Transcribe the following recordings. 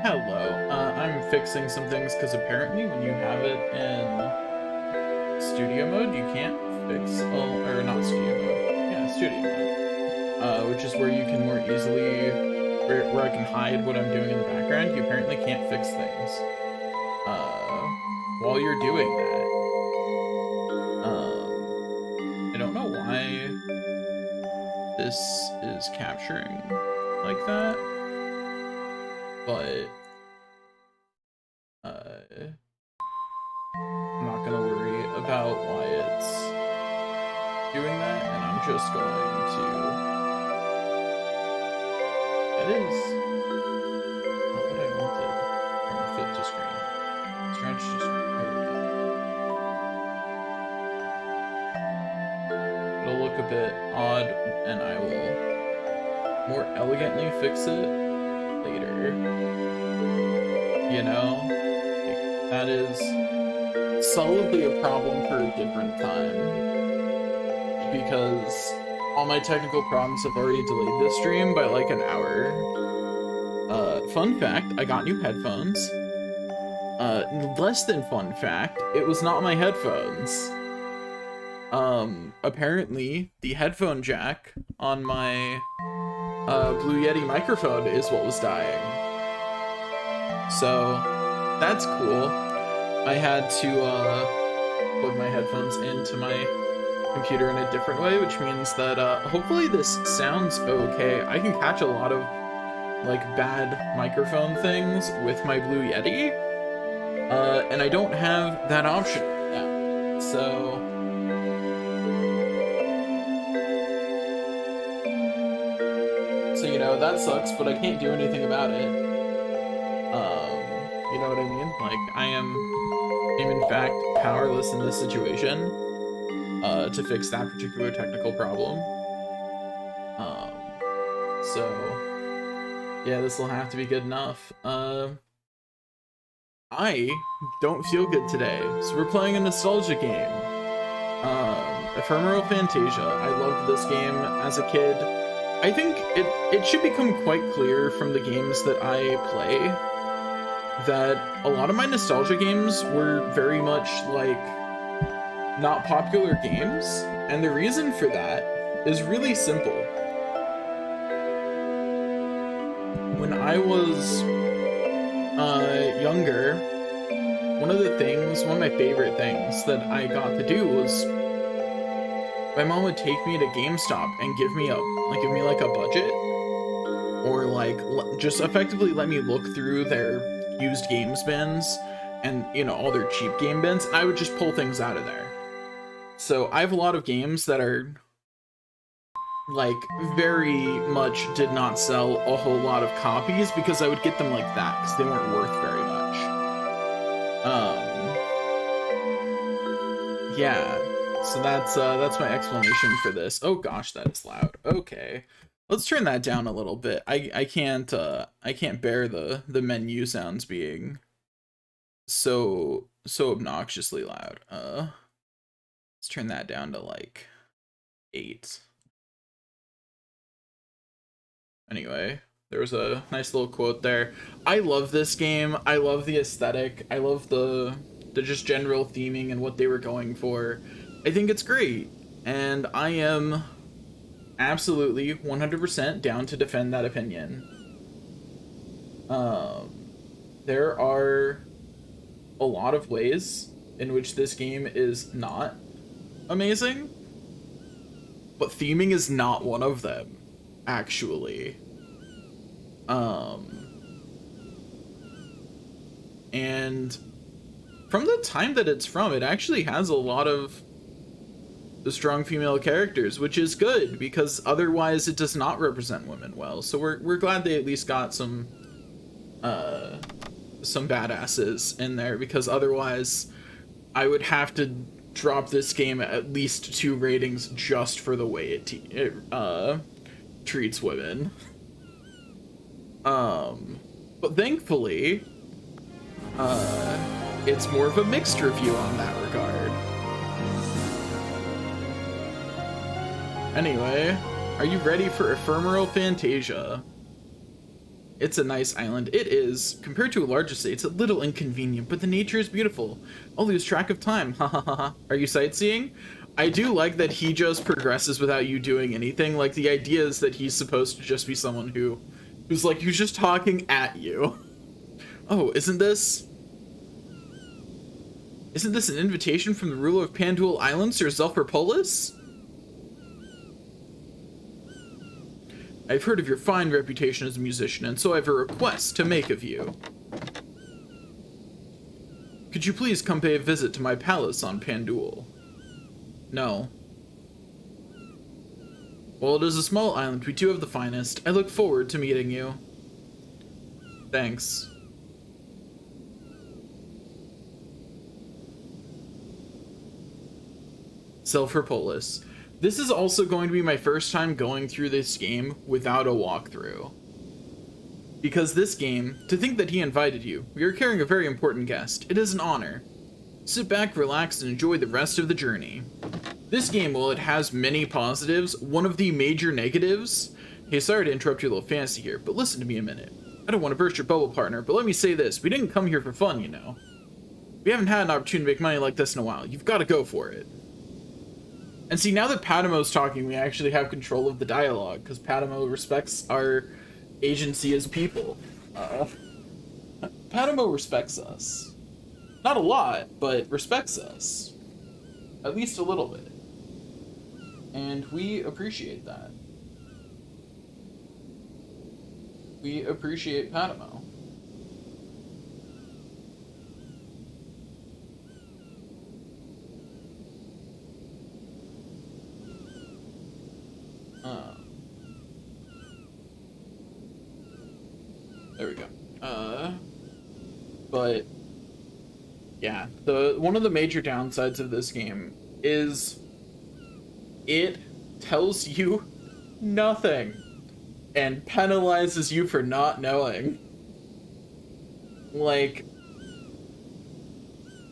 Hello. I'm fixing some things because apparently when you have it in studio mode, you can't fix, or not studio mode. Yeah, studio mode. Which is where you can more easily, where I can hide what I'm doing in the background. You apparently can't fix things while you're doing that. I don't know why this is capturing like that, but I'm not gonna worry about why it's doing that, and I'm just going to. That is not what I wanted from fit to screen. Stretch to screen. There we go. It'll look a bit odd, and I will more elegantly fix it later. You know? Like, that is solidly a problem for a different time. Because all my technical problems have already delayed this stream by like an hour. Fun fact, I got new headphones. Less than fun fact, it was not my headphones. Apparently the headphone jack on my Blue Yeti microphone is what was dying. So that's cool. I had to plug my headphones into my computer in a different way, which means that hopefully this sounds okay. I can catch a lot of like bad microphone things with my Blue Yeti, and I don't have that option right now. So you know, that sucks, but I can't do anything about it. You know what I mean? Like I am in fact powerless in this situation to fix that particular technical problem. So yeah, this will have to be good enough. I don't feel good today, so we're playing a nostalgia game. Ephemeral Fantasia. I loved this game as a kid. I think it should become quite clear from the games that I play that a lot of my nostalgia games were very much like not popular games, and the reason for that is really simple. When I was younger, one of my favorite things that I got to do was my mom would take me to GameStop and give me like a budget, or like just effectively let me look through their used games bins and, you know, all their cheap game bins, and I would just pull things out of there. So I have a lot of games that are like very much did not sell a whole lot of copies because I would get them like that because they weren't worth very much. Yeah, so that's my explanation for this. Oh gosh, that is loud. Okay, let's turn that down a little bit. I can't bear the menu sounds being so obnoxiously loud. Let's turn that down to like 8. Anyway, there was a nice little quote there. I love this game. I love the aesthetic. I love the just general theming and what they were going for. I think it's great, and I am absolutely 100% down to defend that opinion. There are a lot of ways in which this game is not amazing, but theming is not one of them, actually. And from the time that it's from, it actually has a lot of the strong female characters, which is good because otherwise it does not represent women well. So we're glad they at least got some badasses in there, because otherwise I would have to drop this game at least 2 ratings just for the way it treats women. But thankfully, it's more of a mixed review on that regard. Anyway, are you ready for Ephemeral Fantasia? It's a nice island. It is. Compared to a larger city, it's a little inconvenient, but the nature is beautiful. I'll lose track of time. Ha ha ha ha. Are you sightseeing? I do like that he just progresses without you doing anything. Like, the idea is that he's supposed to just be someone who's just talking at you. Oh, isn't this an invitation from the ruler of Pandual Island, Sir Zelferpolis? I've heard of your fine reputation as a musician, and so I have a request to make of you. Could you please come pay a visit to my palace on Pandual? No. While it is a small island, we do have the finest. I look forward to meeting you. Thanks. Zelferpolis. This is also going to be my first time going through this game without a walkthrough. Because this game, to think that he invited you, we are carrying a very important guest. It is an honor. Sit back, relax, and enjoy the rest of the journey. This game, while it has many positives, one of the major negatives... Hey, sorry to interrupt your little fantasy here, but listen to me a minute. I don't want to burst your bubble, partner, but let me say this. We didn't come here for fun, you know. We haven't had an opportunity to make money like this in a while. You've got to go for it. And see, now that Patimo's talking, we actually have control of the dialogue, because Patimo respects our agency as people. Patimo respects us. Not a lot, but respects us. At least a little bit. And we appreciate that. We appreciate Patimo. There we go. But yeah, one of the major downsides of this game is it tells you nothing and penalizes you for not knowing. Like,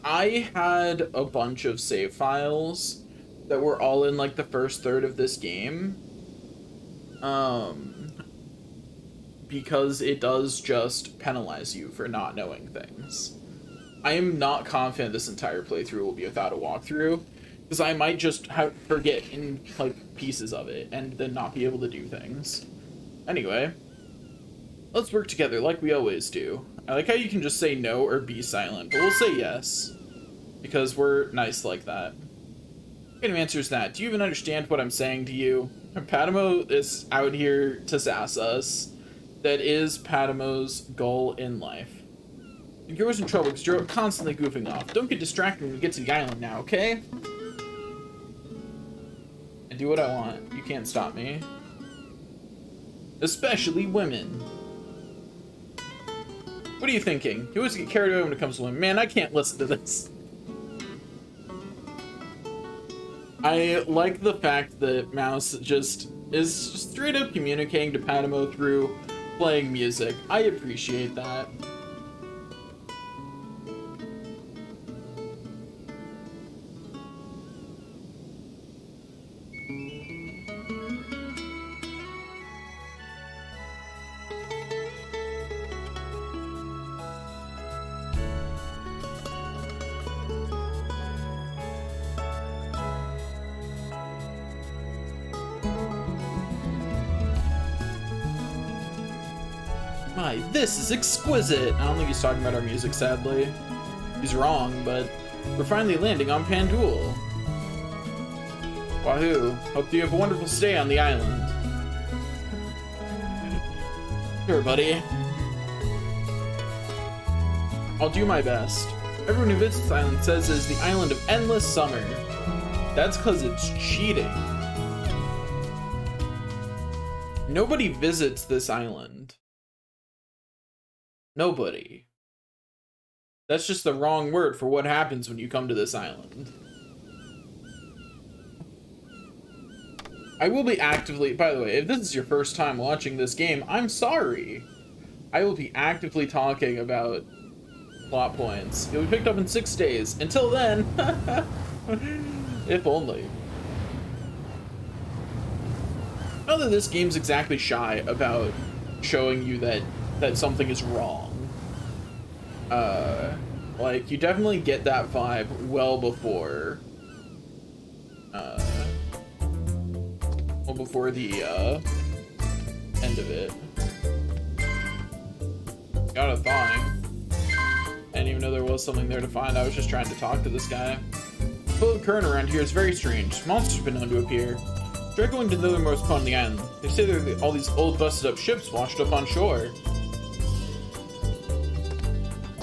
I had a bunch of save files that were all in like the first third of this game. Because it does just penalize you for not knowing things. I am not confident this entire playthrough will be without a walkthrough, because I might just forget in like pieces of it and then not be able to do things. Anyway, let's work together like we always do. I like how you can just say no or be silent, but we'll say yes, because we're nice like that. What kind of answer is that? Do you even understand what I'm saying to you? Patimo is out here to sass us. That is Patimo's goal in life. You're always in trouble because you're constantly goofing off. Don't get distracted when you get to the island now, okay? I do what I want. You can't stop me. Especially women. What are you thinking? You always get carried away when it comes to women. Man, I can't listen to this. I like the fact that Mouse just is straight up communicating to Patimo through playing music. I appreciate that. My, this is exquisite! I don't think he's talking about our music, sadly. He's wrong, but we're finally landing on Pandual. Wahoo! Hope you have a wonderful stay on the island. Sure, buddy. I'll do my best. Everyone who visits this island says it is the island of endless summer. That's because it's cheating. Nobody visits this island. Nobody. That's just the wrong word for what happens when you come to this island. I will be actively, by the way, if this is your first time watching this game, I'm sorry. I will be actively talking about plot points. You'll be picked up in 6 days. Until then, if only. Not that this game's exactly shy about showing you that that something is wrong. Like, you definitely get that vibe well before the end of it. Got a thawing. I didn't even know there was something there to find. I was just trying to talk to this guy. The flow of current around here is very strange. Monsters have been known to appear. Try going to the northernmost point of the island. They say there are all these old busted up ships washed up on shore.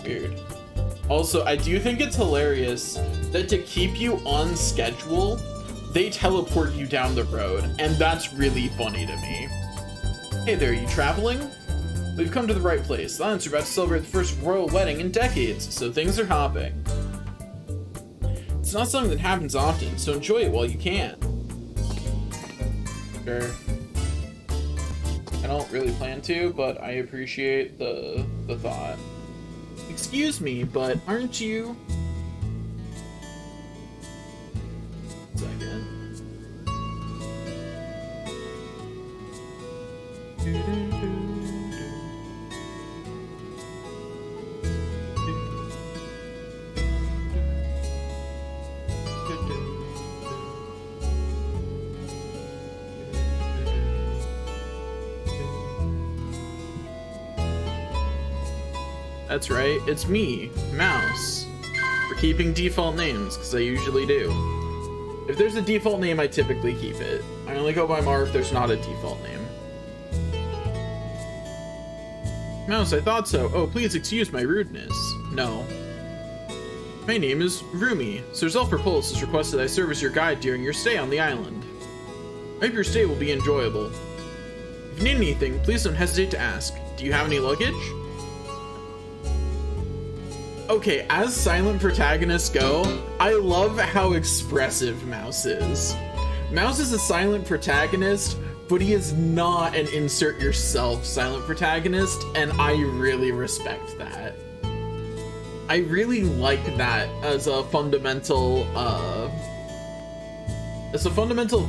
Weird. Also, I do think it's hilarious that to keep you on schedule, they teleport you down the road, and that's really funny to me. Hey there, you traveling? We've come to the right place. The Islands are about to celebrate the first royal wedding in decades, so things are hopping. It's not something that happens often, so enjoy it while you can. Sure. I don't really plan to, but I appreciate the thought. Excuse me, but aren't you... Second. That's right, it's me, Mouse. For keeping default names, because I usually do. If there's a default name, I typically keep it. I only go by Mar if there's not a default name. Mouse, I thought so. Oh, please excuse my rudeness. No. My name is Rumi. Sir Zelpherpolus has requested I serve as your guide during your stay on the island. I hope your stay will be enjoyable. If you need anything, please don't hesitate to ask. Do you have any luggage? Okay, as silent protagonists go, I love how expressive Mouse is. Mouse is a silent protagonist, but he is not an insert yourself silent protagonist, and I really respect that. I really like that as a fundamental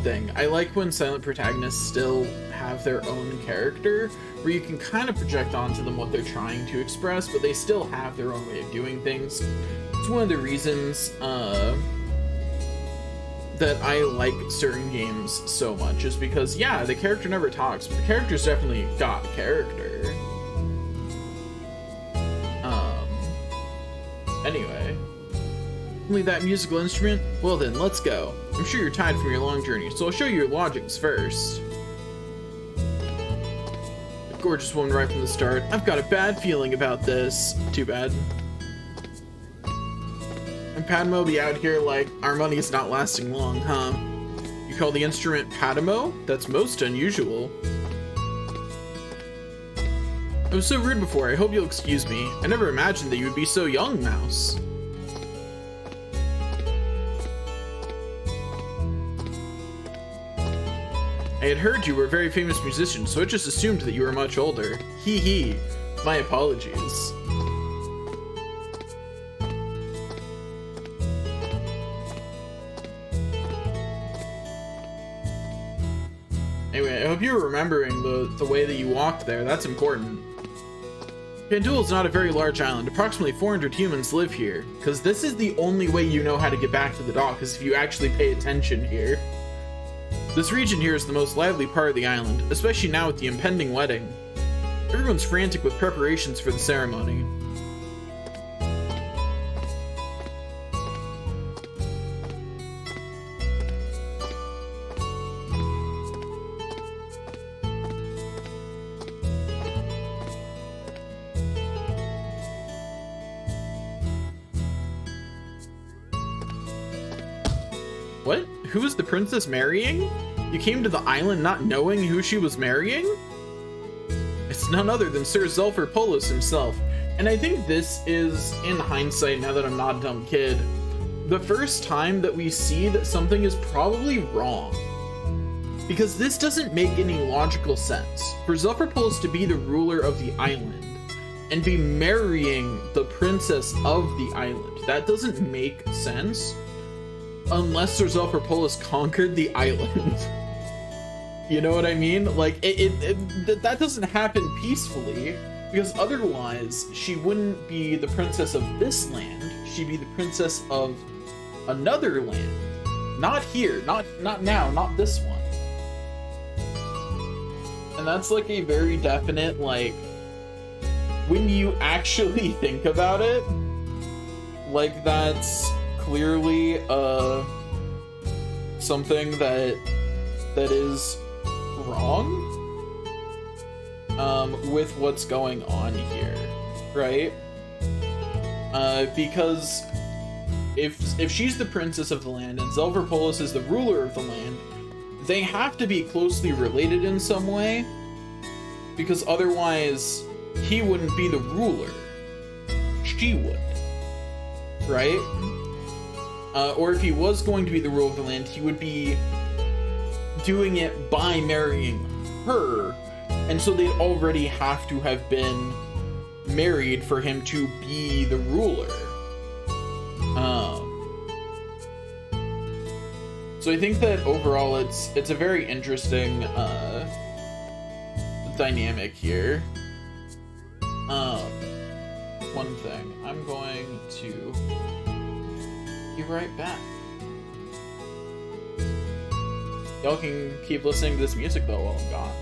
thing. I like when silent protagonists still have their own character, where you can kind of project onto them what they're trying to express, but they still have their own way of doing things. It's one of the reasons that I like certain games so much, is because, yeah, the character never talks, but the character's definitely got character. Anyway. Only that musical instrument? Well then, let's go. I'm sure you're tired from your long journey, so I'll show you your lodgings first. A gorgeous woman right from the start. I've got a bad feeling about this. Too bad. And Padmo be out here like, our money's not lasting long, huh? You call the instrument Padmo? That's most unusual. I was so rude before, I hope you'll excuse me. I never imagined that you would be so young, Mouse. I had heard you were a very famous musician, so I just assumed that you were much older. Hee hee. My apologies. Anyway, I hope you were remembering the way that you walked there. That's important. Pandool is not a very large island. Approximately 400 humans live here. Because this is the only way you know how to get back to the dock, is if you actually pay attention here. This region here is the most lively part of the island, especially now with the impending wedding. Everyone's frantic with preparations for the ceremony. What? Who is the princess marrying? You came to the island not knowing who she was marrying? It's none other than Sir Zelpherpolus himself. And I think this is, in hindsight, now that I'm not a dumb kid, the first time that we see that something is probably wrong. Because this doesn't make any logical sense. For Zelpherpolus to be the ruler of the island and be marrying the princess of the island, that doesn't make sense. Unless Sir Zelpherpolus conquered the island. You know what I mean? Like, that doesn't happen peacefully. Because otherwise, she wouldn't be the princess of this land. She'd be the princess of another land. Not here, not now, not this one. And that's like a very definite, like, when you actually think about it, like, that's clearly something that is wrong with what's going on here, right? Because if she's the princess of the land and Zelverpolis is the ruler of the land, they have to be closely related in some way, because otherwise he wouldn't be the ruler. She would, right? Or if he was going to be the ruler of the land, he would be doing it by marrying her, and so they'd already have to have been married for him to be the ruler. So I think that overall it's a very interesting dynamic here. One thing, I'm going to be right back. Y'all can keep listening to this music though while I'm gone.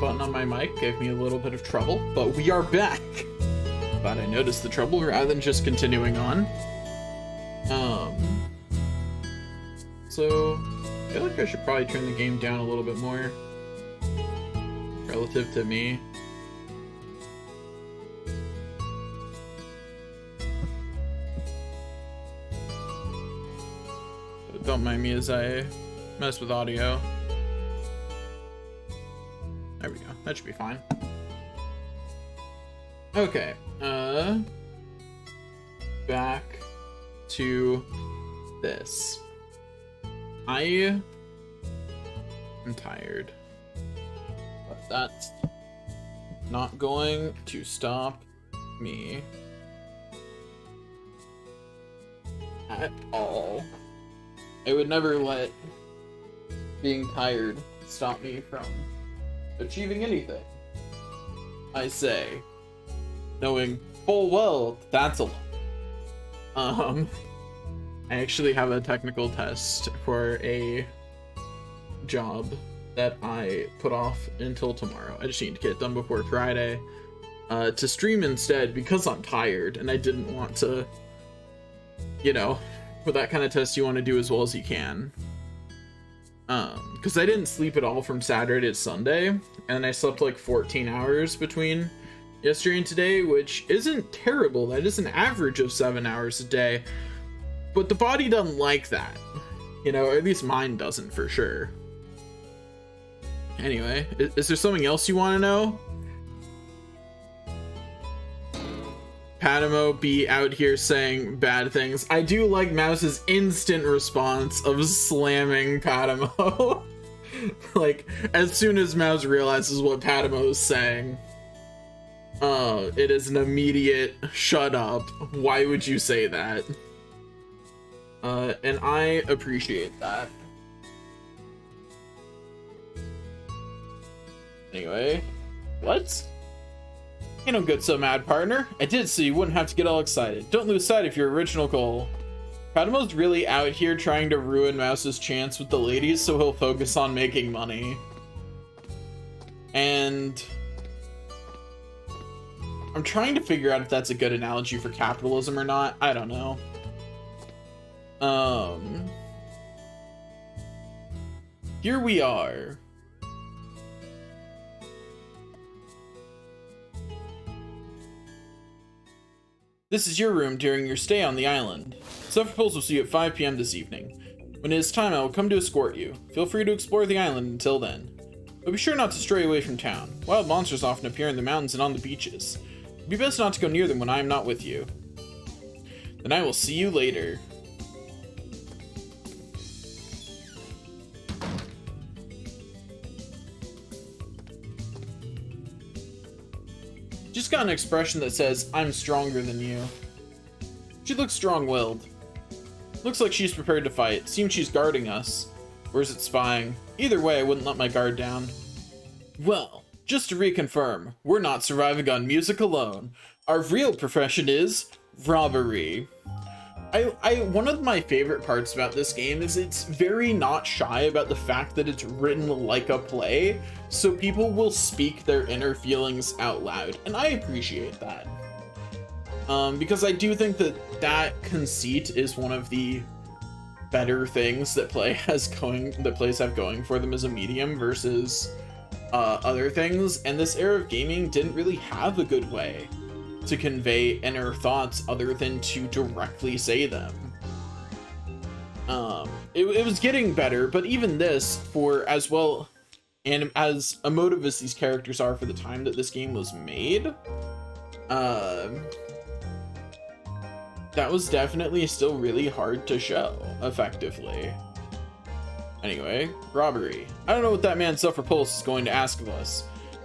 button on my mic gave me a little bit of trouble, but we are back. Glad I noticed the trouble rather than just continuing on. So I feel like I should probably turn the game down a little bit more relative to me. But don't mind me as I mess with audio. There we go. That should be fine. Okay. Back to this. I am tired, but that's not going to stop me at all. I would never let being tired stop me from achieving anything. I say, knowing full well that's a I actually have a technical test for a job that I put off until tomorrow. I just need to get it done before Friday to stream instead because I'm tired and I didn't want to, you know, with that kind of test you want to do as well as you can. Because I didn't sleep at all from Saturday to Sunday, and I slept like 14 hours between yesterday and today, which isn't terrible. That is an average of 7 hours a day. But the body doesn't like that, you know, or at least mine doesn't for sure. Anyway, is there something else you want to know? Padamo be out here saying bad things. I do like Mouse's instant response of slamming Padamo. Like, as soon as Mouse realizes what Padamo is saying, it is an immediate shut up. Why would you say that? And I appreciate that. Anyway, what? Ain't no good so mad, partner. I did so you wouldn't have to get all excited. Don't lose sight of your original goal. Padamo's really out here trying to ruin Mouse's chance with the ladies so he'll focus on making money. And I'm trying to figure out if that's a good analogy for capitalism or not. I don't know. Here we are. This is your room during your stay on the island. Sephiroth will see you at 5 p.m. this evening. When it is time, I will come to escort you. Feel free to explore the island until then. But be sure not to stray away from town. Wild monsters often appear in the mountains and on the beaches. It'd be best not to go near them when I am not with you. Then I will see you later. Just got an expression that says, I'm stronger than you. She looks strong-willed. Looks like she's prepared to fight. Seems she's guarding us. Or is it spying? Either way, I wouldn't let my guard down. Well, just to reconfirm, we're not surviving on music alone. Our real profession is robbery. One of my favorite parts about this game is it's very not shy about the fact that it's written like a play, so people will speak their inner feelings out loud, and I appreciate that. Because I do think that that conceit is one of the better things that plays have going for them as a medium versus other things, and this era of gaming didn't really have a good way to convey inner thoughts other than to directly say them. It was getting better, but even this, for as well and as emotive as these characters are for the time that this game was made, that was definitely still really hard to show effectively. Anyway, robbery. I don't know what that man Sephiroth is going to ask of us.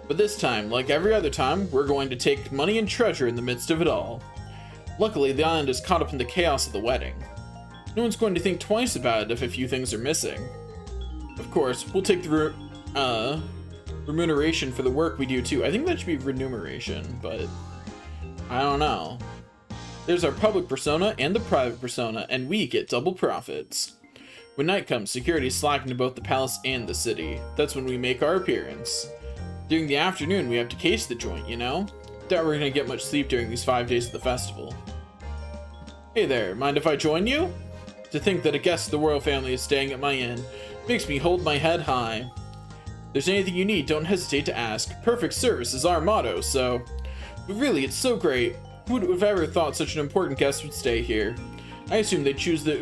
But this time, like every other time, we're going to take money and treasure in the midst of it all. Luckily, the island is caught up in the chaos of the wedding. No one's going to think twice about it if a few things are missing. Of course, we'll take the remuneration for the work we do too. I think that should be remuneration, but I don't know. There's our public persona and the private persona, and we get double profits. When night comes, security is slackened to both the palace and the city. That's when we make our appearance. During the afternoon, we have to case the joint, you know? Doubt we're gonna get much sleep during these 5 days of the festival. Hey there, mind if I join you? To think that a guest of the royal family is staying at my inn makes me hold my head high. If there's anything you need, don't hesitate to ask. Perfect service is our motto, so... But really, it's so great. Who would have ever thought such an important guest would stay here? I assume they'd choose the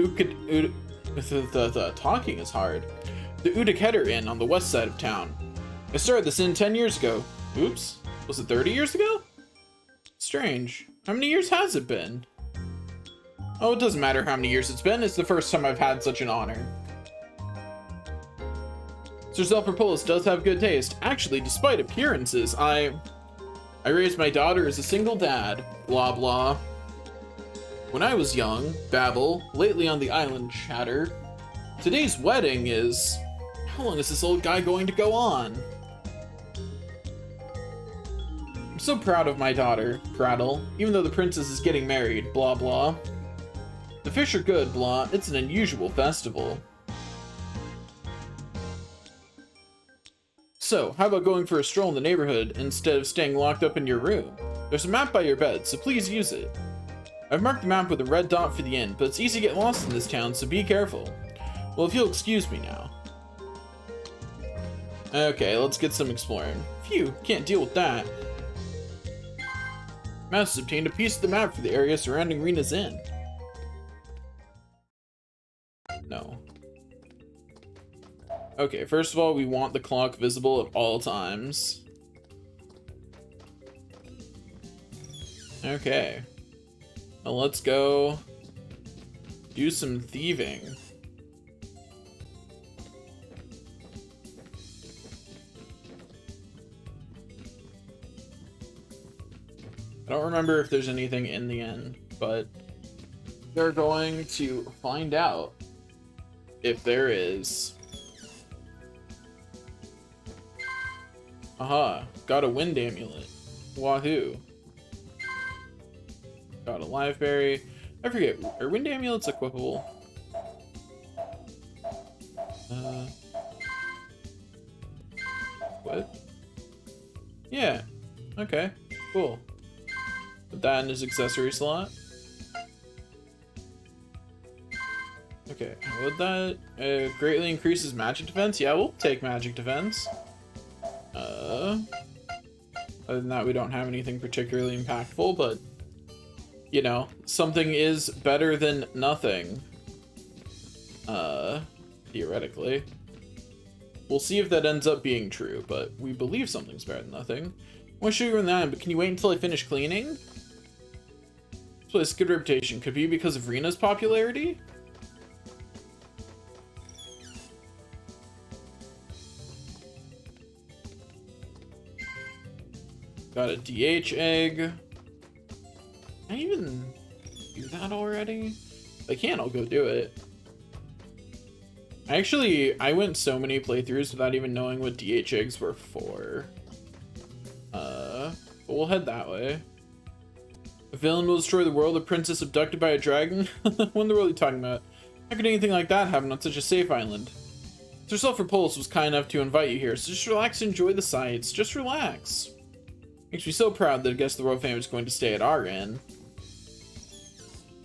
the talking is hard. The Udakeder Inn on the west side of town. I started this inn 10 years ago. Oops. Was it 30 years ago? Strange. How many years has it been? Oh, it doesn't matter how many years it's been. It's the first time I've had such an honor. Sir Zelpropoulos does have good taste. Actually, despite appearances, I raised my daughter as a single dad. Blah, blah. When I was young, babble, lately on the island, chatter. Today's wedding is... How long is this old guy going to go on? I'm so proud of my daughter, prattle, even though the princess is getting married, blah, blah. The fish are good, blah. It's an unusual festival. So, how about going for a stroll in the neighborhood instead of staying locked up in your room? There's a map by your bed, so please use it. I've marked the map with a red dot for the inn, but it's easy to get lost in this town, so be careful. Well, if you'll excuse me now. Okay, let's get some exploring. Phew, can't deal with that. Mouse has obtained a piece of the map for the area surrounding Rena's Inn. No. Okay, first of all, we want the clock visible at all times. Okay. Well, let's go do some thieving. I don't remember if there's anything in the inn, but they're going to find out if there is. Aha, got a wind amulet. Wahoo. Got a live berry. I forget, are wind amulets equipable? What? Yeah, okay, cool. Put that in his accessory slot. Okay, would that greatly increases magic defense? Yeah, we'll take magic defense. Other than that, we don't have anything particularly impactful, but you know, something is better than nothing. Theoretically. We'll see if that ends up being true, but we believe something's better than nothing. I want to show you around that, but can you wait until I finish cleaning? This place has good reputation. Could be because of Rena's popularity? Got a DH egg. Can I even do that already? If I can, I'll go do it. I went so many playthroughs without even knowing what DH eggs were for. But we'll head that way. A villain will destroy the world, a princess abducted by a dragon? What in the world are you talking about? How could anything like that happen on such a safe island? Sir Zelpropoulos was kind enough to invite you here, so just relax and enjoy the sights. Just relax. Makes me so proud that a guest of the royal family is going to stay at our inn.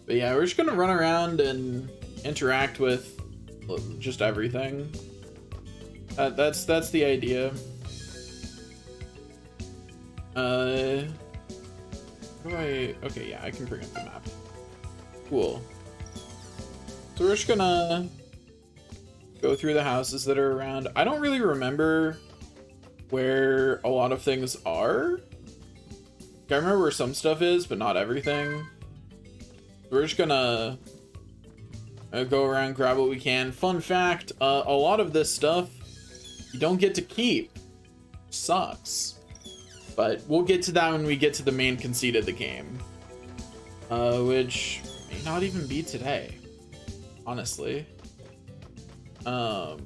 But yeah, we're just gonna run around and interact with just everything. That's the idea. Okay, yeah, I can bring up the map. Cool. So we're just gonna go through the houses that are around. I don't really remember where a lot of things are. I remember where some stuff is, but not everything. We're just gonna go around, grab what we can. Fun fact, a lot of this stuff you don't get to keep. Sucks. But we'll get to that when we get to the main conceit of the game. Which may not even be today, honestly. Hello.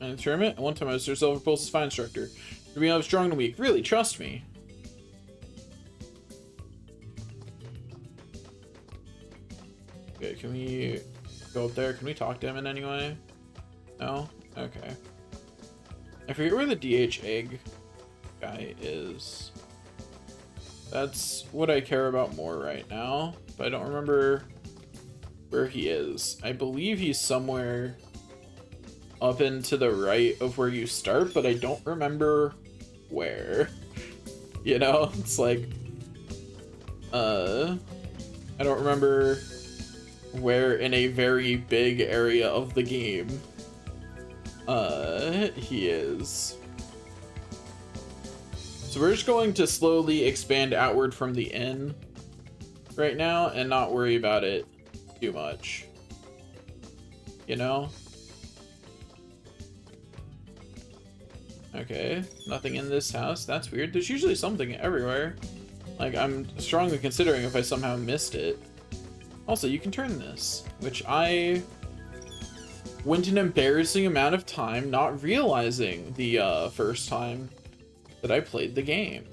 An tournament? One time I was Sir Zelpropoulos' fine instructor. To be honest, strong and weak. Really, trust me. Okay, can we go up there? Can we talk to him in any way? No? Okay. I forget where the DH egg guy is. That's what I care about more right now, but I don't remember where he is. I believe he's somewhere up and to the right of where you start, but I don't remember where. You know, it's like, I don't remember where in a very big area of the game, he is. So we're just going to slowly expand outward from the inn right now and not worry about it too much. You know? Okay, nothing in this house. That's weird. There's usually something everywhere. Like, I'm strongly considering if I somehow missed it. Also, you can turn this, which I went an embarrassing amount of time not realizing the first time that I played the game.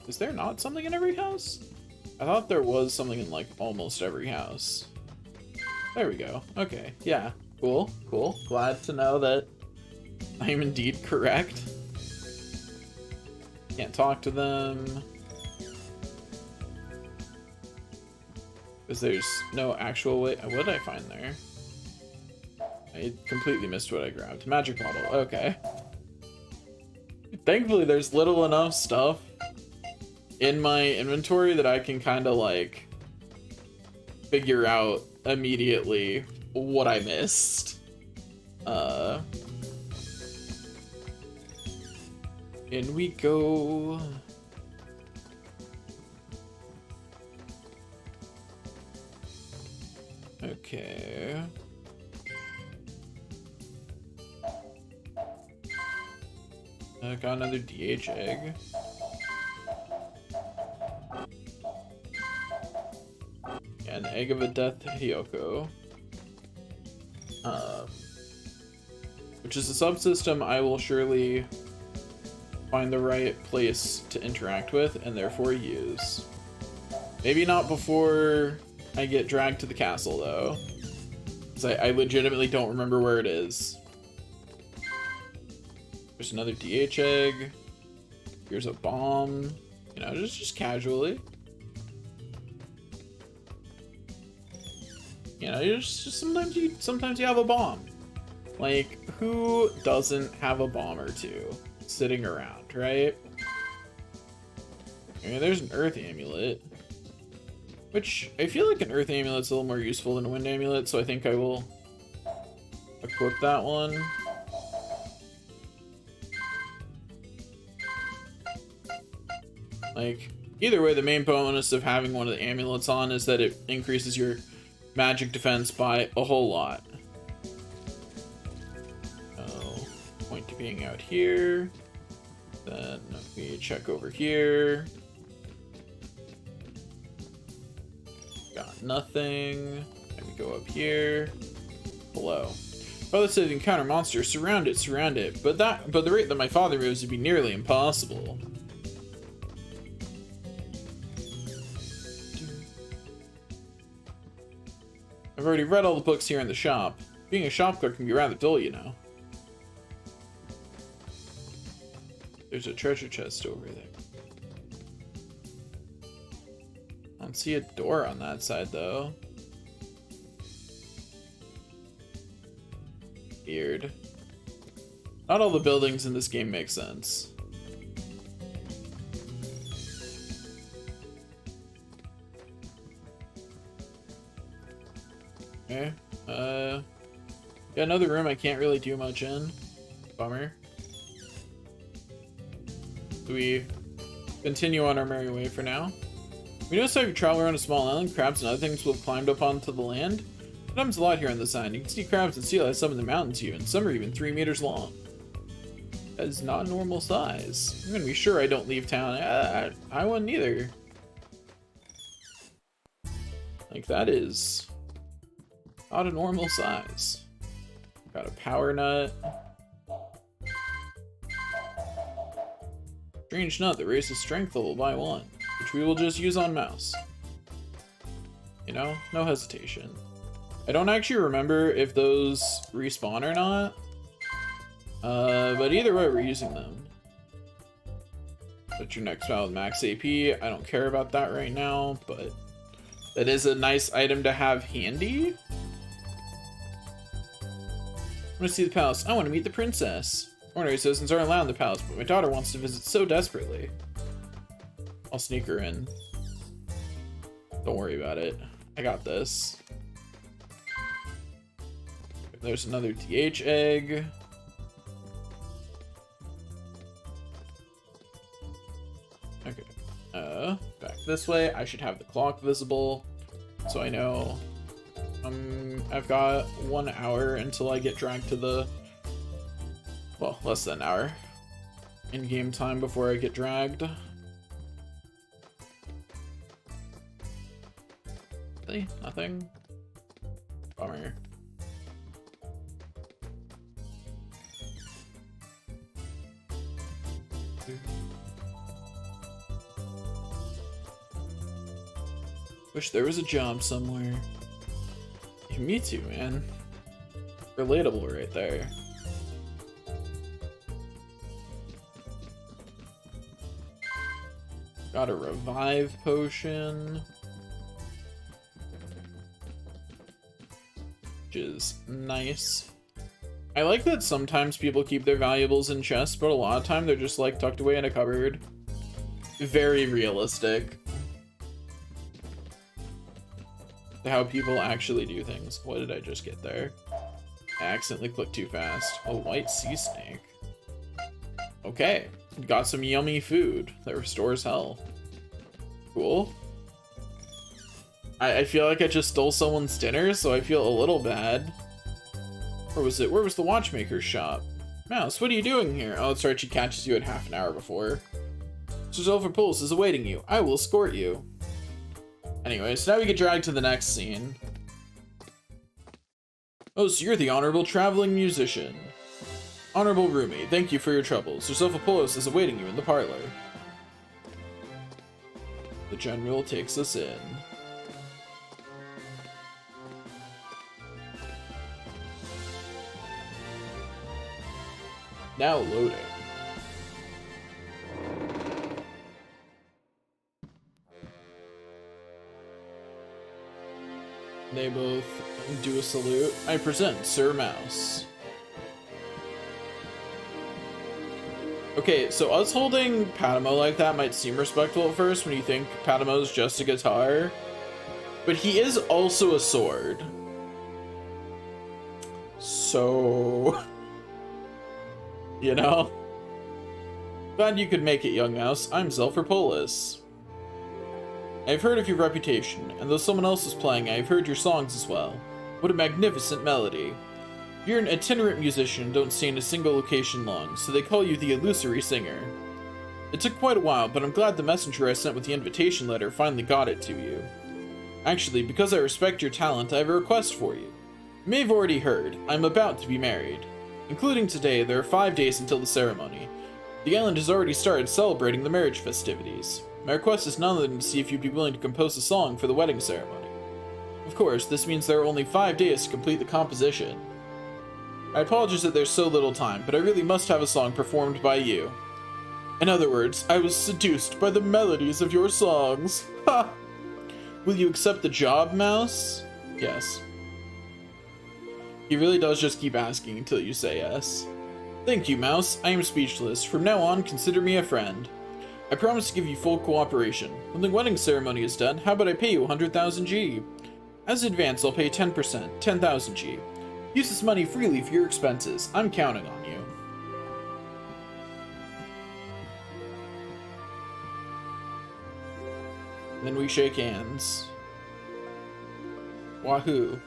Is there not something in every house? I thought there was something in like almost every house. There we go. Okay, yeah. Cool, cool. Glad to know that I am indeed correct. Can't talk to them. Because there's no actual way. What did I find there? I completely missed what I grabbed. Magic bottle. Okay. Thankfully, there's little enough stuff in my inventory that I can kind of like figure out immediately what I missed. In we go. Okay. I got another DH egg. An egg of a death Hyoko. Which is a subsystem I will surely find the right place to interact with and therefore use. Maybe not before I get dragged to the castle though, because I legitimately don't remember where it is. There's another DH egg. Here's a bomb. You know, just casually. You know, just sometimes you have a bomb. Like, who doesn't have a bomb or two sitting around, right? I mean, there's an earth amulet, which I feel like an earth amulet's a little more useful than a wind amulet, so I think I will equip that one. Like, either way, the main bonus of having one of the amulets on is that it increases your magic defense by a whole lot. Oh, point to being out here. Then we check over here. Got nothing. And we go up here. Below. Father said encounter monsters. Surround it. But the rate that my father moves would be nearly impossible. I've already read all the books here in the shop. Being a shop clerk can be rather dull, you know. There's a treasure chest over there. I don't see a door on that side, though. Weird. Not all the buildings in this game make sense. Okay. Got another room I can't really do much in. Bummer. So we continue on our merry way for now. We notice how if you travel around a small island, crabs and other things will have climbed up onto the land. It happens a lot here on this island. You can see crabs and sea lice up in the mountains here, and some are even 3 meters long. That is not normal size. I'm gonna be sure I don't leave town. I wouldn't either. Like, that is not a normal size. Got a power nut. Strange nut that raises strength level by 1, which we will just use on mouse. You know, no hesitation. I don't actually remember if those respawn or not. But either way, we're using them. Put your next battle with max AP. I don't care about that right now, but that is a nice item to have handy. I want to see the palace. I want to meet the princess. Ordinary citizens aren't allowed in the palace, but my daughter wants to visit so desperately. I'll sneak her in. Don't worry about it. I got this. There's another DH egg. Okay. Back this way. I should have the clock visible, so I know. I've got 1 hour until I get dragged to the... Well, less than an hour. In-game time before I get dragged. Really? Nothing? Bummer. Wish there was a job somewhere. Yeah, me too, man. Relatable right there. Got a revive potion. Which is nice. I like that sometimes people keep their valuables in chests, but a lot of time they're just like tucked away in a cupboard. Very realistic. How people actually do things. What did I just get there? I accidentally clicked too fast. A white sea snake. Okay. Got some yummy food that restores health. Cool. I feel like I just stole someone's dinner, so I feel a little bad. Where was it? Where was the watchmaker's shop? Mouse, what are you doing here? Oh, that's right, she catches you at half an hour before. Sir Zolfar Pulse is awaiting you. I will escort you. Anyway, so now we get dragged to the next scene. Oh, so you're the Honorable Traveling Musician. Honorable Rumi, thank you for your trouble. Sir Zolfar is awaiting you in the parlor. The general takes us in. Now loading. They both do a salute. I present Sir Mouse. Okay, so us holding Patamo like that might seem respectful at first when you think Patamo's just a guitar, but he is also a sword. So, you know? Glad you could make it, young mouse. I'm Zolfar Polis. I've heard of your reputation, and though someone else is playing, I've heard your songs as well. What a magnificent melody. You're an itinerant musician and don't stay in a single location long, so they call you the Illusory Singer. It took quite a while, but I'm glad the messenger I sent with the invitation letter finally got it to you. Actually, because I respect your talent, I have a request for you. You may have already heard, I'm about to be married. Including today, there are 5 days until the ceremony. The island has already started celebrating the marriage festivities. My request is none other than to see if you'd be willing to compose a song for the wedding ceremony. Of course, this means there are only 5 days to complete the composition. I apologize that there's so little time, but I really must have a song performed by you. In other words, I was seduced by the melodies of your songs. Ha! Will you accept the job, Mouse? Yes. He really does just keep asking until you say yes. Thank you, Mouse. I am speechless. From now on, consider me a friend. I promise to give you full cooperation. When the wedding ceremony is done, how about I pay you 100,000 G? As advance, I'll pay 10%, 10,000 G. Use this money freely for your expenses. I'm counting on you. And then we shake hands. Wahoo.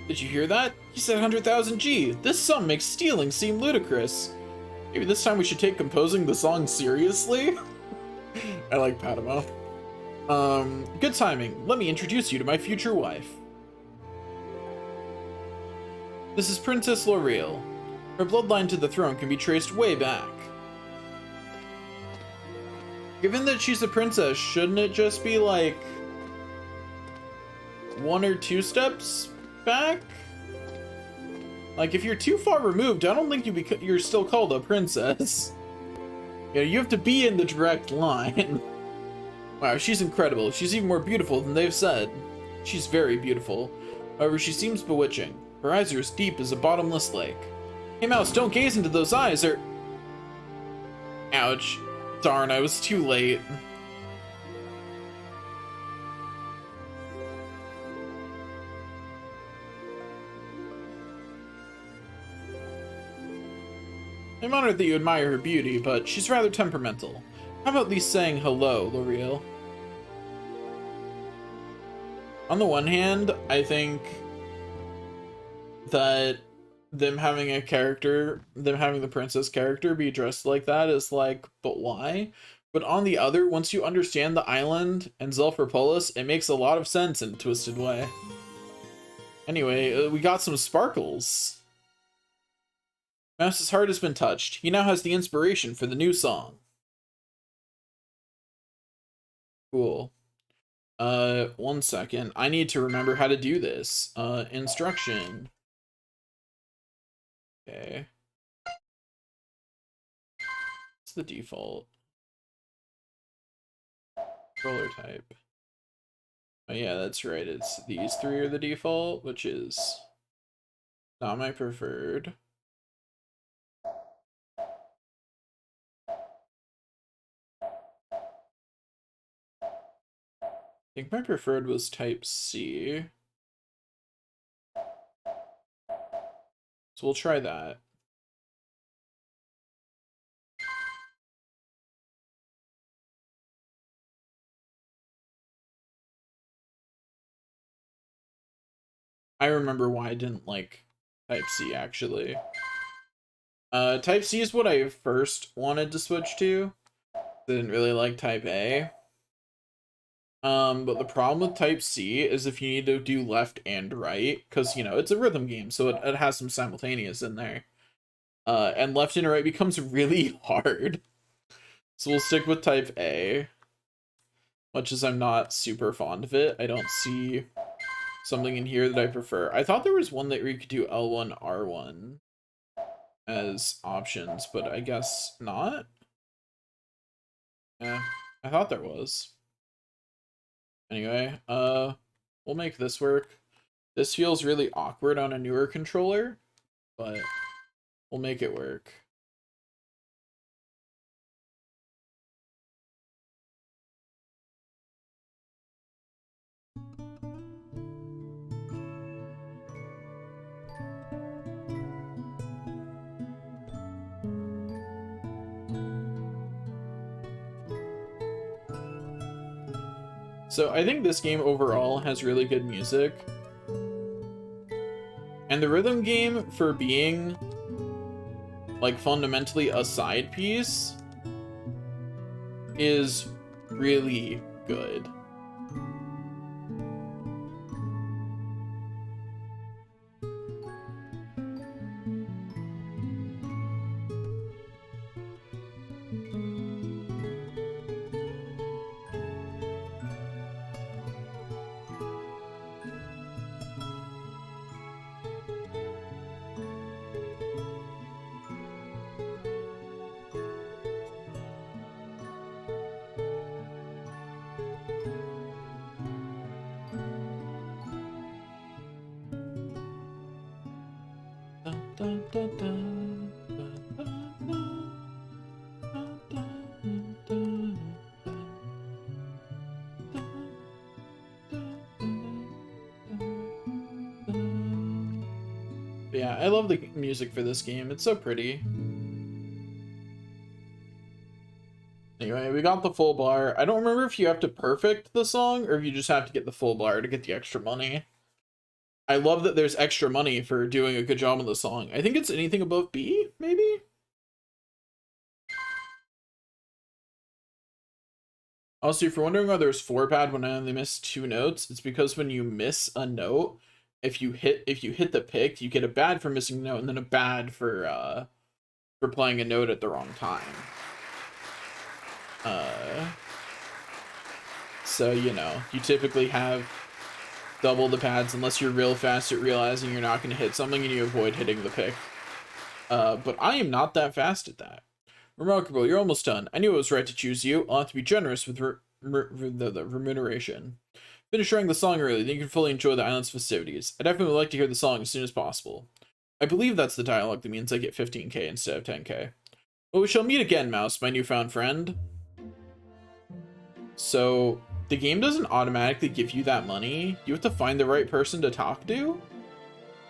Did you hear that? He said 100,000 G. This sum makes stealing seem ludicrous. Maybe this time we should take composing the song seriously? I like Patamo. Good timing. Let me introduce you to my future wife. This is Princess L'Oreal. Her bloodline to the throne can be traced way back. Given that she's a princess, shouldn't it just be like... 1 or 2 steps back. Like, if you're too far removed, I don't think you're still called a princess. You know, you have to be in the direct line. Wow, she's incredible. She's even more beautiful than they've said. She's very beautiful. However, she seems bewitching. Her eyes are as deep as a bottomless lake. Hey, Mouse, don't gaze into those eyes, or... Ouch. Darn, I was too late. I'm honored that you admire her beauty, but she's rather temperamental. How about at least saying hello, L'Oreal? On the one hand, I think that them having the princess character be dressed like that is like, but why? But on the other, once you understand the island and Zelfropolis, it makes a lot of sense in a twisted way. Anyway, we got some sparkles. Mouse's heart has been touched. He now has the inspiration for the new song. Cool. 1 second. I need to remember how to do this. Instruction. Okay. What's the default? Controller type. Oh yeah, that's right. It's these 3 are the default, which is not my preferred. I think my preferred was type C. So we'll try that. I remember why I didn't like type C, actually. Type C is what I first wanted to switch to. I didn't really like type A. But the problem with type C is if you need to do left and right, because, you know, it's a rhythm game, so it has some simultaneous in there. And left and right becomes really hard. So we'll stick with type A. Much as I'm not super fond of it, I don't see something in here that I prefer. I thought there was one that you could do L1, R1 as options, but I guess not. Yeah, I thought there was. Anyway, we'll make this work. This feels really awkward on a newer controller, but we'll make it work. So I think this game overall has really good music. And the rhythm game, for being like fundamentally a side piece, is really good. Yeah, I love the music for this game. It's so pretty. Anyway, we got the full bar. I don't remember if you have to perfect the song or if you just have to get the full bar to get the extra money. I love that there's extra money for doing a good job on the song. I think it's anything above B, maybe? Also, if you're wondering why there's 4 bad when I only missed 2 notes, it's because when you miss a note, if you hit the pick, you get a bad for missing a note and then a bad for playing a note at the wrong time. So, you know, you typically have double the pads unless you're real fast at realizing you're not going to hit something and you avoid hitting the pick. But I am not that fast at that. Remarkable, you're almost done. I knew it was right to choose you. I'll have to be generous with the remuneration. Finish writing the song early, then you can fully enjoy the island's festivities. I definitely would like to hear the song as soon as possible. I believe that's the dialogue that means I get 15k instead of 10k. Well, we shall meet again, Mouse, my newfound friend. So, the game doesn't automatically give you that money. You have to find the right person to talk to?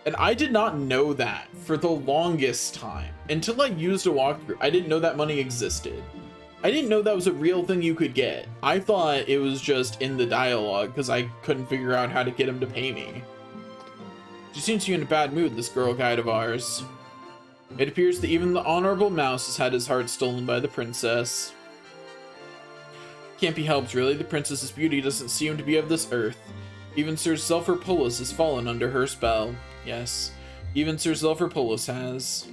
And I did not know that for the longest time. Until I used a walkthrough, I didn't know that money existed. I didn't know that was a real thing you could get. I thought it was just in the dialogue because I couldn't figure out how to get him to pay me. She seems to be in a bad mood, this girl guide of ours. It appears that even the Honorable Mouse has had his heart stolen by the princess. Can't be helped, really. The princess's beauty doesn't seem to be of this earth. Even Sir Zelpherpolus has fallen under her spell. Yes, even Sir Zelpherpolus has.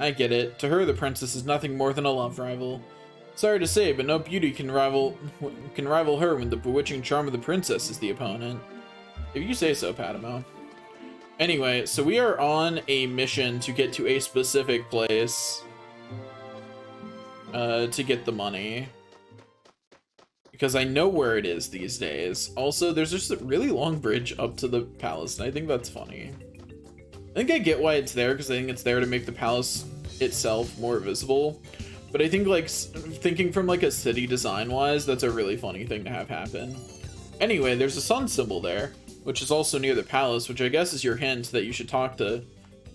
I get it. To her, the princess is nothing more than a love rival. Sorry to say, but no beauty can rival her when the bewitching charm of the princess is the opponent. If you say so, Patamo. Anyway, so we are on a mission to get to a specific place to get the money. Because I know where it is these days. Also, there's just a really long bridge up to the palace, and I think that's funny. I think I get why it's there, because I think it's there to make the palace itself more visible. But I think, like, thinking from, like, a city design-wise, that's a really funny thing to have happen. Anyway, there's a sun symbol there, which is also near the palace, which I guess is your hint that you should talk to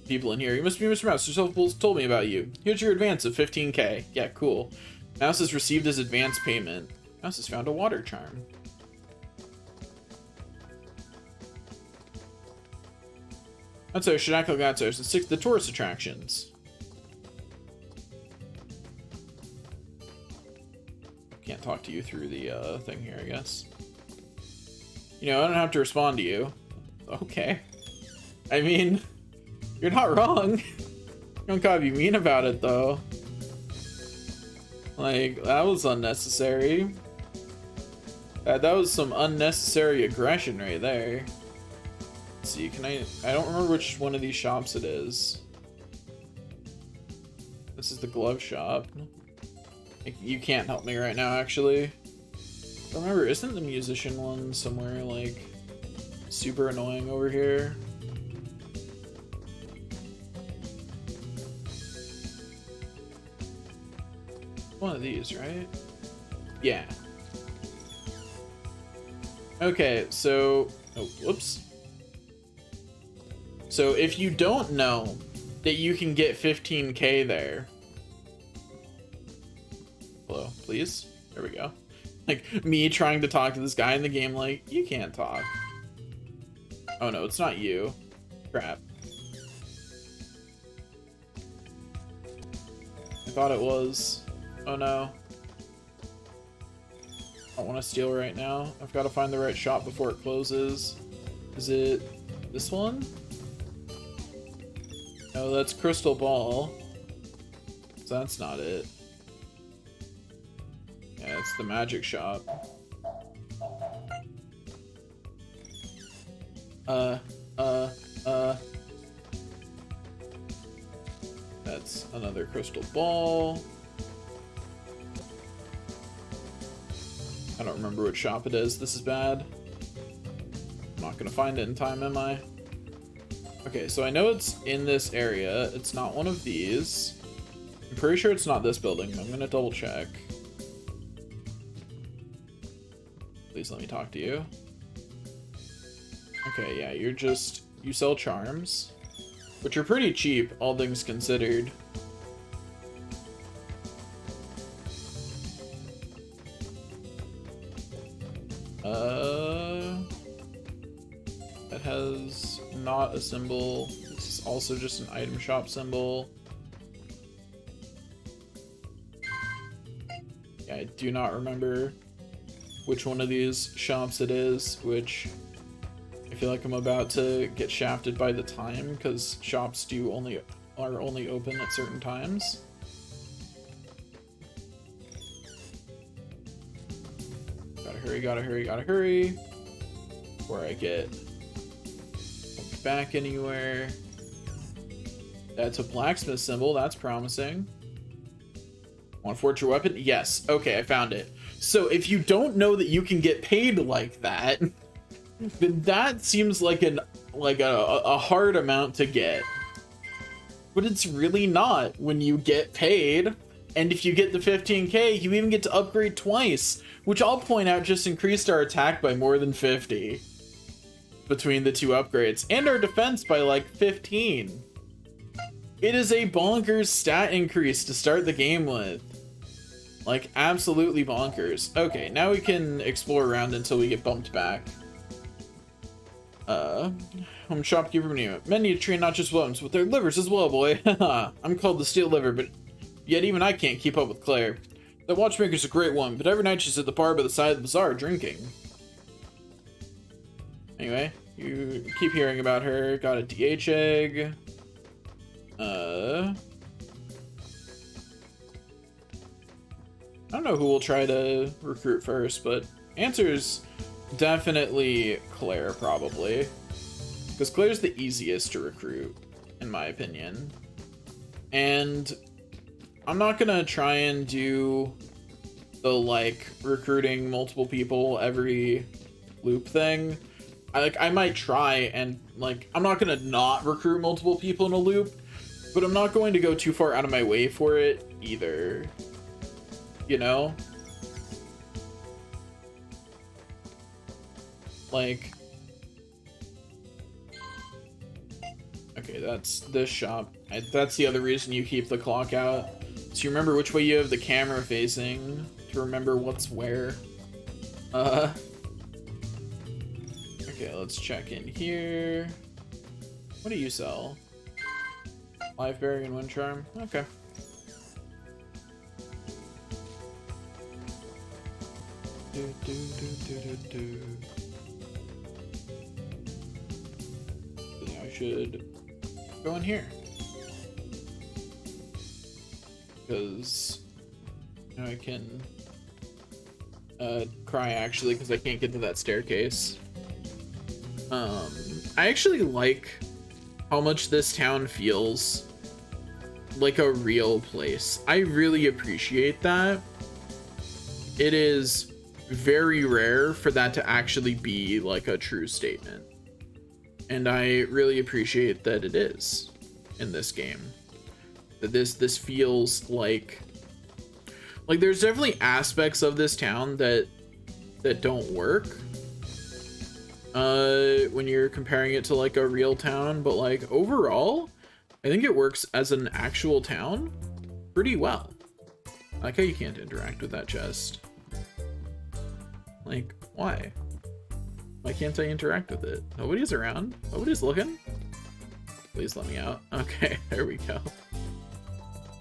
people in here. You must be Mr. Mouse. Sir Zelpherpolus told me about you. Here's your advance of 15k. Yeah, cool. Mouse has received his advance payment. Mouse has found a water charm. That's our Shinako Gatsu. It's the tourist attractions. Can't talk to you through the thing here, I guess. You know, I don't have to respond to you. Okay. I mean, you're not wrong. Don't gotta be mean about it, though. Like, that was unnecessary. That was some unnecessary aggression right there. Let's see, can I don't remember which one of these shops it is. This is the glove shop. You can't help me right now, actually. Remember, isn't the musician one somewhere, like, super annoying over here? One of these, right? Yeah. Okay, so... Oh, whoops. So if you don't know that you can get 15k there... Hello, please? There we go. Like, me trying to talk to this guy in the game, like, you can't talk. Oh no, it's not you. Crap. I thought it was. Oh no. I don't want to steal right now. I've got to find the right shop before it closes. Is it this one? No, that's Crystal Ball. So that's not it. Yeah, it's the magic shop. That's another crystal ball. I don't remember what shop it is. This is bad. I'm not gonna find it in time, am I? Okay, so I know it's in this area. It's not one of these. I'm pretty sure it's not this building. I'm gonna double check. Please let me talk to you. Okay, yeah, you sell charms, which are pretty cheap, all things considered. It has not a symbol. This is also just an item shop symbol. Yeah, I do not remember which one of these shops it is, which I feel like I'm about to get shafted by the time, because shops are only open at certain times. Gotta hurry, gotta hurry. Before I get back anywhere. That's a blacksmith symbol, that's promising. Want a fortune weapon? Yes, okay, I found it. So if you don't know that you can get paid like that, then that seems like a hard amount to get. But it's really not when you get paid. And if you get the 15k, you even get to upgrade twice, which I'll point out just increased our attack by more than 50 between the two upgrades, and our defense by like 15. It is a bonkers stat increase to start the game with. Like, absolutely bonkers. Okay, now we can explore around until we get bumped back. Home shopkeeper menu train not just weapons, but their livers as well, boy. I'm called the Steel Liver, but yet even I can't keep up with Claire. That watchmaker's a great one, but every night she's at the bar by the side of the bazaar drinking. Anyway, you keep hearing about her. Got a DH egg. I don't know who we'll try to recruit first, but answer's definitely Claire, probably. Because Claire's the easiest to recruit, in my opinion. And I'm not gonna try and do the, like, recruiting multiple people every loop thing. I might try and, like, I'm not gonna not recruit multiple people in a loop, but I'm not going to go too far out of my way for it either. You know? Like, okay, that's this shop. That's the other reason you keep the clock out. So you remember which way you have the camera facing to remember what's where. Okay, let's check in here. What do you sell? Liveberry and Wind Charm? Okay. Yeah, I should go in here. Because now I can cry actually because I can't get to that staircase. I actually like how much this town feels like a real place. I really appreciate that. It is very rare for that to actually be like a true statement. And I really appreciate that it is in this game. That this feels like there's definitely aspects of this town that don't work when you're comparing it to like a real town, but like overall I think it works as an actual town pretty well. I like how you can't interact with that chest. Like, why? Why can't I interact with it? Nobody's around. Nobody's looking. Please let me out. Okay, there we go.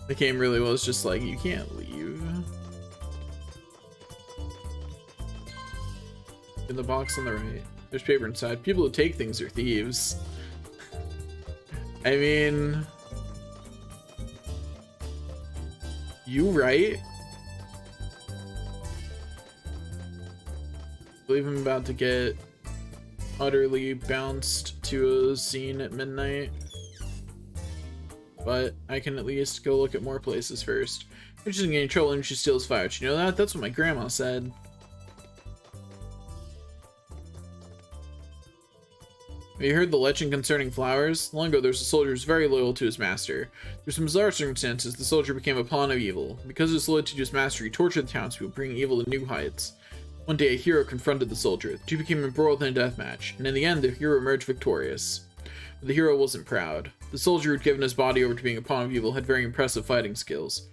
The game really was just like, you can't leave. In the box on the right, there's paper inside. People who take things are thieves. I mean, you right? I believe I'm about to get utterly bounced to a scene at midnight. But I can at least go look at more places first. If she's getting trouble and she steals fire. Do you know that? That's what my grandma said. Have you heard the legend concerning flowers? Long ago, there was a soldier who was very loyal to his master. Through some bizarre circumstances, the soldier became a pawn of evil. Because of his loyalty to his master, he tortured the townspeople, bringing evil to new heights. One day, a hero confronted the soldier. The two became embroiled in a death match, and in the end, the hero emerged victorious. But the hero wasn't proud. The soldier who had given his body over to being a pawn of evil had very impressive fighting skills,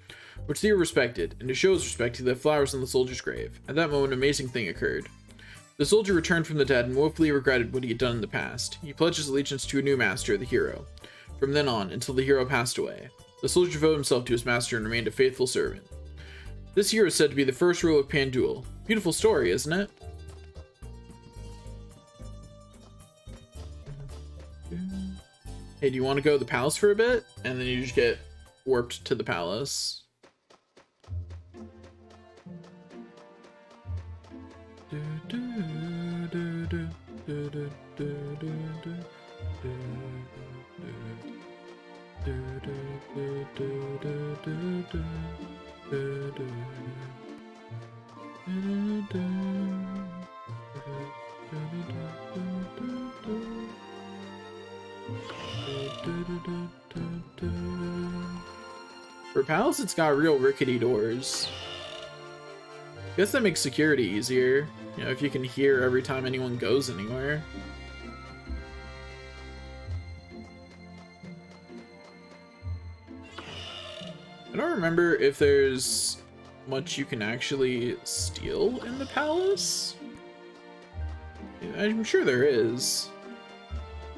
which the hero respected, and to show his respect, he left flowers on the soldier's grave. At that moment, an amazing thing occurred. The soldier returned from the dead and woefully regretted what he had done in the past. He pledged his allegiance to a new master, the hero. From then on, until the hero passed away, the soldier devoted himself to his master and remained a faithful servant. This hero is said to be the first ruler of Panduel. Beautiful story, isn't it? Hey, do you want to go to the palace for a bit? And then you just get warped to the palace. For Palace, it's got real rickety doors. I guess that makes security easier, you know, if you can hear every time anyone goes anywhere. I don't remember if there's much you can actually steal in the palace. I'm sure there is.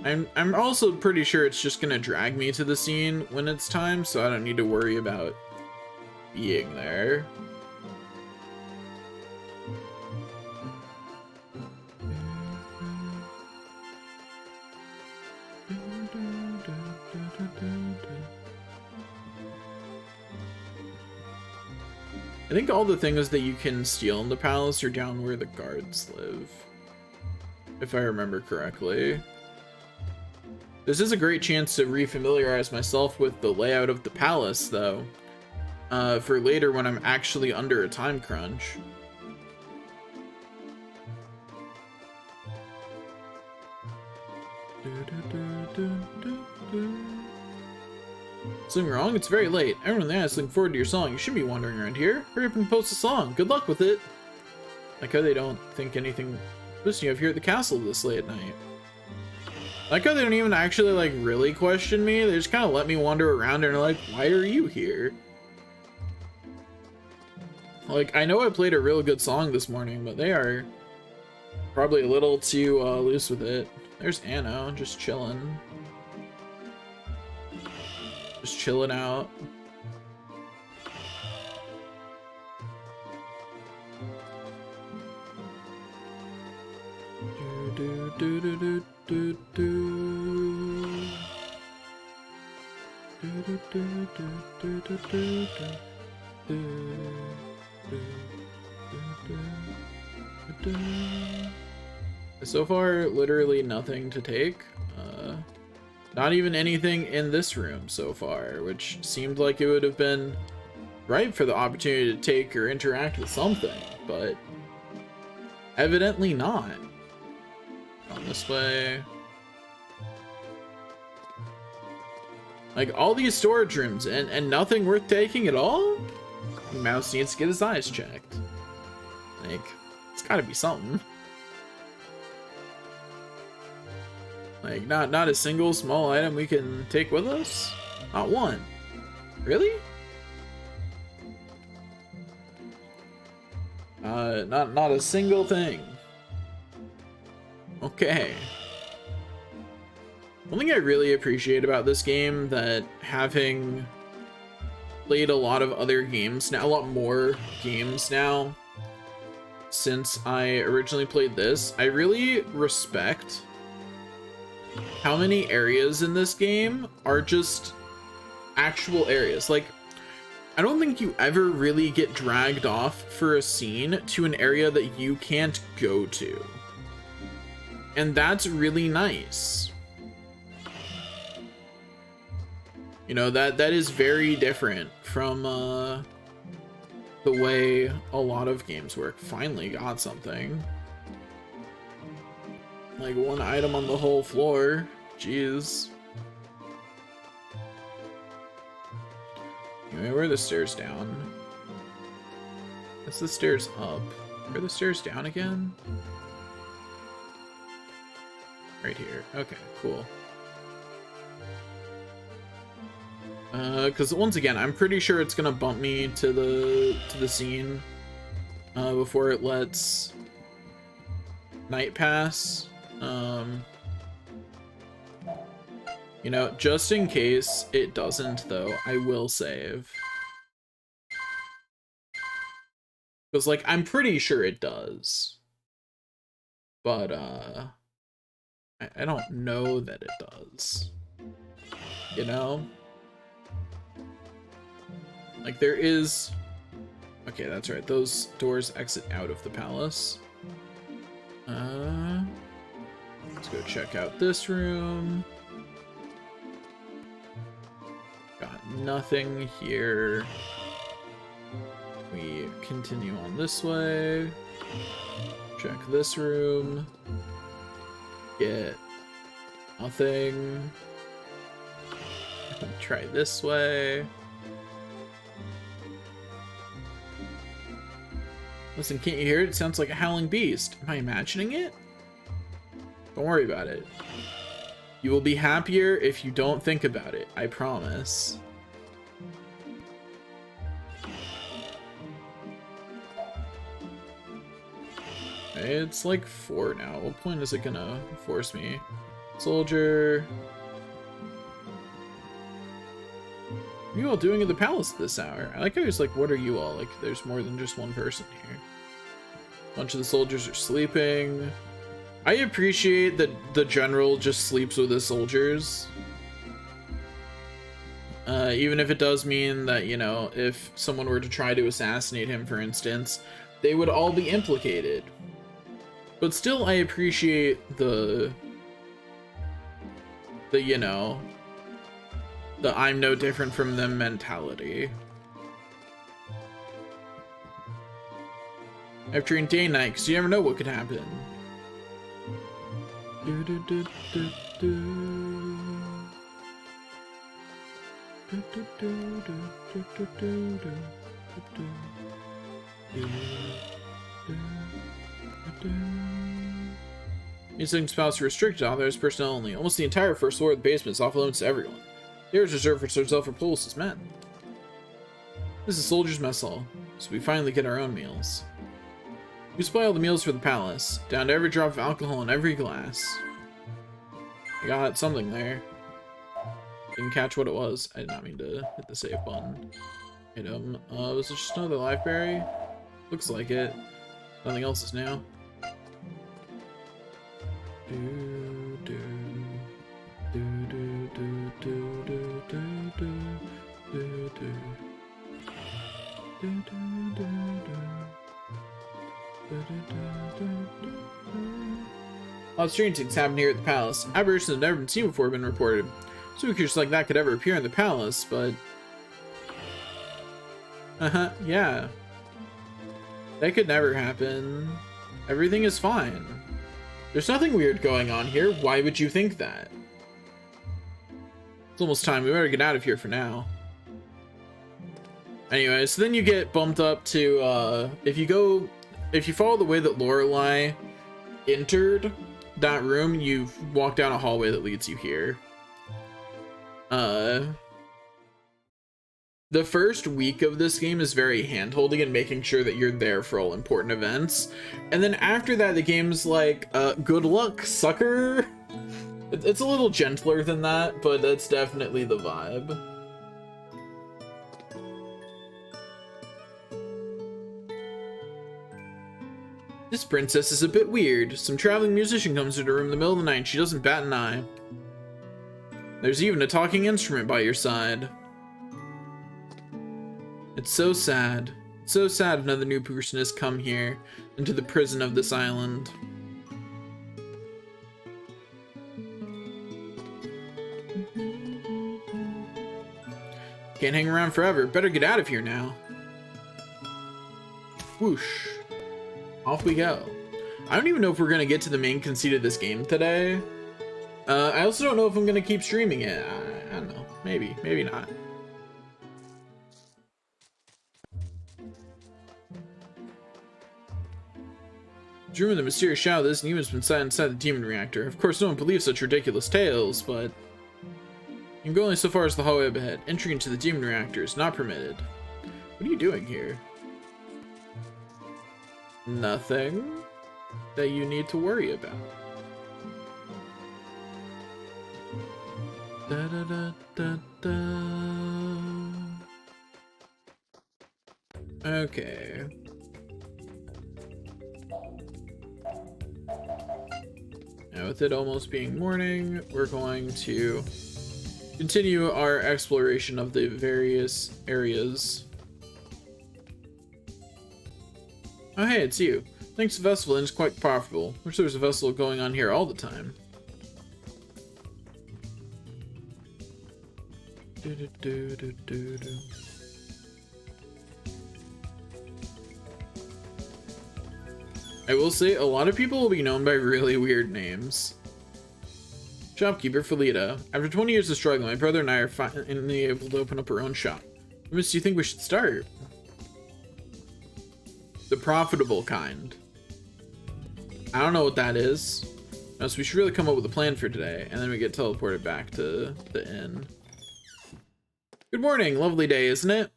I'm also pretty sure it's just gonna drag me to the scene when it's time, so I don't need to worry about being there. I think all the things that you can steal in the palace are down where the guards live, if I remember correctly. This is a great chance to refamiliarize myself with the layout of the palace, though, for later when I'm actually under a time crunch. Something wrong? It's very late. Everyone there is looking forward to your song. You shouldn't be wandering around here. Hurry up and post a song. Good luck with it. Like how they don't think anything listening of here at the castle this late at night. Like how they don't even actually like really question me. They just kind of let me wander around and are like, why are you here? Like, I know I played a real good song this morning, but they are probably a little too loose with it. There's Anno, just chilling. Just chilling out. So far, literally nothing to take. Not even anything in this room so far, which seemed like it would have been ripe for the opportunity to take or interact with something, but evidently not. On this way. Like, all these storage rooms and nothing worth taking at all? Mouse needs to get his eyes checked. Like, it's gotta be something. Like, not a single small item we can take with us? Not one. Really? Not a single thing. Okay. One thing I really appreciate about this game, that having played a lot of other games now, a lot more games now, since I originally played this, I really respect how many areas in this game are just actual areas. Like, I don't think you ever really get dragged off for a scene to an area that you can't go to. And that's really nice. You know, that is very different from the way a lot of games work. Finally got something. Like, one item on the whole floor. Jeez. Anyway, where are the stairs down? That's the stairs up. Where are the stairs down again? Right here. Okay, cool. Because once again, I'm pretty sure it's gonna bump me to the scene before it lets night pass. You know, just in case it doesn't, though, I will save. Because, like, I'm pretty sure it does. But, I don't know that it does. You know? Like, there is... Okay, that's right. Those doors exit out of the palace. Let's go check out this room. Got nothing here. We continue on this way. Check this room. Get nothing. Try this way. Listen, can't you hear it? It sounds like a howling beast. Am I imagining it? Don't worry about it. You will be happier if you don't think about it. I promise. It's like 4 now. What point is it gonna force me? Soldier. What are you all doing in the palace at this hour? I like how he's like, what are you all? Like, there's more than just one person here. A bunch of the soldiers are sleeping. I appreciate that the general just sleeps with his soldiers. Even if it does mean that, you know, if someone were to try to assassinate him, for instance, they would all be implicated. But still, I appreciate the you know, the I'm no different from them mentality. I've trained day and night because you never know what could happen. Using spouse restricted, authorized personnel only. Almost the entire first floor of the basement is off limits to everyone. Here is reserved for self-repulsed men. This is Soldier's Mess Hall, so we finally get our own meals. We supply all the meals for the palace, down to every drop of alcohol in every glass. I got something there. Didn't catch what it was. I did not mean to hit the save button. Item. Was it just another library? Looks like it. Nothing else is new. A lot of strange things happen here at the palace. Aberrations have never been seen before have been reported. So creatures like that could ever appear in the palace, but... yeah. That could never happen. Everything is fine. There's nothing weird going on here. Why would you think that? It's almost time. We better get out of here for now. Anyway, so then you get bumped up to, if you follow the way that Lorelei entered that room, you walk down a hallway that leads you here. The first week of this game is very hand-holding and making sure that you're there for all important events. And then after that, the game's like, good luck, sucker. It's a little gentler than that, but that's definitely the vibe. This princess is a bit weird. Some traveling musician comes into her room in the middle of the night and she doesn't bat an eye. There's even a talking instrument by your side. It's so sad. It's so sad another new person has come here into the prison of this island. Can't hang around forever. Better get out of here now. Whoosh. Off we go. I don't even know if we're gonna get to the main conceit of this game today. I also don't know if I'm gonna keep streaming it. I don't know. Maybe. Maybe not. Dream of the mysterious shadow of this demon has been sat inside the demon reactor. Of course, no one believes such ridiculous tales, but you can go only so far as the hallway up ahead. Entry into the demon reactor is not permitted. What are you doing here? Nothing that you need to worry about. Da, da, da, da, da. Okay. Now, with it almost being morning, we're going to continue our exploration of the various areas. Oh, hey, it's you. Thanks to Festival, and it's quite profitable. Wish there was a festival going on here all the time. I will say, a lot of people will be known by really weird names. Shopkeeper Felita. After 20 years of struggling, my brother and I are finally able to open up our own shop. What do you think we should start? The profitable kind. I don't know what that is. No, so we should really come up with a plan for today, and then we get teleported back to the inn. Good morning, lovely day, isn't it?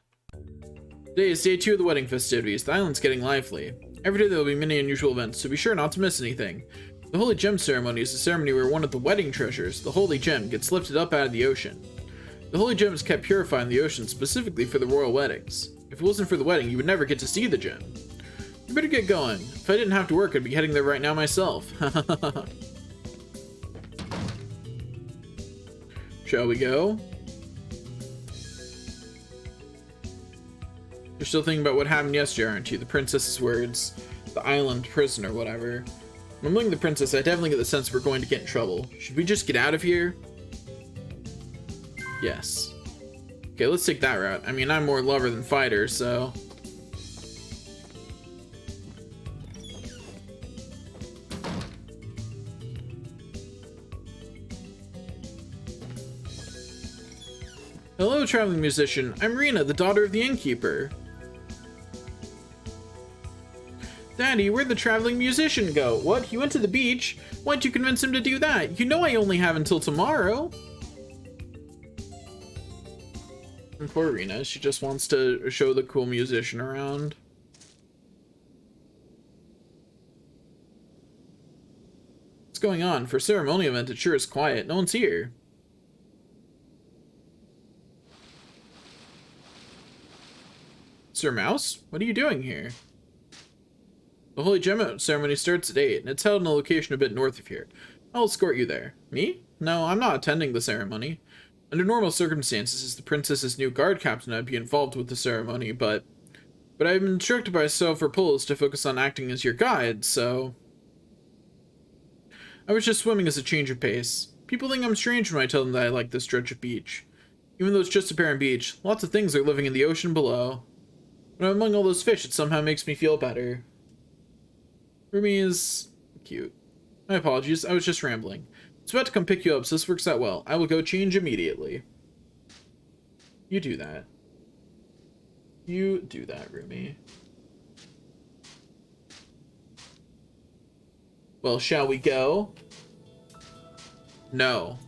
Today is day 2 of the wedding festivities. The island's getting lively. Every day there will be many unusual events, so be sure not to miss anything. The Holy Gem ceremony is a ceremony where one of the wedding treasures, the Holy Gem, gets lifted up out of the ocean. The Holy Gem is kept purified in the ocean specifically for the royal weddings. If it wasn't for the wedding, you would never get to see the gem. You better get going. If I didn't have to work, I'd be heading there right now myself. Shall we go? You're still thinking about what happened yesterday, aren't you? The princess's words, the island prison or whatever. Mumbling the princess, I definitely get the sense we're going to get in trouble. Should we just get out of here? Yes. Okay, let's take that route. I mean, I'm more lover than fighter, so... Hello, traveling musician. I'm Rena, the daughter of the innkeeper. Daddy, where'd the traveling musician go? What? He went to the beach? Why'd you convince him to do that? You know I only have until tomorrow. And poor Rena, she just wants to show the cool musician around. What's going on? For a ceremonial event, it sure is quiet. No one's here. Sir Mouse? What are you doing here? The Holy Gem ceremony starts at 8, and it's held in a location a bit north of here. I'll escort you there. Me? No, I'm not attending the ceremony. Under normal circumstances, as the princess's new guard captain, I'd be involved with the ceremony, but I've been instructed by Silver Pulls to focus on acting as your guide, so... I was just swimming as a change of pace. People think I'm strange when I tell them that I like this stretch of beach. Even though it's just a barren beach, lots of things are living in the ocean below. When I'm among all those fish, it somehow makes me feel better. Rumi is cute. My apologies, I was just rambling. It's about to come pick you up, so this works out well. I will go change immediately. You do that. You do that, Rumi. Well, shall we go? No.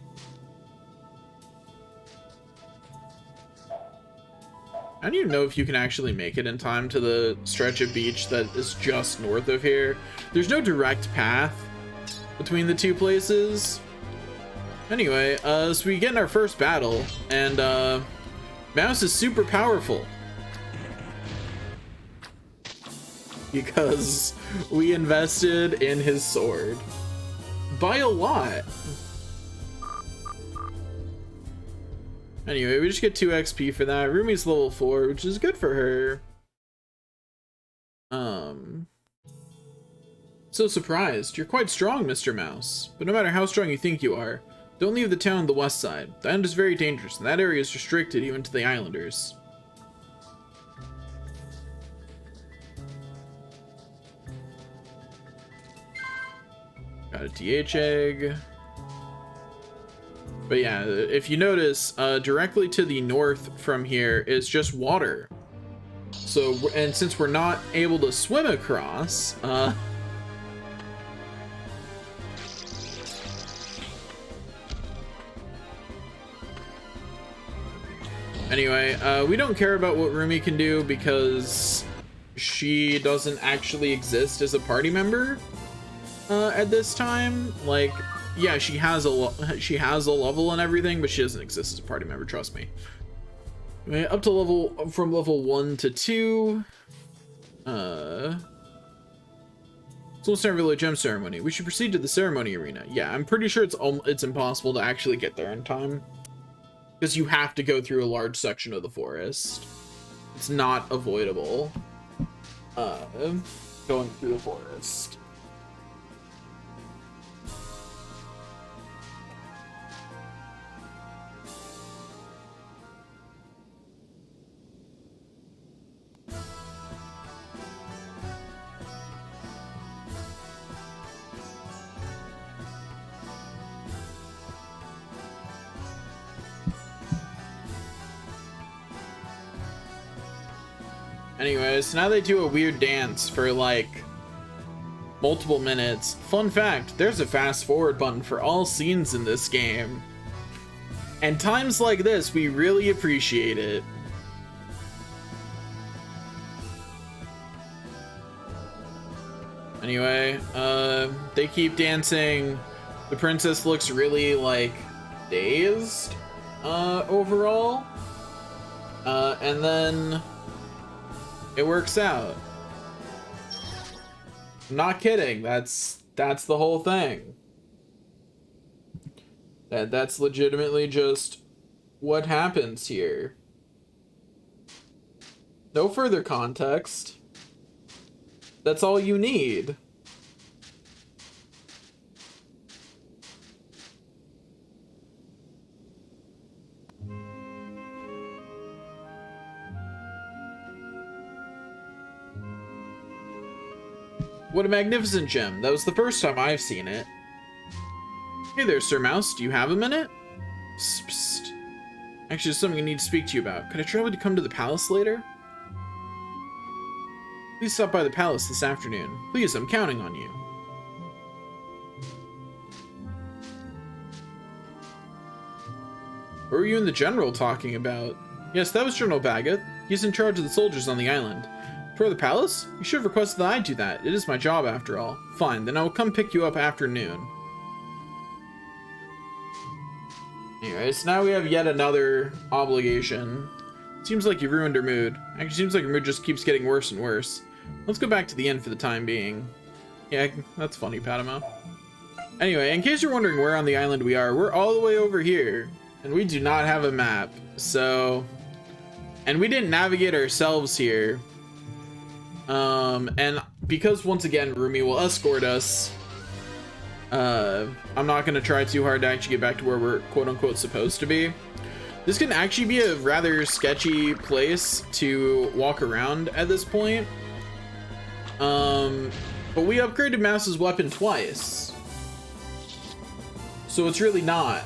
I don't even know if you can actually make it in time to the stretch of beach that is just north of here. There's no direct path between the two places. Anyway, so we get in our first battle, and Mouse is super powerful. Because we invested in his sword. By a lot. Anyway, we just get 2 XP for that. Rumi's level 4, which is good for her. So surprised. You're quite strong, Mr. Mouse. But no matter how strong you think you are, don't leave the town on the west side. The island is very dangerous, and that area is restricted even to the islanders. Got a DH egg. But yeah, if you notice, directly to the north from here is just water. So, and since we're not able to swim across, anyway, we don't care about what Rumi can do because she doesn't actually exist as a party member at this time. Like, yeah, she has a level and everything, but she doesn't exist as a party member, trust me. Okay, up to from level 1 to 2. So let's start Village Gem ceremony. We should proceed to the ceremony arena. Yeah, I'm pretty sure it's impossible to actually get there in time, because you have to go through a large section of the forest. It's not avoidable. going through the forest. Anyways, now they do a weird dance for like multiple minutes. Fun fact, there's a fast forward button for all scenes in this game. And times like this, we really appreciate it. Anyway, they keep dancing. The princess looks really like dazed overall. And then it works out. I'm not kidding. That's the whole thing. That's legitimately just what happens here. No further context. That's all you need. What a magnificent gem. That was the first time I've seen it. Hey there, Sir Mouse. Do you have a minute? Psst, psst. Actually, there's something I need to speak to you about. Could I try to come to the palace later? Please stop by the palace this afternoon. Please, I'm counting on you. What were you and the general talking about? Yes, that was General Bagot. He's in charge of the soldiers on the island. For the palace? You should have requested that I do that. It is my job after all. Fine, then I will come pick you up after noon. Anyways, now we have yet another obligation. Seems like you ruined her mood. Actually, seems like her mood just keeps getting worse and worse. Let's go back to the inn for the time being. Yeah, that's funny, Padma. Anyway, in case you're wondering where on the island we are, we're all the way over here. And we do not have a map, so... And we didn't navigate ourselves here. And because once again Rumi will escort us, I'm not gonna try too hard to actually get back to where we're quote-unquote supposed to be. This can actually be a rather sketchy place to walk around at this point. But we upgraded Mouse's weapon twice, so it's really not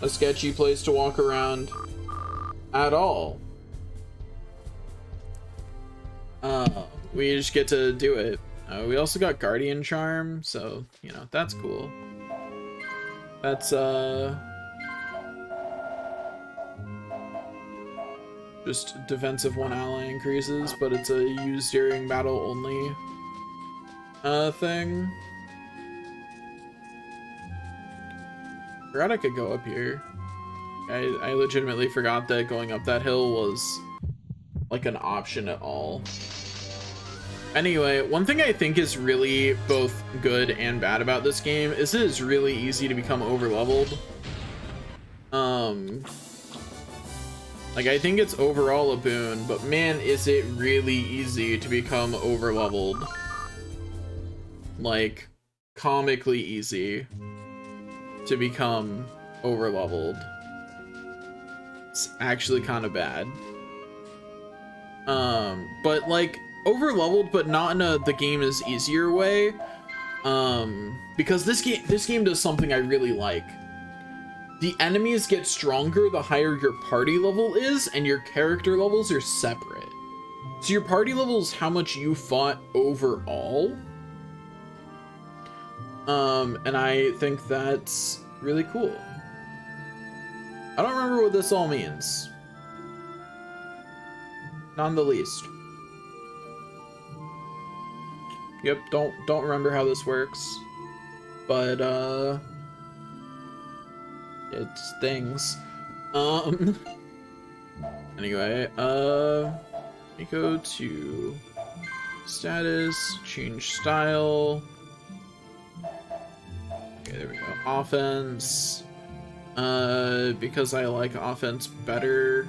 a sketchy place to walk around at all. We just get to do it. We also got Guardian Charm, so, you know, that's cool. That's, just defensive 1 ally increases, but it's a use during battle only, thing. Forgot I could go up here. I legitimately forgot that going up that hill was, like, an option at all. Anyway, one thing I think is really both good and bad about this game is it is really easy to become overleveled. Like, I think it's overall a boon, but man, is it really easy to become overleveled. Like, comically easy to become overleveled. It's actually kind of bad. But like, overleveled, but not in a the game is easier way. Because this game does something I really like. The enemies get stronger the higher your party level is, and your character levels are separate. So your party level is how much you fought overall. And I think that's really cool. I don't remember what this all means. Not in the least. Yep, don't remember how this works. But it's things. Anyway, let me go to status, change style. Okay, there we go. Offense. Because I like offense better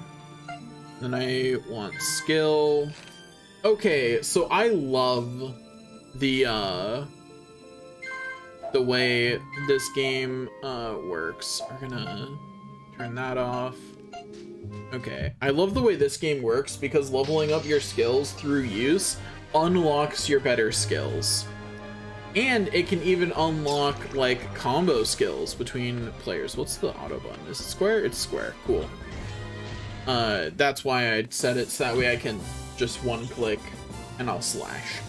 than I want skill. Okay, so I love the way this game works. We're gonna turn that off. Okay, I love the way this game works because leveling up your skills through use unlocks your better skills. And it can even unlock like combo skills between players. What's the auto button? Is it square? It's square. Cool. That's why I set it so that way I can just one click and I'll slash.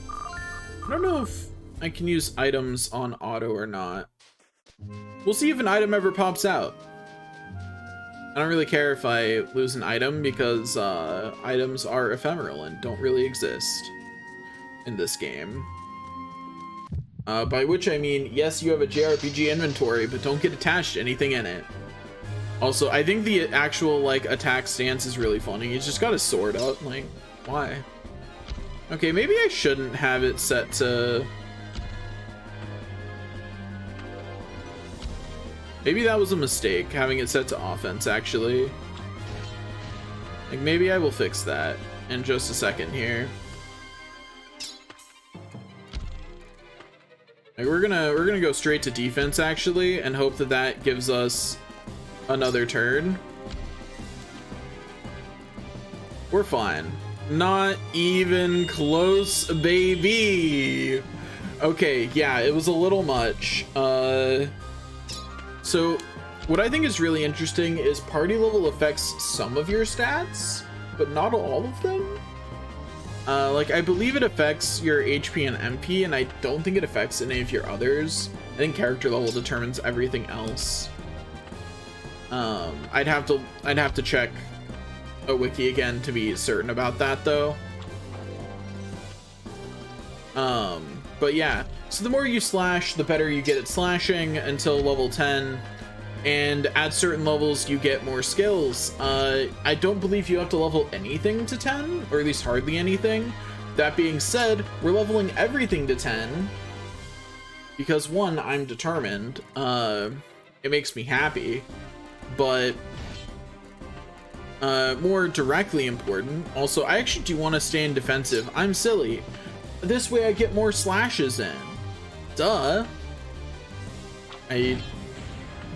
I don't know if I can use items on auto or not. We'll see if an item ever pops out. I don't really care if I lose an item because items are ephemeral and don't really exist in this game. By which I mean, yes, you have a JRPG inventory, but don't get attached to anything in it. Also, I think the actual like attack stance is really funny. He's just got his sword up. Like, why? Okay, maybe I shouldn't have it set to... Maybe that was a mistake, having it set to offense, actually. Like, maybe I will fix that in just a second here. Like, we're gonna go straight to defense, actually, and hope that that gives us another turn. We're fine. Not even close, baby. Okay, yeah, it was a little much. So what I think is really interesting is party level affects some of your stats, but not all of them. Like, I believe it affects your HP and MP, and I don't think it affects any of your others. I think character level determines everything else. I'd have to check a wiki again to be certain about that, though. But yeah, so the more you slash, the better you get at slashing until level 10. And at certain levels, you get more skills. I don't believe you have to level anything to 10, or at least hardly anything. That being said, we're leveling everything to 10 because, one, I'm determined. It makes me happy. But more directly important, also, I actually do want to stay in defensive. I'm silly. This way I get more slashes in. Duh. I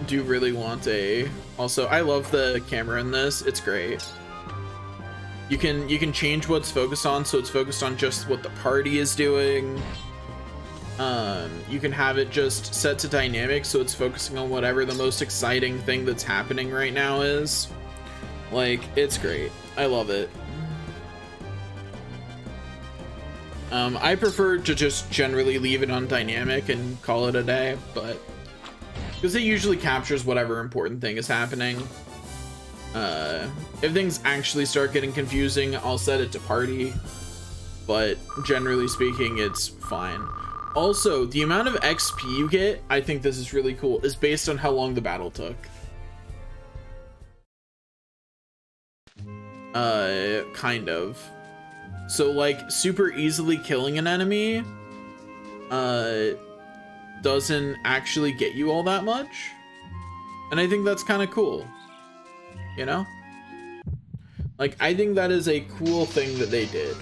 do really want a... Also, I love the camera in this. It's great. You can change what's focused on, so it's focused on just what the party is doing. You can have it just set to dynamic, so it's focusing on whatever the most exciting thing that's happening right now is. Like, it's great. I love it. I prefer to just generally leave it on dynamic and call it a day, but because it usually captures whatever important thing is happening. If things actually start getting confusing, I'll set it to party, but generally speaking, it's fine. Also, the amount of XP you get, I think this is really cool, is based on how long the battle took. Kind of. So, like, super easily killing an enemy doesn't actually get you all that much. And I think that's kind of cool. You know? Like, I think that is a cool thing that they did.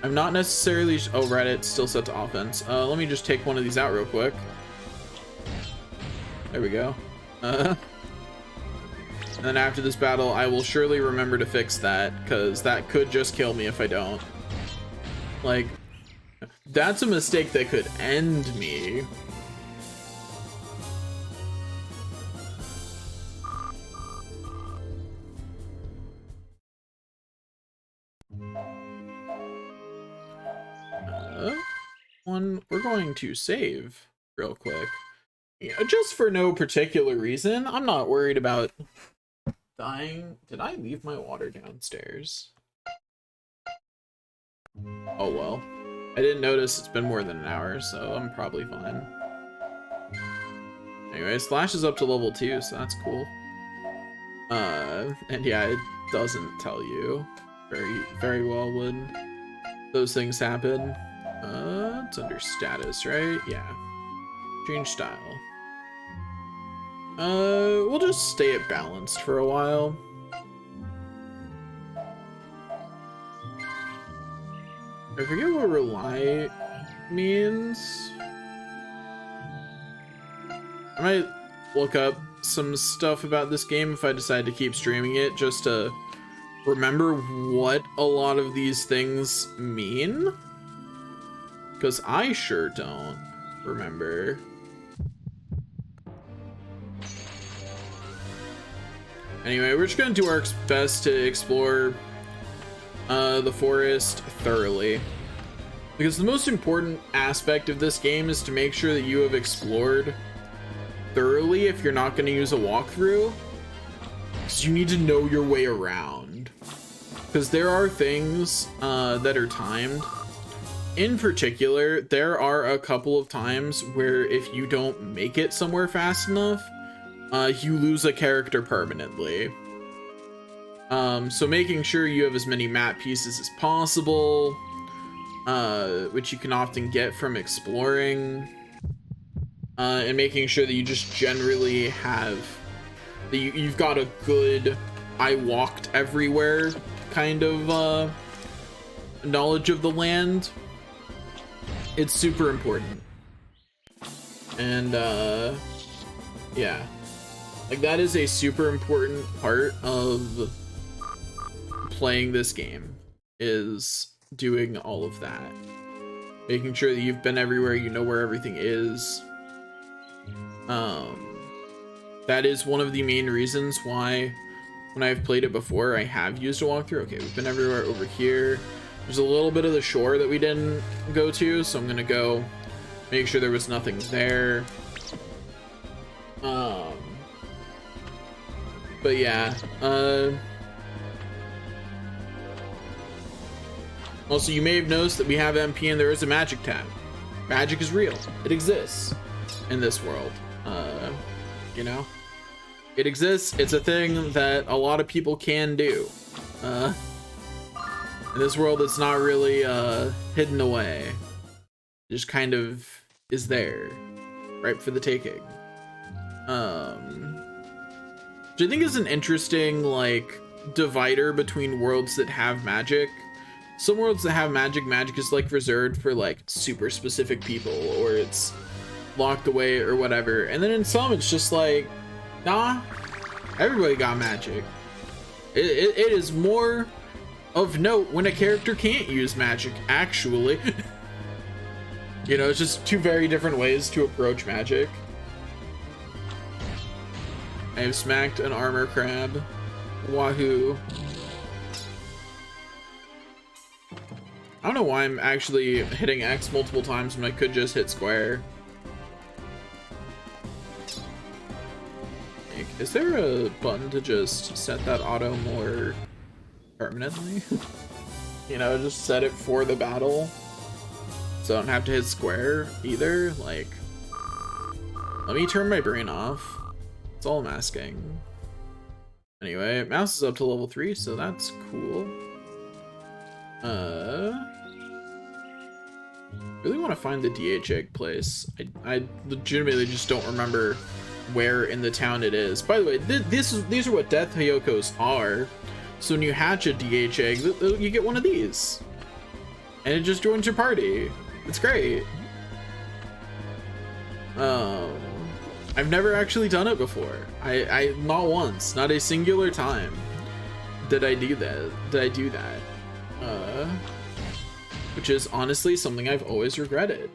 I'm not necessarily... Oh, Reddit's still set to offense. Let me just take one of these out real quick. There we go. And then after this battle, I will surely remember to fix that, because that could just kill me if I don't. Like, that's a mistake that could end me. We're going to save real quick. Yeah, just for no particular reason. I'm not worried about dying. Did I leave my water downstairs? Oh well. I didn't notice it's been more than an hour, so I'm probably fine. Anyway, Slash is up to level 2, so that's cool. And yeah, it doesn't tell you very well when those things happen. It's under status, right? Yeah. Change style. We'll just stay at balanced for a while. I forget what rely means. I might look up some stuff about this game if I decide to keep streaming it, just to remember what a lot of these things mean, because I sure don't remember. Anyway, we're just gonna do our best to explore the forest thoroughly, because the most important aspect of this game is to make sure that you have explored thoroughly if you're not going to use a walkthrough, because you need to know your way around, because there are things that are timed. In particular, there are a couple of times where if you don't make it somewhere fast enough, you lose a character permanently. So making sure you have as many map pieces as possible, which you can often get from exploring, and making sure that you just generally have that you've got a good I walked everywhere kind of knowledge of the land. It's super important. And yeah, like that is a super important part of playing this game, is doing all of that, making sure that you've been everywhere, you know where everything is. That is one of the main reasons why when I've played it before I have used a walkthrough. Okay, we've been everywhere over here. There's a little bit of the shore that we didn't go to, so I'm gonna go make sure there was nothing there. But yeah, also, you may have noticed that we have MP and there is a magic tab. Magic is real. It exists in this world. You know, it exists. It's a thing that a lot of people can do. In this world, it's not really hidden away. It just kind of is there, right for the taking. Which I think is an interesting, like, divider between worlds that have magic. Some worlds that have magic is like reserved for like super specific people, or it's locked away or whatever. And then in some it's just like, nah, everybody got magic. It is more of note when a character can't use magic, actually. You know, it's just two very different ways to approach magic. I have smacked an armor crab. Wahoo. I don't know why I'm actually hitting X multiple times when I could just hit square. Like, is there a button to just set that auto more permanently? You know, just set it for the battle, so I don't have to hit square either. Like, let me turn my brain off. That's all I'm asking. Anyway, mouse is up to level 3, so that's cool. Really want to find the DH egg place. I legitimately just don't remember where in the town it is. By the way, these are what death Hyokos are. So when you hatch a DH egg, you get one of these, and it just joins your party. It's great. I've never actually done it before. I not once, not a singular time did I do that. Which is honestly something I've always regretted.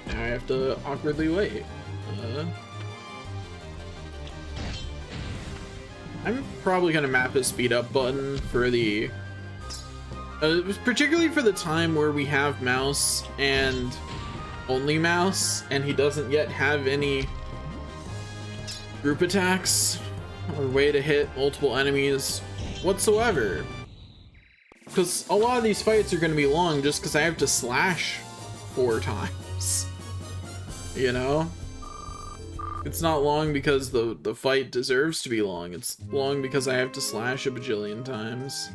Now I have to awkwardly wait. I'm probably gonna map a speed up button for the particularly for the time where we have mouse and only mouse, and he doesn't yet have any group attacks or way to hit multiple enemies whatsoever. Because a lot of these fights are going to be long just because I have to slash 4 times. You know? It's not long because the fight deserves to be long. It's long because I have to slash a bajillion times.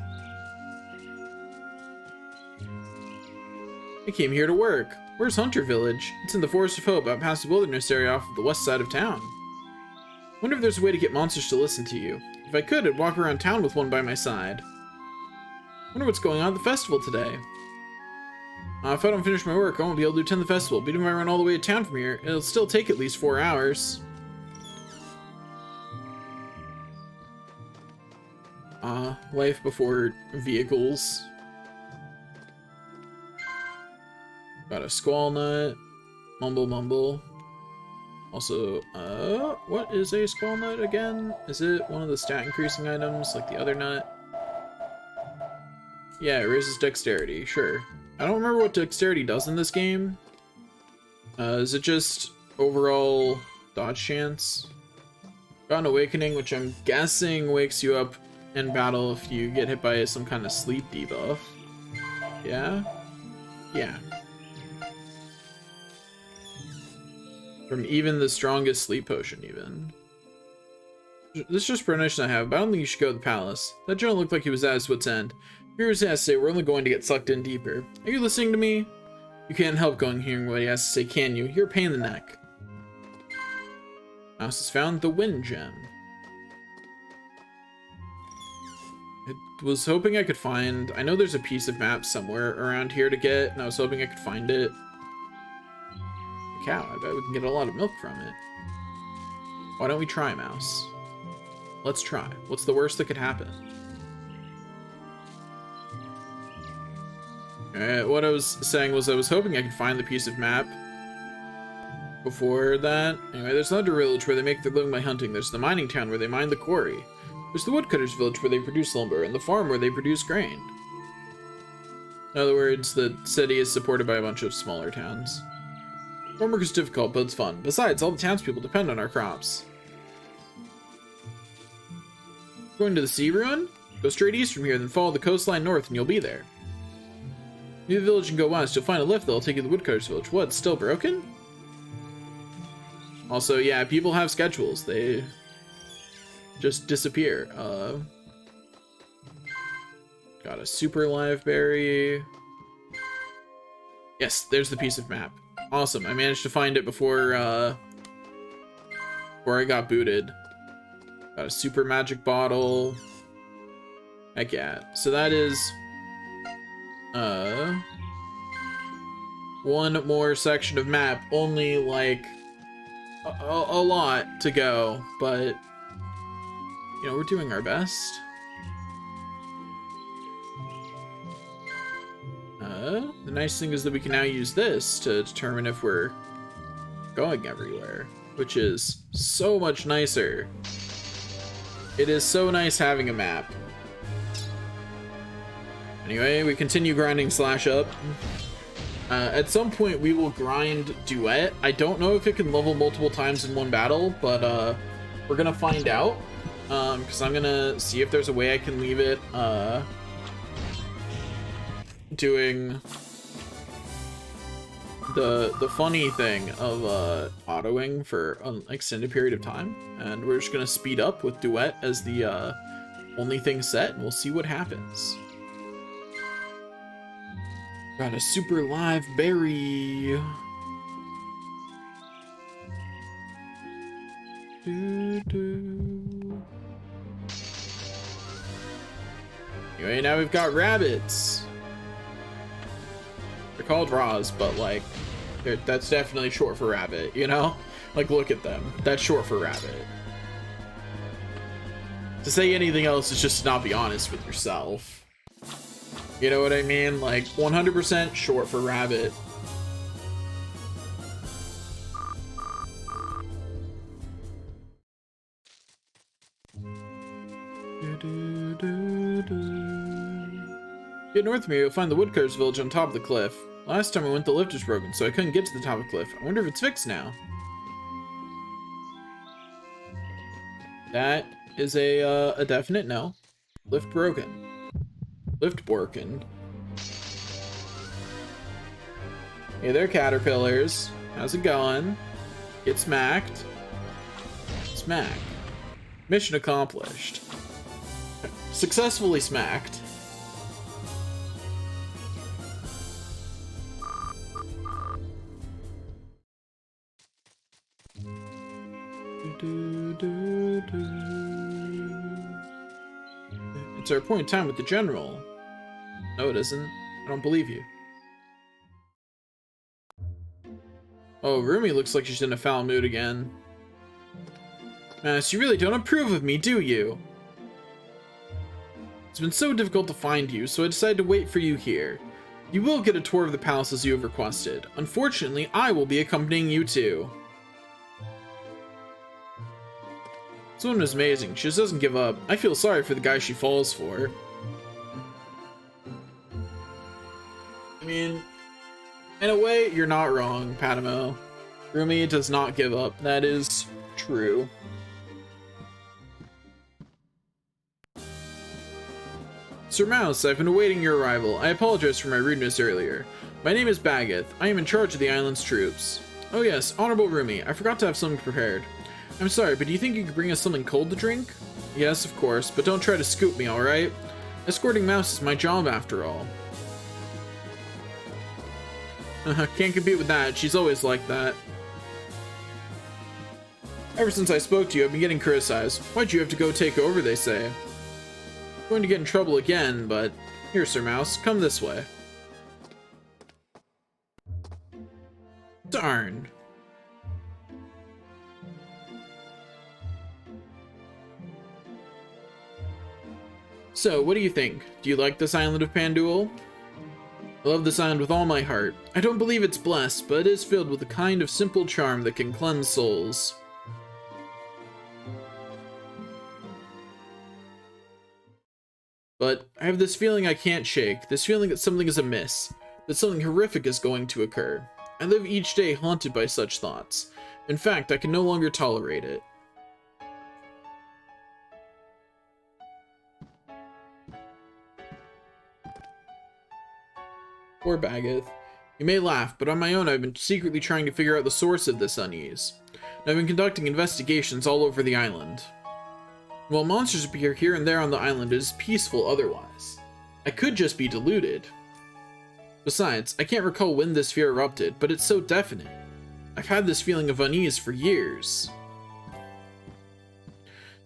I came here to work. Where's Hunter Village? It's in the Forest of Hope, out past the wilderness area off of the west side of town. Wonder if there's a way to get monsters to listen to you. If I could, I'd walk around town with one by my side. Wonder what's going on at the festival today. If I don't finish my work, I won't be able to attend the festival. But even if I run all the way to town from here, it'll still take at least 4 hours. Life before vehicles. Got a squall nut. Mumble mumble. Also, what is a squall nut again? Is it one of the stat increasing items, like the other nut? Yeah, it raises dexterity, sure. I don't remember what dexterity does in this game. Is it just overall dodge chance? Got an awakening, which I'm guessing wakes you up in battle if you get hit by some kind of sleep debuff. Yeah? Yeah. From even the strongest sleep potion, even. This is just premonition I have, but I don't think you should go to the palace. That general looked like he was at his wit's end. Here's what he has to say, we're only going to get sucked in deeper. Are you listening to me? You can't help hearing what he has to say, can you? You're a pain in the neck. Mouse has found the wind gem. I was hoping I could find... I know there's a piece of map somewhere around here to get, and I was hoping I could find it. Cow, I bet we can get a lot of milk from it. Why don't we try, Mouse? Let's try. What's the worst that could happen? Alright, what I was saying was I was hoping I could find the piece of map before that. Anyway, there's the Hunter Village where they make their living by hunting. There's the mining town where they mine the quarry. There's the Woodcutters Village where they produce lumber, and the farm where they produce grain. In other words, the city is supported by a bunch of smaller towns. Farm work is difficult, but it's fun. Besides, all the townspeople depend on our crops. Going to the sea ruin? Go straight east from here, then follow the coastline north, and you'll be there. Leave the village and go west. You'll find a lift that'll take you to the Woodcutters Village. What, it's still broken? Also, yeah, people have schedules. They just disappear. Got a super live berry. Yes, there's the piece of map. Awesome, I managed to find it before I got booted. Got a super magic bottle. Heck yeah. So that is one more section of map. Only like a lot to go, but you know, we're doing our best. The nice thing is that we can now use this to determine if we're going everywhere, which is so much nicer. It is so nice having a map. Anyway, we continue grinding Slash up. At some point we will grind Duet. I don't know if it can level multiple times in one battle, but we're gonna find out. Because I'm gonna see if there's a way I can leave it doing the funny thing of autoing for an extended period of time, and we're just gonna speed up with Duet as the only thing set, and we'll see what happens. Got a super live berry. Anyway, now we've got rabbits. They're called Roz, but like, that's definitely short for rabbit, you know? Like, look at them. That's short for rabbit. To say anything else is just not be honest with yourself. You know what I mean? Like, 100% short for rabbit. Get north of me, you'll find the Woodcutters Village on top of the cliff. Last time I went, the lift was broken, so I couldn't get to the top of the cliff. I wonder if it's fixed now. That is a definite no. Lift broken. Lift broken. Hey there, caterpillars. How's it going? Get smacked. Smack. Mission accomplished. Successfully smacked. It's our appointed time with the general. No, it isn't. I don't believe you. Oh, Rumi looks like she's in a foul mood again. You really don't approve of me, do you? It's been so difficult to find you, so I decided to wait for you here. You will get a tour of the palace as you have requested. Unfortunately, I will be accompanying you too. This woman is amazing. She just doesn't give up. I feel sorry for the guy she falls for. I mean, in a way, you're not wrong, Padmo. Rumi does not give up. That is true. Sir Mouse, I've been awaiting your arrival. I apologize for my rudeness earlier. My name is Bagath. I am in charge of the island's troops. Oh yes, Honorable Rumi, I forgot to have something prepared. I'm sorry, but do you think you could bring us something cold to drink? Yes, of course, but don't try to scoop me, alright? Escorting Mouse is my job after all. Can't compete with that, she's always like that. Ever since I spoke to you, I've been getting criticized. Why'd you have to go take over, they say? Going to get in trouble again, but here, Sir Mouse, come this way. Darn. So, what do you think? Do you like this island of Panduel? I love this island with all my heart. I don't believe it's blessed, but it is filled with a kind of simple charm that can cleanse souls. But I have this feeling I can't shake, this feeling that something is amiss, that something horrific is going to occur. I live each day haunted by such thoughts. In fact, I can no longer tolerate it. Poor Bagath. You may laugh, but on my own I've been secretly trying to figure out the source of this unease. And I've been conducting investigations all over the island. While monsters appear here and there on the island, it is peaceful otherwise. I could just be deluded. Besides, I can't recall when this fear erupted, but it's so definite. I've had this feeling of unease for years.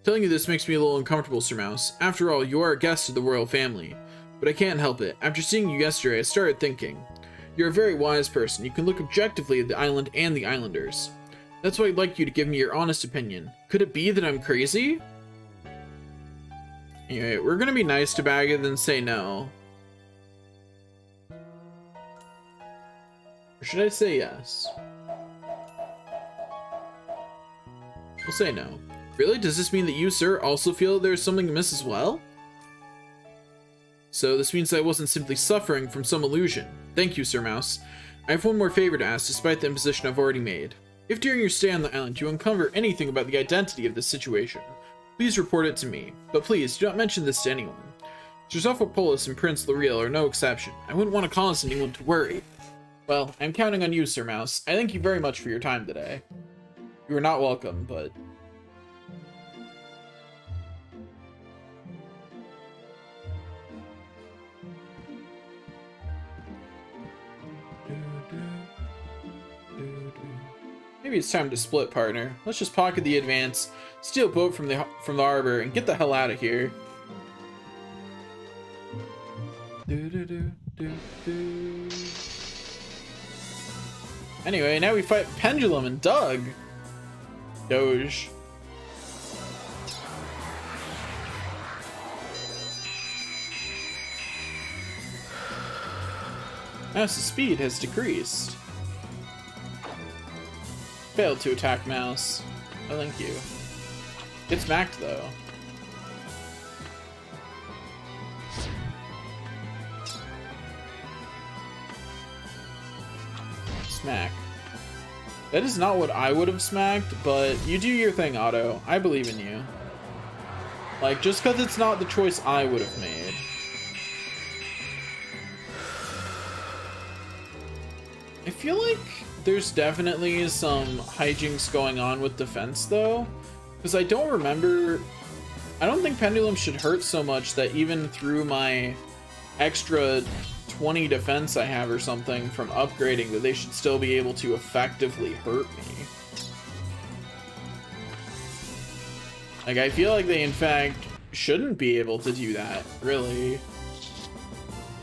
Telling you this makes me a little uncomfortable, Sir Mouse. After all, you are a guest of the royal family. But I can't help it. After seeing you yesterday, I started thinking. You're a very wise person. You can look objectively at the island and the islanders. That's why I'd like you to give me your honest opinion. Could it be that I'm crazy? Anyway, we're gonna be nice to Bagath and say no. Or should I say yes? We'll say no. Really? Does this mean that you, sir, also feel there's something amiss as well? So this means that I wasn't simply suffering from some illusion. Thank you, Sir Mouse. I have one more favor to ask, despite the imposition I've already made. If during your stay on the island you uncover anything about the identity of this situation, please report it to me. But please, do not mention this to anyone. Sir Zophopolis and Prince Luriel are no exception. I wouldn't want to cause anyone to worry. Well, I'm counting on you, Sir Mouse. I thank you very much for your time today. You are not welcome, but... Maybe it's time to split, partner. Let's just pocket the advance, steal a boat from the harbor, and get the hell out of here. Anyway, now we fight Pendulum and Doug. Doge. Mouse's speed has decreased. Failed to attack Mouse. Oh, thank you. Get smacked, though. Smack. That is not what I would have smacked, but you do your thing, Otto. I believe in you. Like, just because it's not the choice I would have made. I feel like there's definitely some hijinks going on with defense, though. Because I don't remember... I don't think Pendulum should hurt so much that even through my extra 20 defense I have or something from upgrading, that they should still be able to effectively hurt me. Like, I feel like they, in fact, shouldn't be able to do that, really.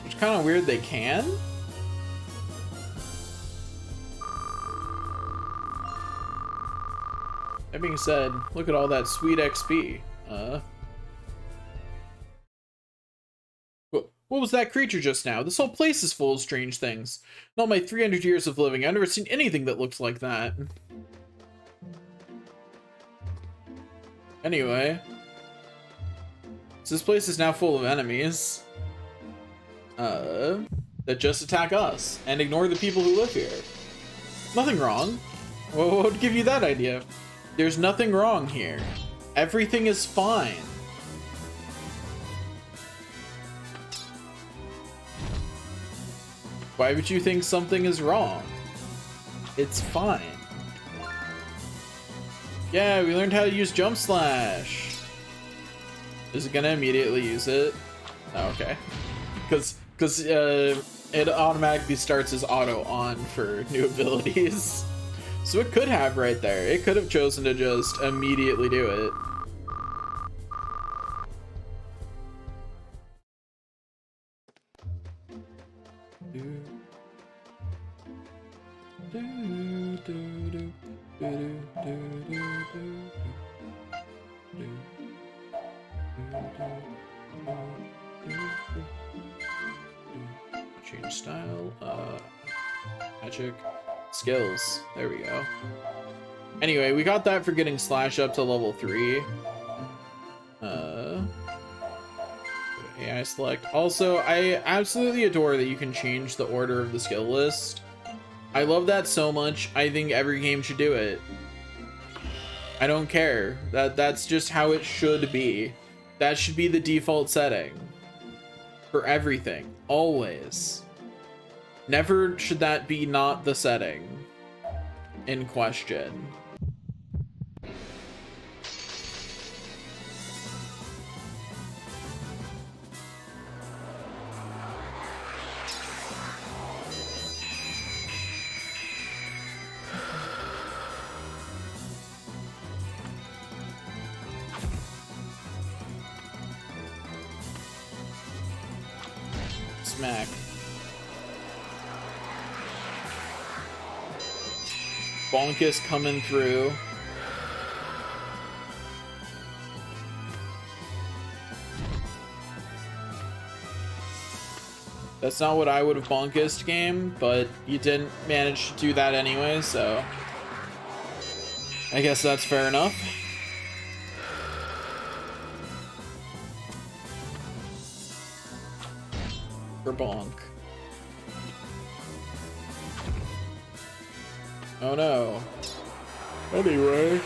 It's kind of weird they can. That being said, look at all that sweet XP. What was that creature just now? This whole place is full of strange things. In all my 300 years of living, I've never seen anything that looked like that. Anyway. So this place is now full of enemies. That just attack us and ignore the people who live here. Nothing wrong. Well, what would give you that idea? There's nothing wrong here. Everything is fine. Why would you think something is wrong? It's fine. Yeah, we learned how to use Jump Slash. Is it gonna immediately use it? Oh, okay. Because it automatically starts as auto on for new abilities. So it could have right there. It could have chosen to just immediately do it. Change style, magic, skills, there we go. Anyway, we got that for getting Slash up to level 3. AI select. Also, I absolutely adore that you can change the order of the skill list. I love that so much. I think every game should do it. I don't care. That's just how it should be. That should be the default setting for everything, always. Never should that be not the setting in question. Smack. Bonkus coming through. That's not what I would have bonkissed, game, but you didn't manage to do that anyway, so I guess that's fair enough. For bonk. Oh no. Anyway.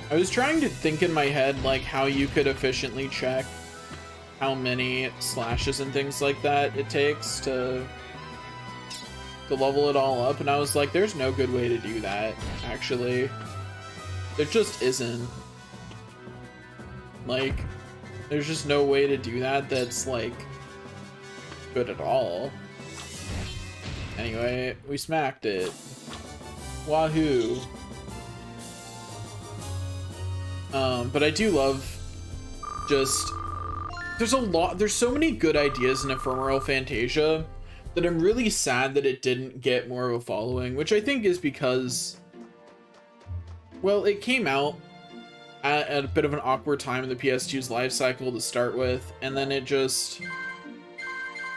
I was trying to think in my head like how you could efficiently check how many slashes and things like that it takes to level it all up, and I was like, there's no good way to do that, actually. There just isn't. Like, there's just no way to do that that's, like, good at all. Anyway, we smacked it. Wahoo. But I do love just... There's so many good ideas in Ephemeral Fantasia that I'm really sad that it didn't get more of a following, which I think is because... Well, it came out at a bit of an awkward time in the PS2's life cycle to start with, and then it just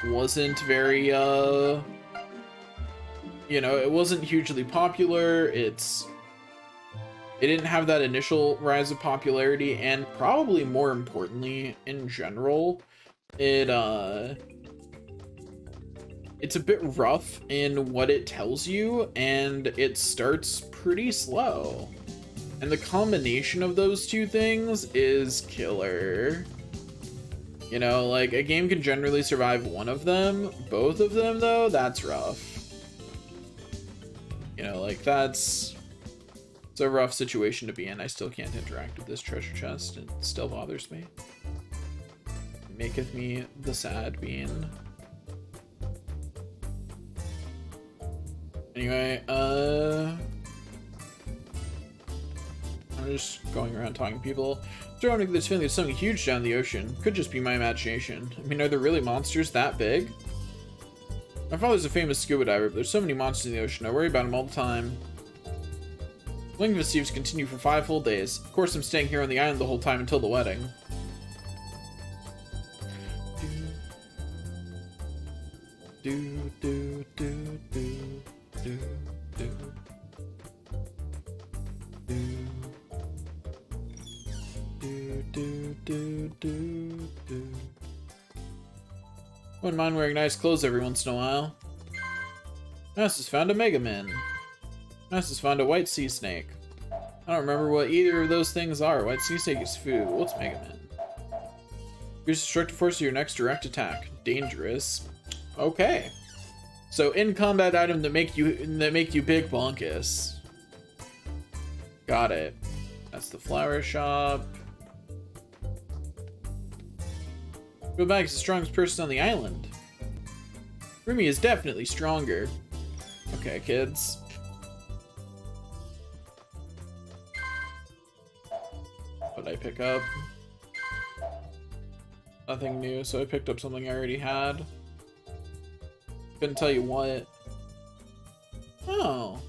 wasn't very, you know, it wasn't hugely popular. It didn't have that initial rise of popularity, and probably more importantly, in general, it's a bit rough in what it tells you, and it starts pretty slow. And the combination of those two things is killer. You know, like, a game can generally survive one of them. Both of them, though, that's rough. You know, like, it's a rough situation to be in. I still can't interact with this treasure chest. It still bothers me. It maketh me the sad bean. Anyway, I'm just going around talking to people. Starting to get this feeling there's something huge down in the ocean. Could just be my imagination. I mean, are there really monsters that big? My father's a famous scuba diver, but there's so many monsters in the ocean. I worry about them all the time. Wedding festivities continue for 5 full days. Of course, I'm staying here on the island the whole time until the wedding. Wouldn't mind wearing nice clothes every once in a while. Master's found a Mega Man. Master's found a white sea snake. I don't remember what either of those things are. White sea snake is food. What's Mega Man? Use destructive force of your next direct attack. Dangerous. Okay. So in combat item that make you big bonkus. Got it. That's the flower shop. Bill Bag is the strongest person on the island. Rumi is definitely stronger. Okay, kids. What did I pick up? Nothing new, so I picked up something I already had. Couldn't tell you what. Oh.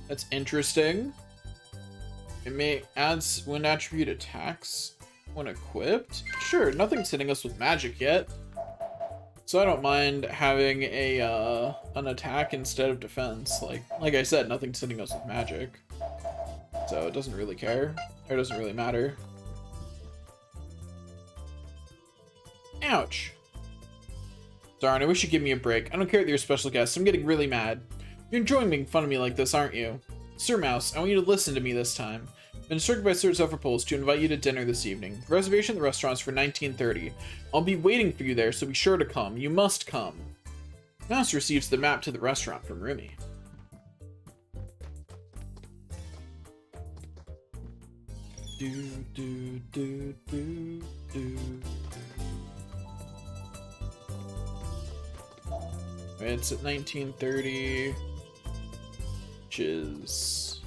That's interesting. It adds wind attribute attacks when equipped. Sure, nothing's hitting us with magic yet. So I don't mind having a an attack instead of defense. Like I said, nothing's hitting us with magic. So it doesn't really care. Or it doesn't really matter. Ouch. Darn, I wish you'd give me a break. I don't care that you're a special guest. I'm getting really mad. You're enjoying making fun of me like this, aren't you? Sir Mouse, I want you to listen to me this time. I've been instructed by Sir Zephyr to invite you to dinner this evening. The reservation at the restaurant is for 19:30. I'll be waiting for you there, so be sure to come. You must come. Mouse receives the map to the restaurant from Rumi. It's at 19:30, which is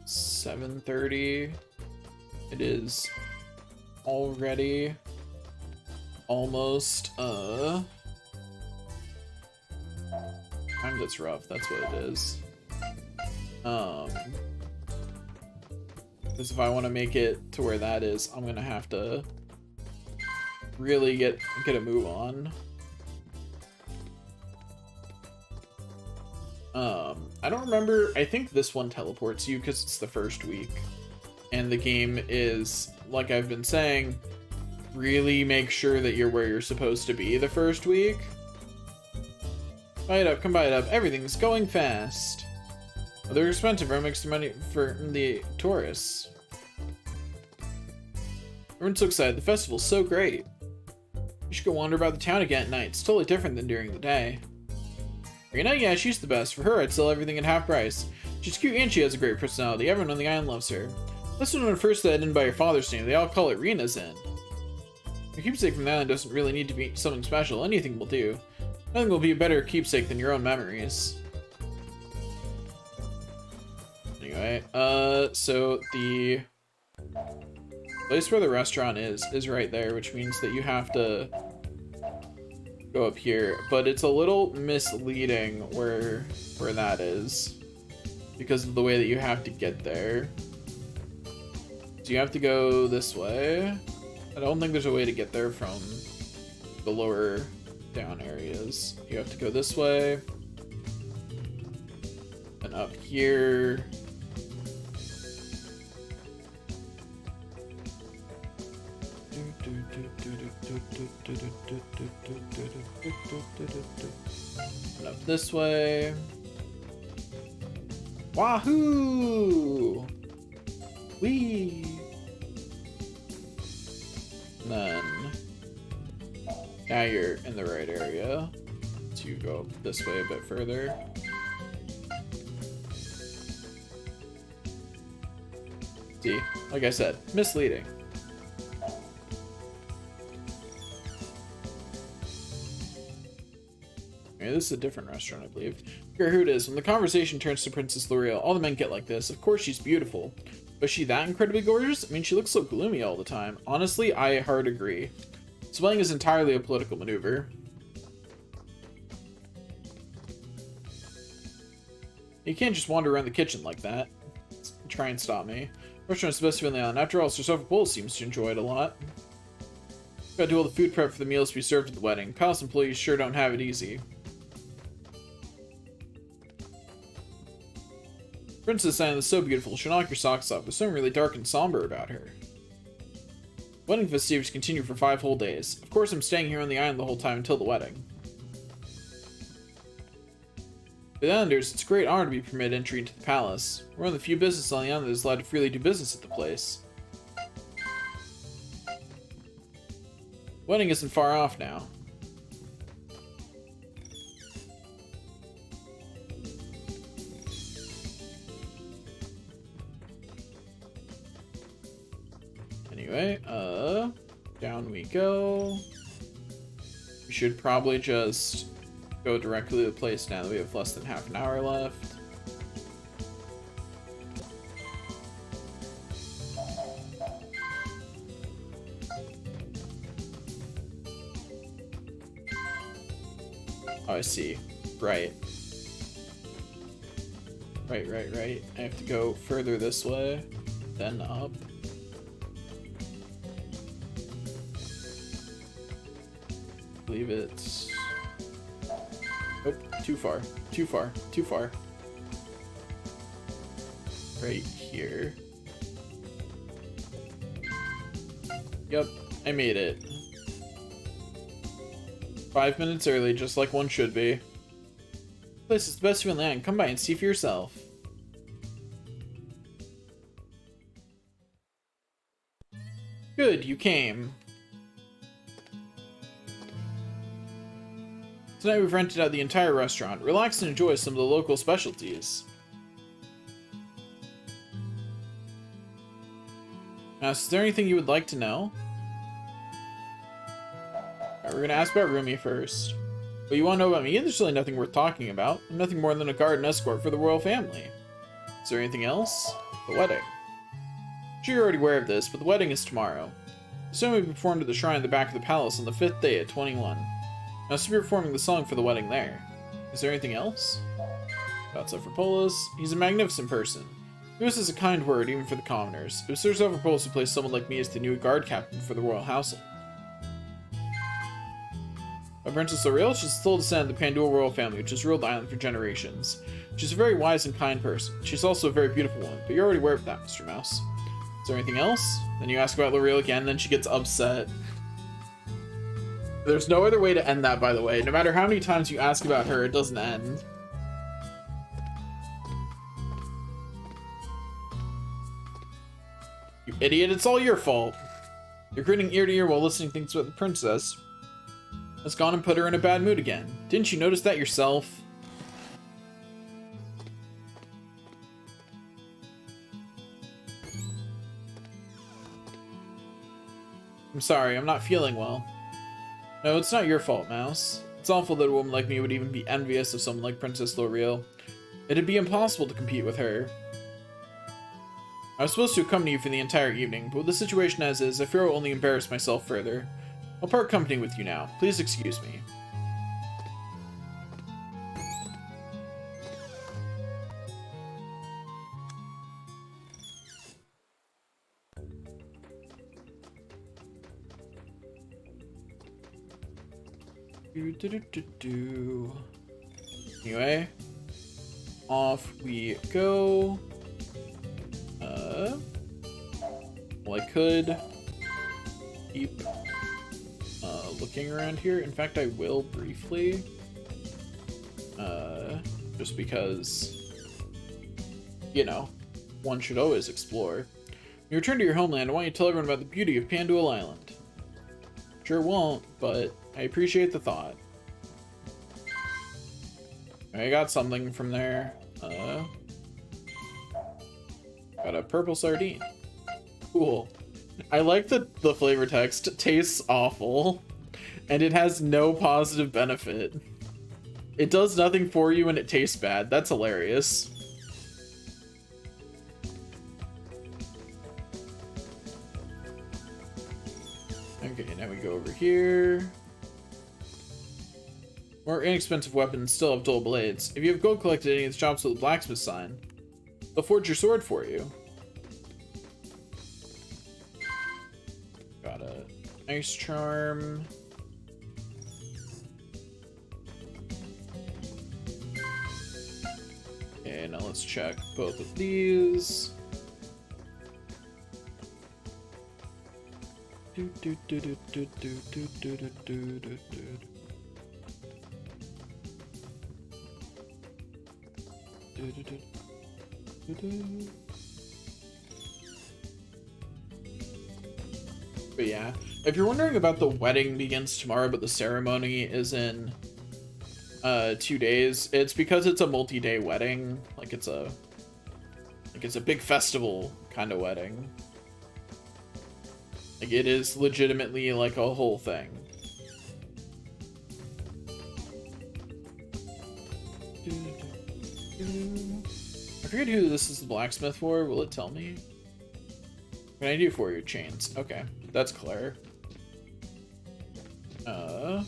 7:30. It is already almost time that's rough. That's what it is. Because if I want to make it to where that is, I'm gonna have to really get a move on. I don't remember. I think this one teleports you because it's the first week, and the game is, like I've been saying, really make sure that you're where you're supposed to be the first week. Buy it up, come buy it up. Everything's going fast. Oh, they're expensive. Everyone makes the money for the tourists. Everyone's so excited. The festival's so great. You should go wander about the town again at night. It's totally different than during the day. Rena, yeah, she's the best. For her, I'd sell everything at half price. She's cute and she has a great personality. Everyone on the island loves her. Listen, when first that in by your father's name, they all call it Rena's Inn. Your keepsake from the island doesn't really need to be something special. Anything will do. Nothing will be a better keepsake than your own memories. Anyway, so the place where the restaurant is right there, which means that you have to go up here, but it's a little misleading where that is because of the way that you have to get there. So you have to go this way. I don't think there's a way to get there from the lower down areas. You have to go this way and up here. And up this way. Wahoo! Whee! And then now you're in the right area. So you go this way a bit further. See, like I said, misleading. This is a different restaurant, I believe. Here, who it is. When the conversation turns to Princess L'Oreal, all the men get like this. Of course she's beautiful. But is she that incredibly gorgeous? I mean, she looks so gloomy all the time. Honestly, I hard agree. This wedding is entirely a political maneuver. You can't just wander around the kitchen like that. Try and stop me. Restaurant's the best food on the island. After all, Sir Sophocles seems to enjoy it a lot. Gotta do all the food prep for the meals to be served at the wedding. Palace employees sure don't have it easy. Princess Island is so beautiful, she'll knock your socks off. There's something really dark and somber about her. Wedding festivities continue for 5 whole days. Of course, I'm staying here on the island the whole time until the wedding. For the islanders, it's a great honor to be permitted entry into the palace. We're one of the few businesses on the island that is allowed to freely do business at the place. Wedding isn't far off now. Anyway, down we go. We should probably just go directly to the place now that we have less than half an hour left. Oh, I see. Right. Right. I have to go further this way, then up. I believe it's... Nope, too far. Right here. Yep, I made it. 5 minutes early, just like one should be. This place is the best view in the land. Come by and see for yourself. Good, you came. Tonight we've rented out the entire restaurant. Relax and enjoy some of the local specialties. Now, is there anything you would like to know? Alright, we're gonna ask about Rumi first. What you want to know about me? There's really nothing worth talking about. I'm nothing more than a guard and escort for the royal family. Is there anything else? The wedding. I'm sure you're already aware of this, but the wedding is tomorrow. The ceremony will be performed at the shrine at the back of the palace on the 5th day at 21. Now, so we're performing the song for the wedding there. Is there anything else? About Sophocles. He's a magnificent person. This is a kind word, even for the commoners. It was Sir Sophocles who placed someone like me as the new guard captain for the royal household. My Princess L'Oreal, she's the sole descendant of the Pandul royal family, which has ruled the island for generations. She's a very wise and kind person. She's also a very beautiful one, but you're already aware of that, Mr. Mouse. Is there anything else? Then you ask about L'Oreal again, then she gets upset. There's no other way to end that, by the way. No matter how many times you ask about her, it doesn't end. You idiot, it's all your fault. You're grinning ear to ear while listening to things about the princess. Has gone and put her in a bad mood again. Didn't you notice that yourself? I'm sorry, I'm not feeling well. No, it's not your fault, Mouse. It's awful that a woman like me would even be envious of someone like Princess L'Oreal. It'd be impossible to compete with her. I was supposed to accompany you for the entire evening, but with the situation as is, I fear I will only embarrass myself further. I'll part company with you now. Please excuse me. Anyway, off we go. Well, I could keep looking around here. In fact, I will briefly, just because, you know, one should always explore. When you return to your homeland, I want you to tell everyone about the beauty of Pandul Island. Sure won't, but I appreciate the thought. I got something from there. Got a purple sardine. Cool. I like that the flavor text tastes awful, and it has no positive benefit. It does nothing for you and it tastes bad. That's hilarious. Okay, now we go over here. More inexpensive weapons still have dull blades. If you have gold collected any of its shops with a blacksmith sign, they'll forge your sword for you. Got a nice charm. Okay, now let's check both of these. But yeah, if you're wondering about the wedding begins tomorrow, but the ceremony is in 2 days, it's because it's a multi-day wedding. Like it's a big festival kind of wedding. Like it is legitimately like a whole thing. I forget who this is the blacksmith for. Will it tell me? What can I do for your chains? Okay, that's Claire. I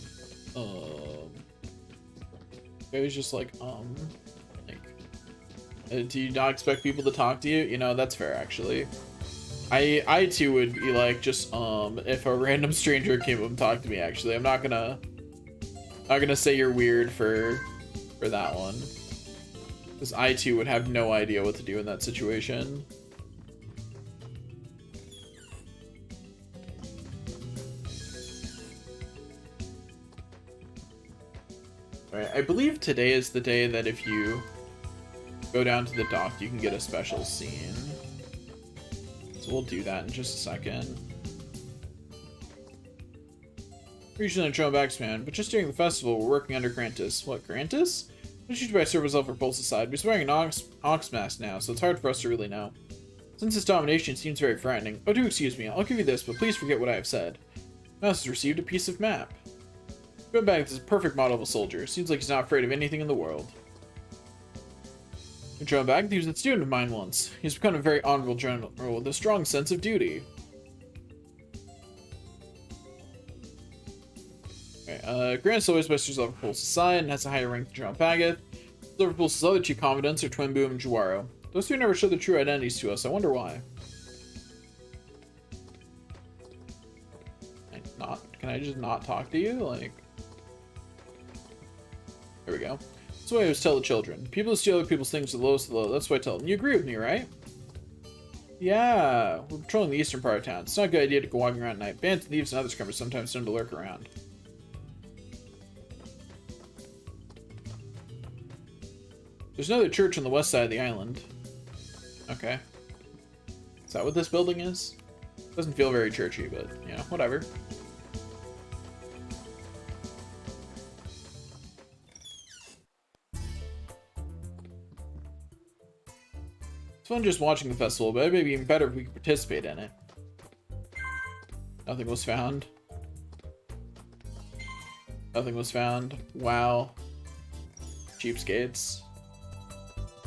was just like, do you not expect people to talk to you? You know, that's fair, actually. I too would be like, just, if a random stranger came up and talked to me, actually. I'm not gonna say you're weird for that one. Because I too would have no idea what to do in that situation. Alright, I believe today is the day that if you go down to the dock, you can get a special scene. So we'll do that in just a second. We're usually on Trollbacks, man, but just during the festival, we're working under Grantis. What, Grantis? Let's shoot by service level for Pulse's side. He's wearing an ox mask now, so it's hard for us to really know. Since his domination seems very frightening. Oh, do excuse me, I'll give you this, but please forget what I have said. Mouse has received a piece of map. Goodbag is a perfect model of a soldier. Seems like he's not afraid of anything in the world. Goodbag, he was a student of mine once. He's become a very honorable general with a strong sense of duty. Okay, Grant always best Silver Pulse's side and has a higher rank than General Baggett. Silver Pulse's other two confidants are Twin Boom and Juaro. Those two never show their true identities to us. I wonder why. Can I just not talk to you? Like, there we go. That's what I always tell the children. People who steal other people's things are the lowest of the low. That's what I tell them. You agree with me, right? Yeah, we're patrolling the eastern part of town. It's not a good idea to go walking around at night. Bands, thieves, and other scrummers sometimes tend to lurk around. There's another church on the west side of the island. Okay. Is that what this building is? Doesn't feel very churchy, but, yeah, whatever. It's fun just watching the festival, but it may be even better if we could participate in it. Nothing was found. Nothing was found. Wow. Cheapskates.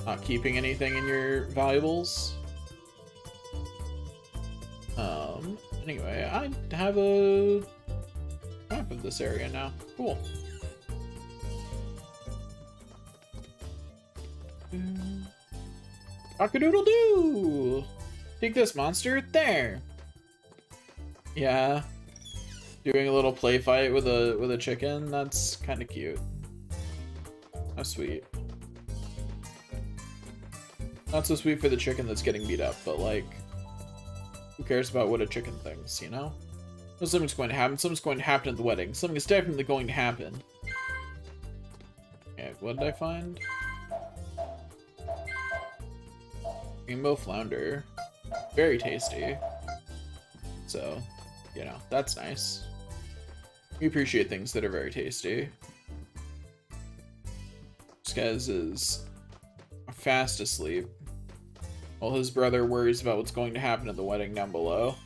Not keeping anything in your valuables. Anyway, I have a map of this area now. Cool. Cock-a-doodle-doo! Take this, monster. There. Yeah. Doing a little play fight with a chicken. That's kind of cute. How sweet. Not so sweet for the chicken that's getting beat up, but like, who cares about what a chicken thinks, you know? No, something's going to happen. Something's going to happen at the wedding. Something is definitely going to happen. Okay, what did I find? Rainbow flounder. Very tasty. So, you know, that's nice. We appreciate things that are very tasty. Skez is fast asleep while his brother worries about what's going to happen at the wedding down below.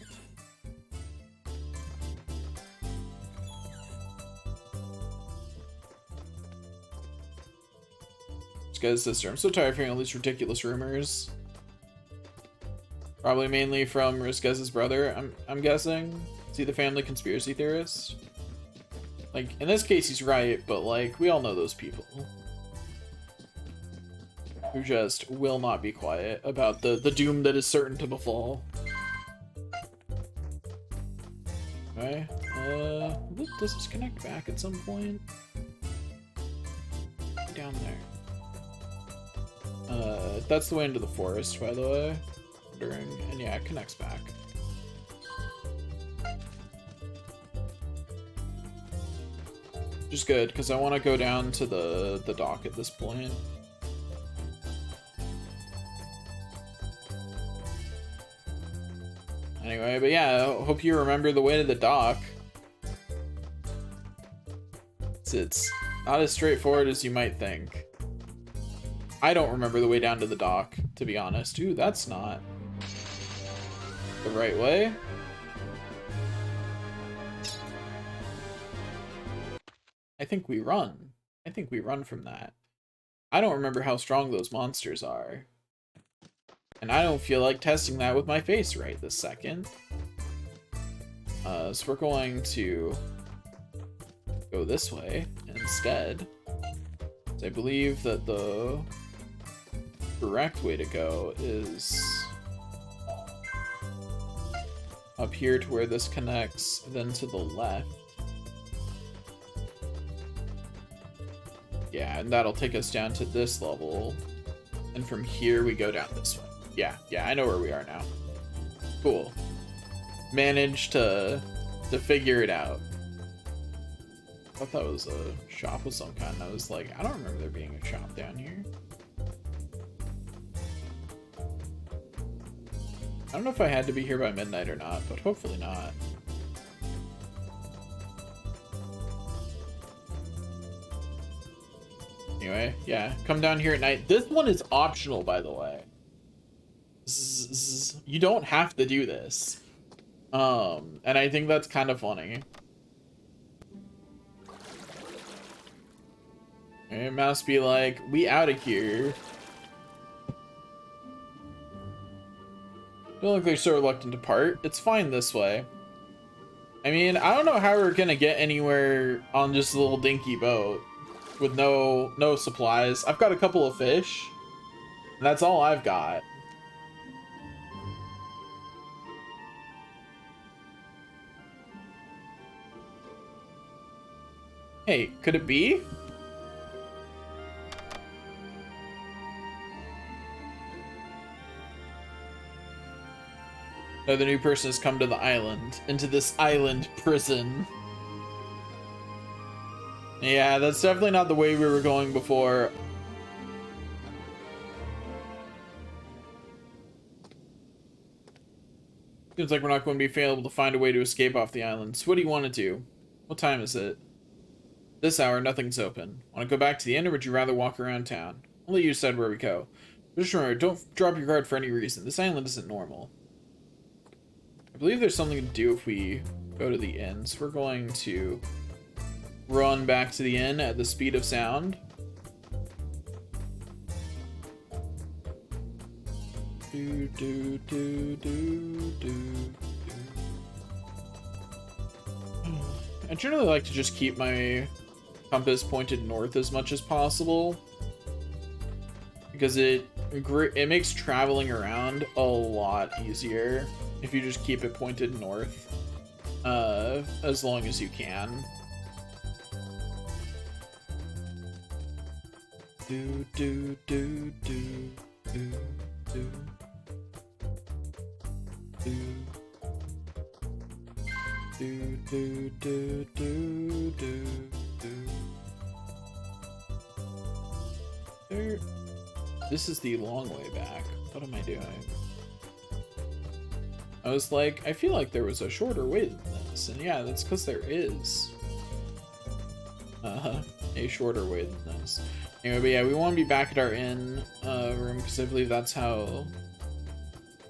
Rizka's sister. I'm so tired of hearing all these ridiculous rumors. Probably mainly from Rizka's brother, I'm guessing. Is he the family conspiracy theorist? Like, in this case, he's right, but, like, we all know those people. Who just will not be quiet about the doom that is certain to befall. Okay, does this connect back at some point? Down there. That's the way into the forest, by the way. And yeah, it connects back. Which is good, because I want to go down to the dock at this point. Anyway, but yeah, I hope you remember the way to the dock. It's not as straightforward as you might think. I don't remember the way down to the dock, to be honest. Ooh, that's not the right way. I think we run. I think we run from that. I don't remember how strong those monsters are. And I don't feel like testing that with my face right this second. So we're going to go this way instead. So I believe that the correct way to go is up here to where this connects, then to the left. Yeah, and that'll take us down to this level. And from here we go down this way. Yeah, I know where we are now. Cool. Managed to figure it out. I thought that was a shop of some kind. I was like, I don't remember there being a shop down here. I don't know if I had to be here by midnight or not, but hopefully not. Anyway, yeah, come down here at night. This one is optional, by the way. You don't have to do this. And I think that's kind of funny. It must be like, we out of here. Don't look like they're so reluctant to part. It's fine this way. I mean, I don't know how we're gonna get anywhere on just a little dinky boat with no supplies. I've got a couple of fish, and that's all I've got. Hey, could it be? No, the new person has come to the island, into this island prison. Yeah, that's definitely not the way we were going before. Seems like we're not going to be able to find a way to escape off the island. So what do you want to do? What time is it? This hour, nothing's open. Want to go back to the inn, or would you rather walk around town? I'll let you decide where we go. But just remember, don't drop your guard for any reason. This island isn't normal. I believe there's something to do if we go to the inn. So we're going to run back to the inn at the speed of sound. Do, do, do, do, do, do. I generally like to just keep my compass pointed north as much as possible, because it makes traveling around a lot easier if you just keep it pointed north as long as you can. Do do do do do do do do do do do do do. There. This is the long way back. What am I doing? I was like, I feel like there was a shorter way than this, and yeah, that's because there is a shorter way than this. Anyway, but yeah, we want to be back at our inn room, because I believe that's how,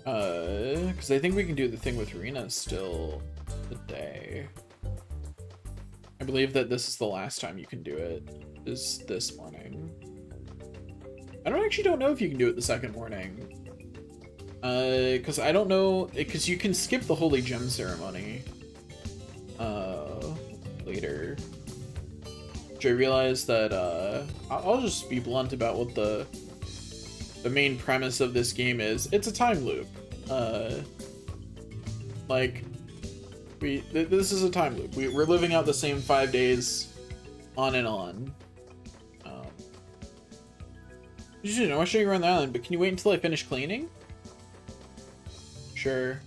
because I think we can do the thing with Rena still today. I believe that this is the last time you can do it, is this morning. I don't know if you can do it the second morning. Because I don't know, because you can skip the Holy Gem ceremony. Later. Which I realized that, I'll just be blunt about what the main premise of this game is. It's a time loop. Like, this is a time loop. We're living out the same 5 days on and on. I want to show you around the island, but can you wait until I finish cleaning? Sure.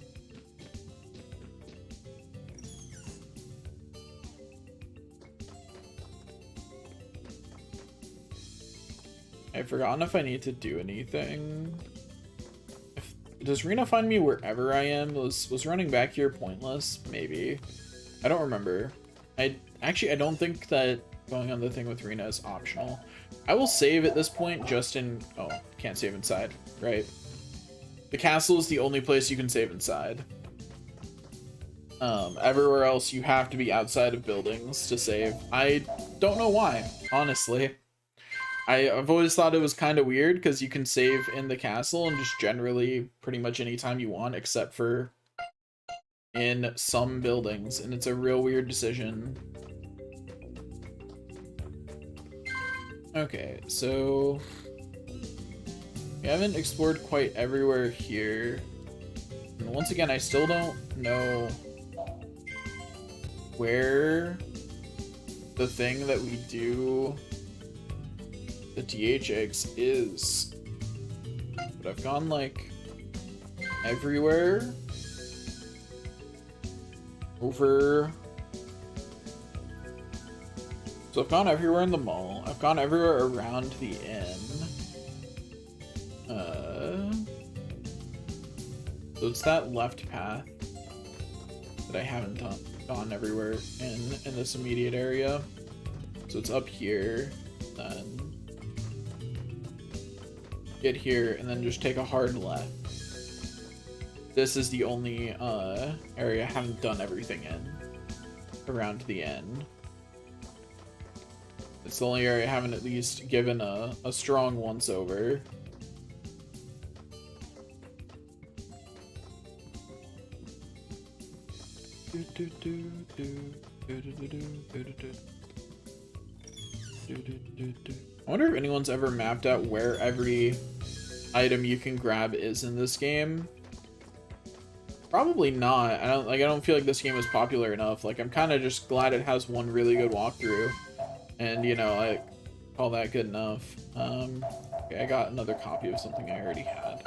I've forgotten if I need to do anything. Does Rena find me wherever I am? Was running back here pointless? Maybe. I don't remember. I don't think that going on the thing with Rena is optional. I will save at this point just in... Oh, can't save inside, right? The castle is the only place you can save inside. Everywhere else you have to be outside of buildings to save. I don't know why, honestly. I've always thought it was kind of weird because you can save in the castle and just generally pretty much anytime you want, except for in some buildings, and it's a real weird decision. Okay, so we haven't explored quite everywhere here. And once again, I still don't know where the thing that we do the DH eggs is. But I've gone like everywhere over. So I've gone everywhere in the mall. I've gone everywhere around the inn. So it's that left path that I haven't gone everywhere in this immediate area. So it's up here, then get here, and then just take a hard left. This is the only area I haven't done everything in around the end. It's the only area I haven't at least given a strong once over. I wonder if anyone's ever mapped out where every item you can grab is in this game. Probably not. I don't feel like this game is popular enough. Like, I'm kind of just glad it has one really good walkthrough, and you know, I call that good enough. Okay, I got another copy of something I already had.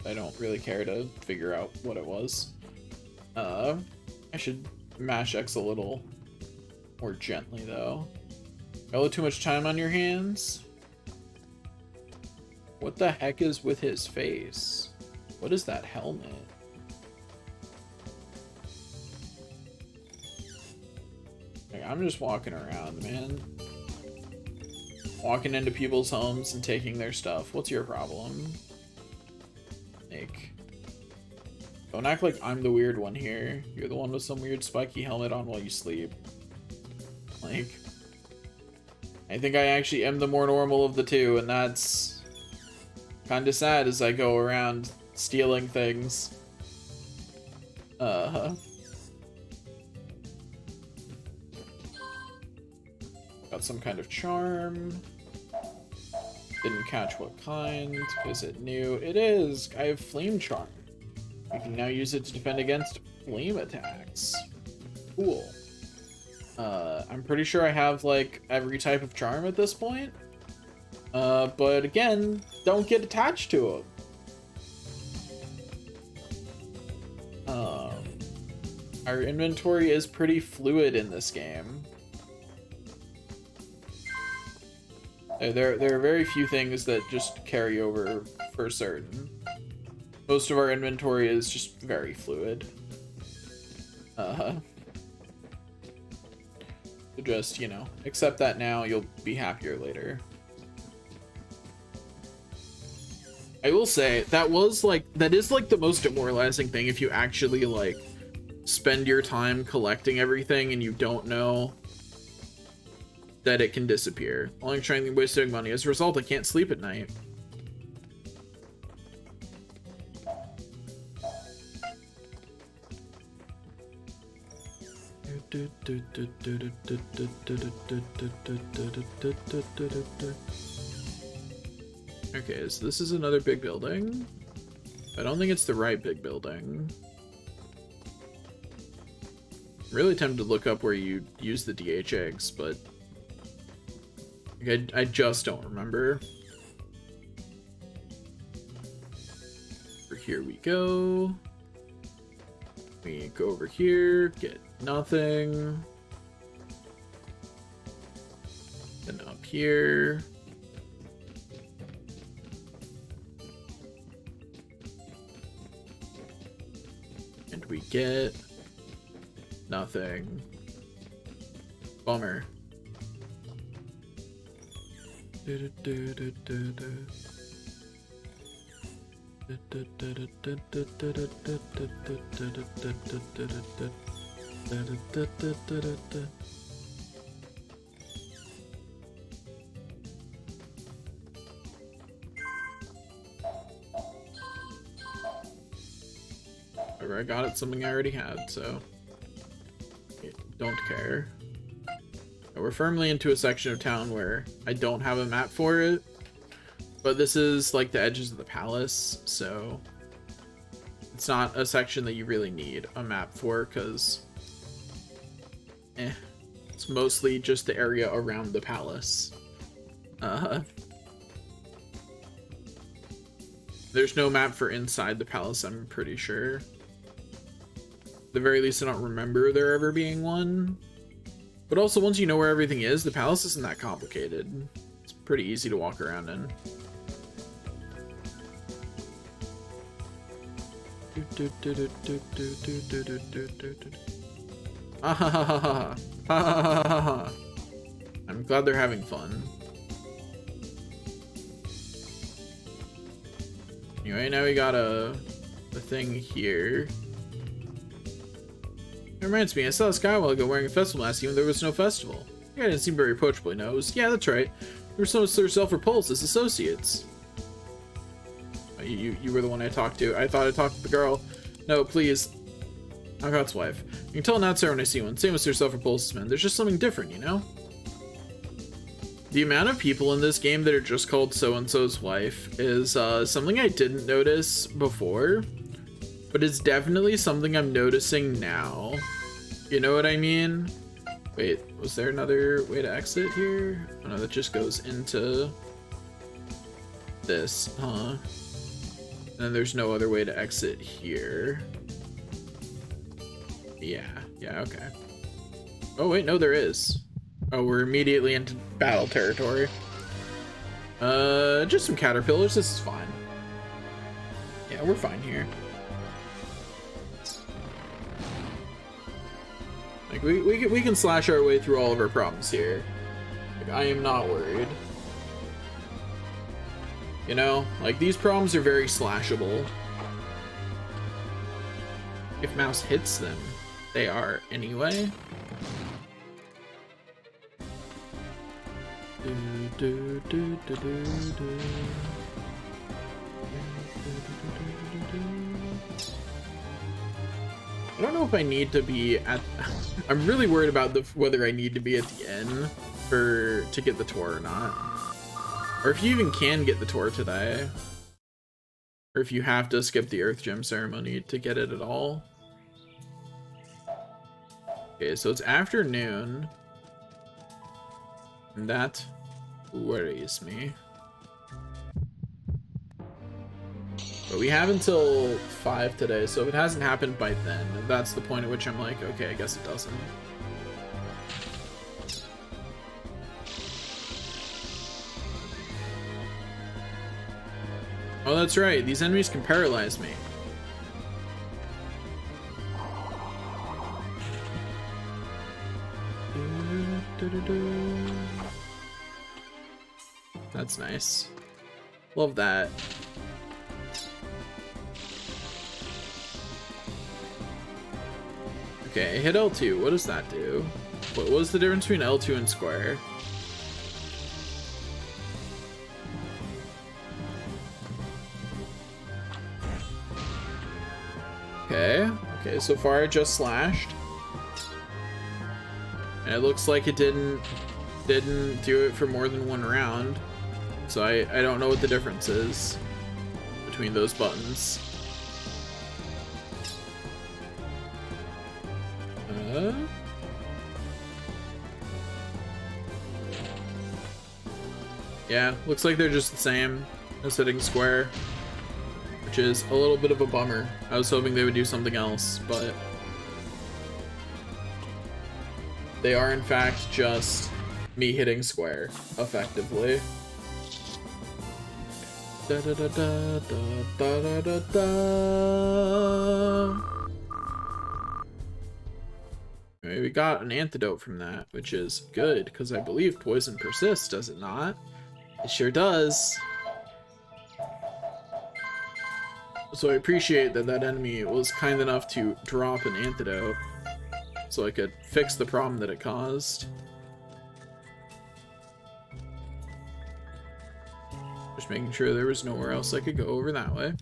I don't really care to figure out what it was. I should mash X a little more gently though. Got a little too much time on your hands. What the heck is with his face? What is that helmet? Like, I'm just walking around, man. Walking into people's homes and taking their stuff. What's your problem? Like, don't act like I'm the weird one here. You're the one with some weird spiky helmet on while you sleep. Like, I think I actually am the more normal of the two, and that's kind of sad as I go around stealing things. Got some kind of charm. Didn't catch what kind. Is it new? It is! I have flame charm. We can now use it to defend against flame attacks. Cool. I'm pretty sure I have like every type of charm at this point. But again, don't get attached to them. Our inventory is pretty fluid in this game. There are very few things that just carry over for certain. Most of our inventory is just very fluid. So just, you know, accept that now, you'll be happier later. I will say, that is like the most demoralizing thing if you actually like spend your time collecting everything and you don't know that it can disappear. Only trying to wasting money. As a result, I can't sleep at night. Okay, so this is another big building. I don't think it's the right big building. I'm really tempted to look up where you use the DH eggs, but I just don't remember. Here we go. We go over here, get nothing. Then up here. And we get nothing. Bummer. Whatever I got, it's something I already had, so don't care. We're firmly into a section of town where I don't have a map for it, but this is like the edges of the palace, so it's not a section that you really need a map for, because it's mostly just the area around the palace. There's no map for inside the palace, I'm pretty sure. At the very least, I don't remember there ever being one. But also, once you know where everything is, the palace isn't that complicated. It's pretty easy to walk around in. I'm glad they're having fun. Anyway, now we got a thing here. It reminds me, I saw this guy a while ago wearing a festival mask even though there was no festival. Yeah, didn't seem very approachable, he knows. Yeah, that's right. We were so much to yourself repulsed as associates. Oh, you were the one I talked to. I thought I talked to the girl. No, please. I'm God's wife. You can tell not Sarah when I see one. Same with yourself repulses, man. There's just something different, you know? The amount of people in this game that are just called so-and-so's wife is something I didn't notice before. But it's definitely something I'm noticing now. You know what I mean? Wait, was there another way to exit here? Oh no, that just goes into this, huh? And then there's no other way to exit here. Yeah, okay. Oh wait, no, there is. Oh, we're immediately into battle territory. Just some caterpillars, this is fine. Yeah, we're fine here. Like, we can slash our way through all of our problems here. Like, I am not worried. You know? Like, these problems are very slashable. If mouse hits them, they are anyway. I don't know if I need to be at... I'm really worried about whether I need to be at the end to get the tour or not. Or if you even can get the tour today. Or if you have to skip the Earth Gem ceremony to get it at all. Okay, so it's afternoon. And that worries me. But we have until 5 today, so if it hasn't happened by then, that's the point at which I'm like, okay, I guess it doesn't. Oh, that's right, these enemies can paralyze me. That's nice. Love that. Okay, hit L2. What does that do? What was the difference between L2 and square? Okay, so far I just slashed. And it looks like it didn't do it for more than one round. So I don't know what the difference is between those buttons. Yeah, looks like they're just the same as hitting square, which is a little bit of a bummer. I was hoping they would do something else, but they are in fact just me hitting square effectively. Da, da, da, da, da, da, da, da. Okay, we got an antidote from that, which is good because I believe poison persists, does it not? It sure does. So I appreciate that that enemy was kind enough to drop an antidote so I could fix the problem that it caused. Just making sure there was nowhere else I could go over that way.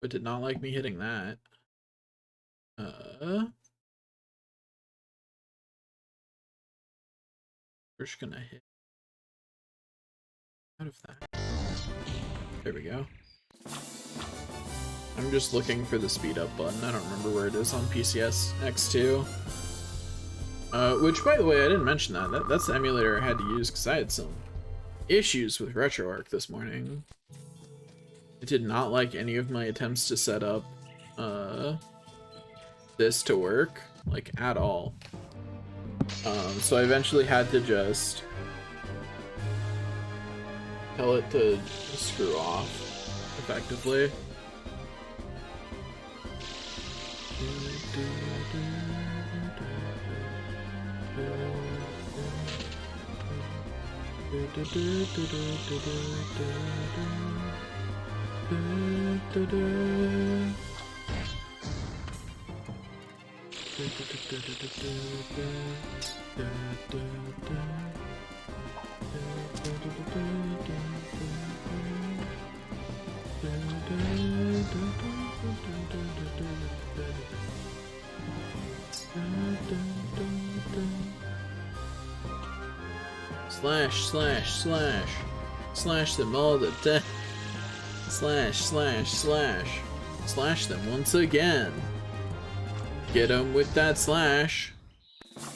But did not like me hitting that. We're just gonna hit out of that. There we go. I'm just looking for the speed up button. I don't remember where it is on PCS X2. Which, by the way, I didn't mention that. That's the emulator I had to use because I had some issues with RetroArch this morning. It did not like any of my attempts to set up this to work, like, at all. So I eventually had to just tell it to screw off, effectively. Slash, slash, slash. Slash them all to death. Slash, slash, slash. Slash them once again. Get them with that slash.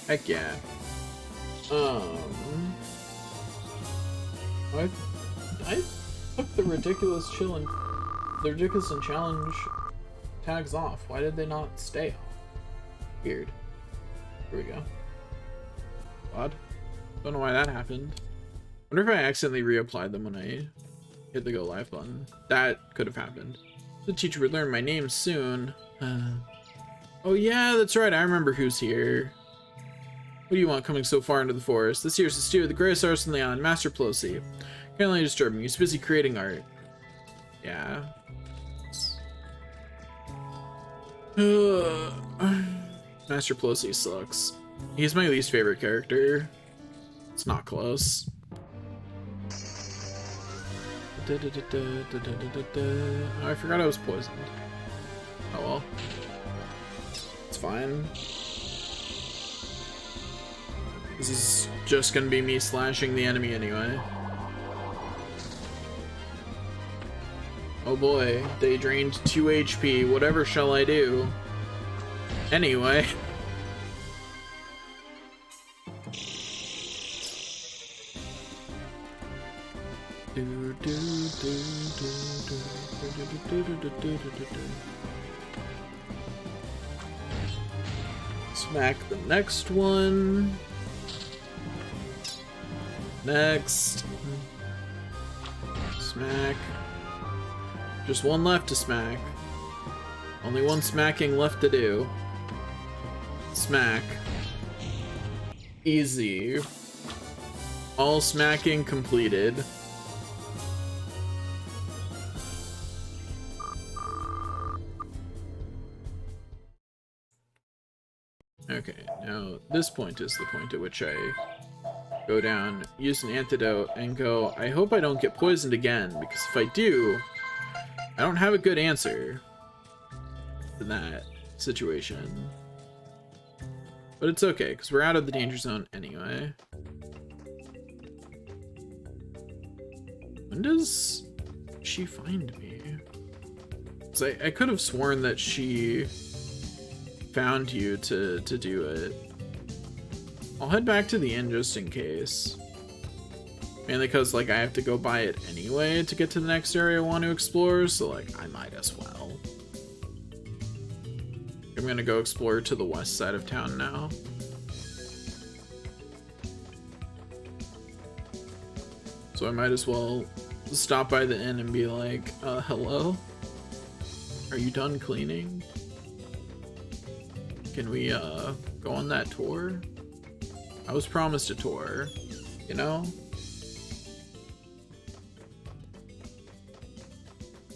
Heck yeah. I took the ridiculous and challenge tags off. Why did they not stay off? Weird. Here we go. Odd. Don't know why that happened. Wonder if I accidentally reapplied them when I hit the go live button. That could have happened. The teacher would learn my name soon. Oh yeah, that's right. I remember who's here. What do you want coming so far into the forest? This here's the stew, the greatest artist in the island, Master Pelosi. Can't let you disturb him. He's busy creating art. Yeah. Master Pelosi sucks. He's my least favorite character. It's not close. Oh, I forgot I was poisoned. Oh well. It's fine. This is just gonna be me slashing the enemy anyway. Oh boy, they drained 2 HP. Whatever shall I do? Anyway. Smack the next one. Next. Smack. Just one left to smack. Only one smacking left to do. Smack. Easy. All smacking completed. Okay, now this point is the point at which I go down, use an antidote, and go, I hope I don't get poisoned again, because if I do, I don't have a good answer to that situation. But it's okay, because we're out of the danger zone anyway. When does she find me? Because I could have sworn that she found you to do it. I'll head back to the inn just in case. Mainly because, like, I have to go by it anyway to get to the next area I want to explore, so, like, I might as well. I'm gonna go explore to the west side of town now. So I might as well stop by the inn and be like, hello? Are you done cleaning? Can we, go on that tour? I was promised a tour, you know?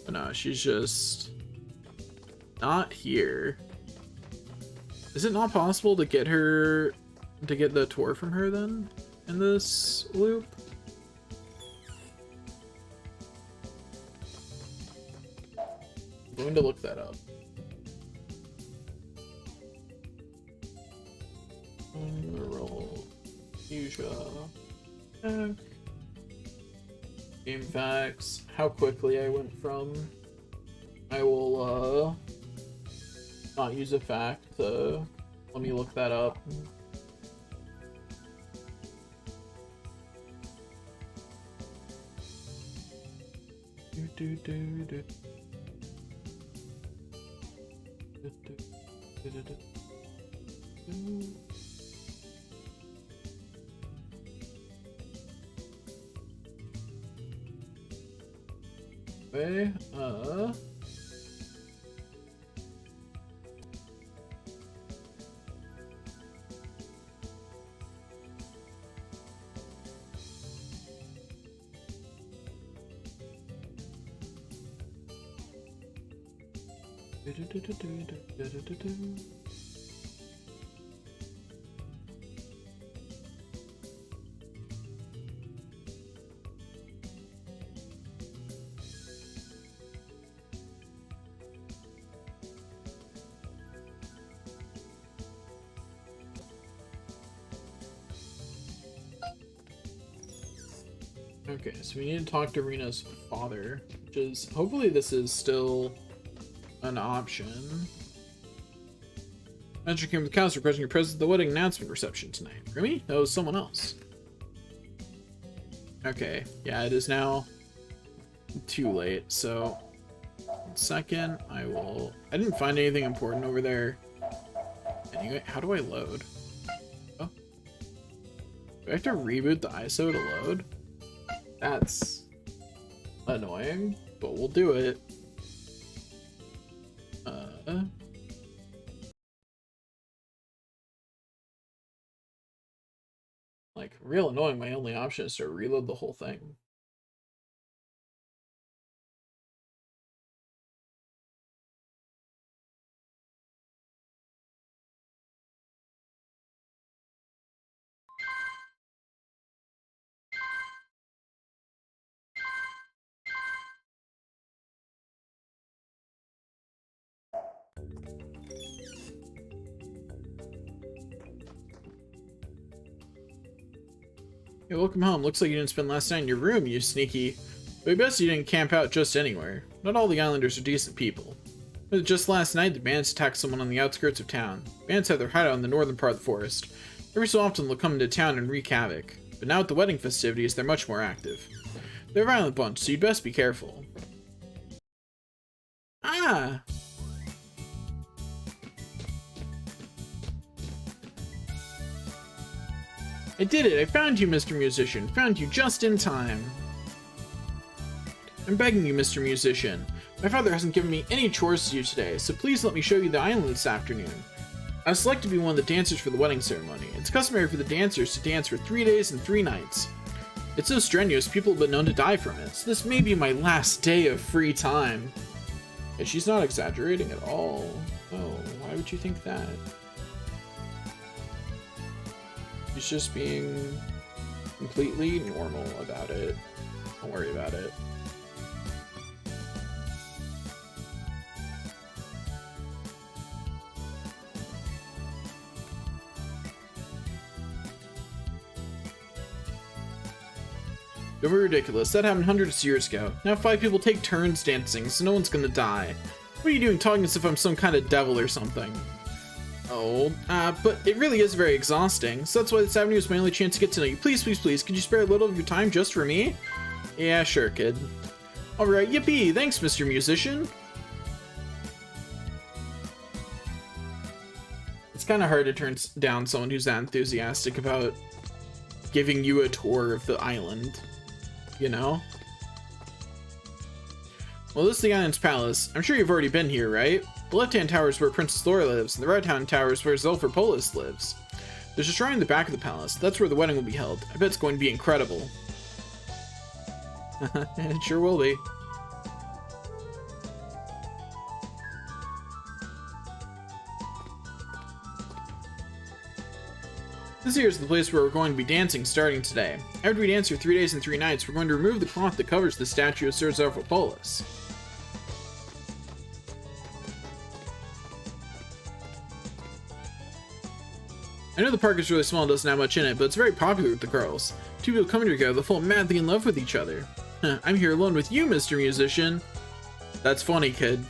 But no, she's just not here. Is it not possible to get her, to get the tour from her then, in this loop? I'm going to look that up. Roll. Fuchsia. Game facts. How quickly I went from. I will, not use a fact. Let me look that up. Okay, okay, so we need to talk to Rena's father, which is, hopefully this is still an option. Messenger came to the council requesting your presence at the wedding announcement reception tonight. Remy? That was someone else. Okay, yeah, it is now too late, so 1 second, I didn't find anything important over there. Anyway, how do I load? Oh. Do I have to reboot the ISO to load? That's annoying, but we'll do it. Like, real annoying, my only option is to reload the whole thing. Hey, welcome home. Looks like you didn't spend last night in your room, you sneaky. But I bet you didn't camp out just anywhere. Not all the islanders are decent people. But just last night, the bandits attacked someone on the outskirts of town. Bandits have their hideout in the northern part of the forest. Every so often, they'll come into town and wreak havoc. But now at the wedding festivities, they're much more active. They're a violent bunch, so you'd best be careful. Ah! I did it! I found you, Mr. Musician! Found you just in time! I'm begging you, Mr. Musician. My father hasn't given me any chores to do today, so please let me show you the island this afternoon. I was selected to be one of the dancers for the wedding ceremony. It's customary for the dancers to dance for 3 days and 3 nights. It's so strenuous, people have been known to die from it, so this may be my last day of free time. And she's not exaggerating at all. Oh, why would you think that? She's just being completely normal about it. Don't worry about it. Don't be ridiculous. That happened hundreds of years ago. Now 5 people take turns dancing, so no one's gonna die. What are you doing talking as if I'm some kind of devil or something? Oh, but it really is very exhausting, so that's why this avenue is my only chance to get to know you. Please, please, please, could you spare a little of your time just for me? Yeah, sure, kid. Alright, yippee! Thanks, Mr. Musician! It's kind of hard to turn down someone who's that enthusiastic about giving you a tour of the island. You know? Well, this is the island's palace. I'm sure you've already been here, right? The left-hand tower is where Princess Laura lives, and the right-hand tower is where Zolfer Polis lives. There's a shrine in the back of the palace. That's where the wedding will be held. I bet it's going to be incredible. It sure will be. This here is the place where we're going to be dancing starting today. After we dance for 3 days and 3 nights, we're going to remove the cloth that covers the statue of Sir Zarfopolis. I know the park is really small and doesn't have much in it, but it's very popular with the girls. 2 people coming together, they'll fall madly in love with each other. I'm here alone with you, Mr. Musician. That's funny, kid.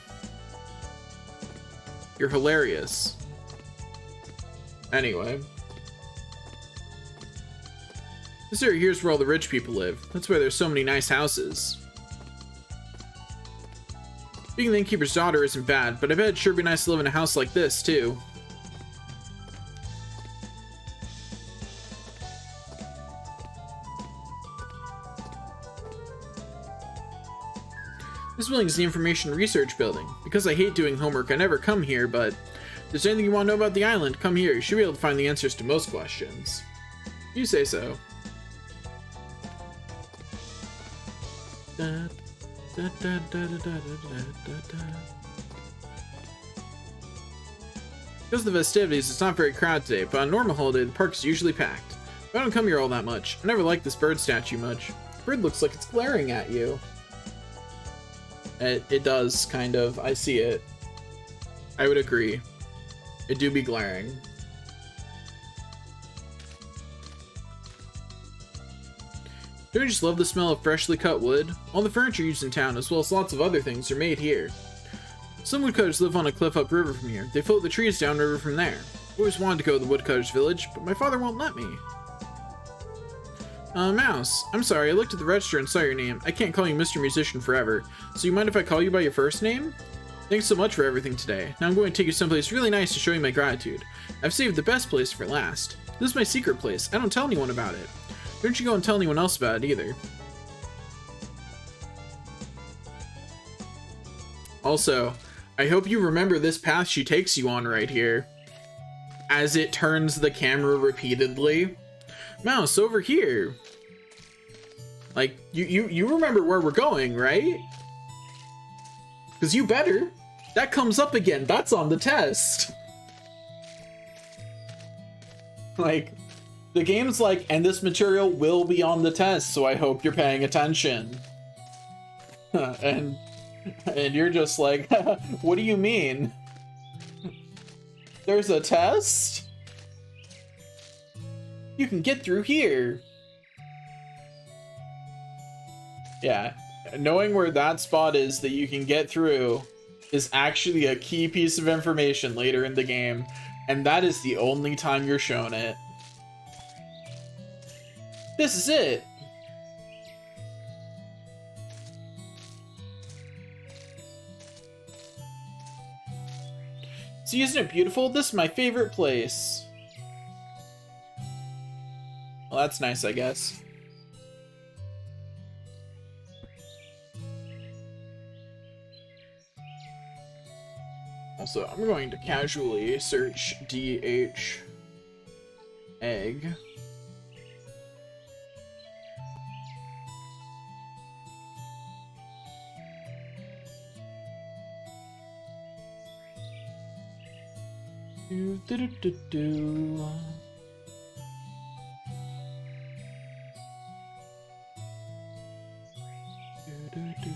You're hilarious. Anyway. This area here's where all the rich people live. That's why there's so many nice houses. Being the innkeeper's daughter isn't bad, but I bet it'd sure be nice to live in a house like this, too. This building is the Information Research Building. Because I hate doing homework, I never come here, but if there's anything you want to know about the island, come here. You should be able to find the answers to most questions. You say so. Because of the festivities, it's not very crowded today, but on a normal holiday, the park is usually packed. I don't come here all that much. I never liked this bird statue much. The bird looks like it's glaring at you. It does, kind of. I see it. I would agree. It do be glaring. Don't you just love the smell of freshly cut wood? All the furniture used in town, as well as lots of other things, are made here. Some woodcutters live on a cliff upriver from here. They float the trees downriver from there. I always wanted to go to the woodcutters' village, but my father won't let me. Mouse, I'm sorry, I looked at the register and saw your name. I can't call you Mr. Musician forever, so you mind if I call you by your first name? Thanks so much for everything today. Now I'm going to take you someplace really nice to show you my gratitude. I've saved the best place for last. This is my secret place. I don't tell anyone about it. Don't you go and tell anyone else about it either. Also, I hope you remember this path she takes you on right here, as it turns the camera repeatedly. Mouse, over here. Like, you remember where we're going, right? Because you better. That comes up again. That's on the test. Like, the game's like, and this material will be on the test, so I hope you're paying attention. and you're just like, what do you mean? There's a test? You can get through here. Yeah, knowing where that spot is that you can get through is actually a key piece of information later in the game, and that is the only time you're shown it. This is it. See, isn't it beautiful? This is my favorite place. Well, that's nice, I guess. Also, I'm going to casually search DH egg. Do, do, do, do, do. Do, do, do.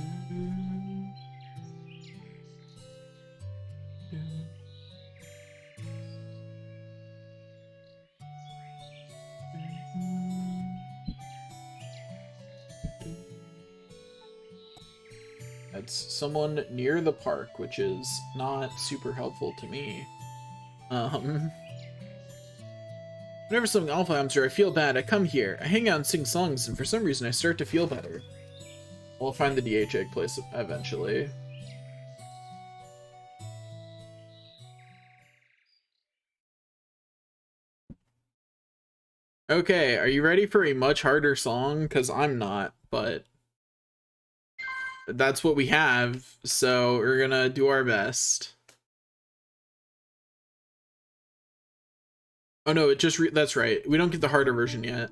That's someone near the park, which is not super helpful to me. Whenever something awful happens or I feel bad, I come here. I hang out and sing songs, and for some reason I start to feel better. I'll find the DH egg place eventually. Okay, are you ready for a much harder song? Because I'm not, but that's what we have, so we're gonna do our best. Oh no, it just that's right. We don't get the harder version yet.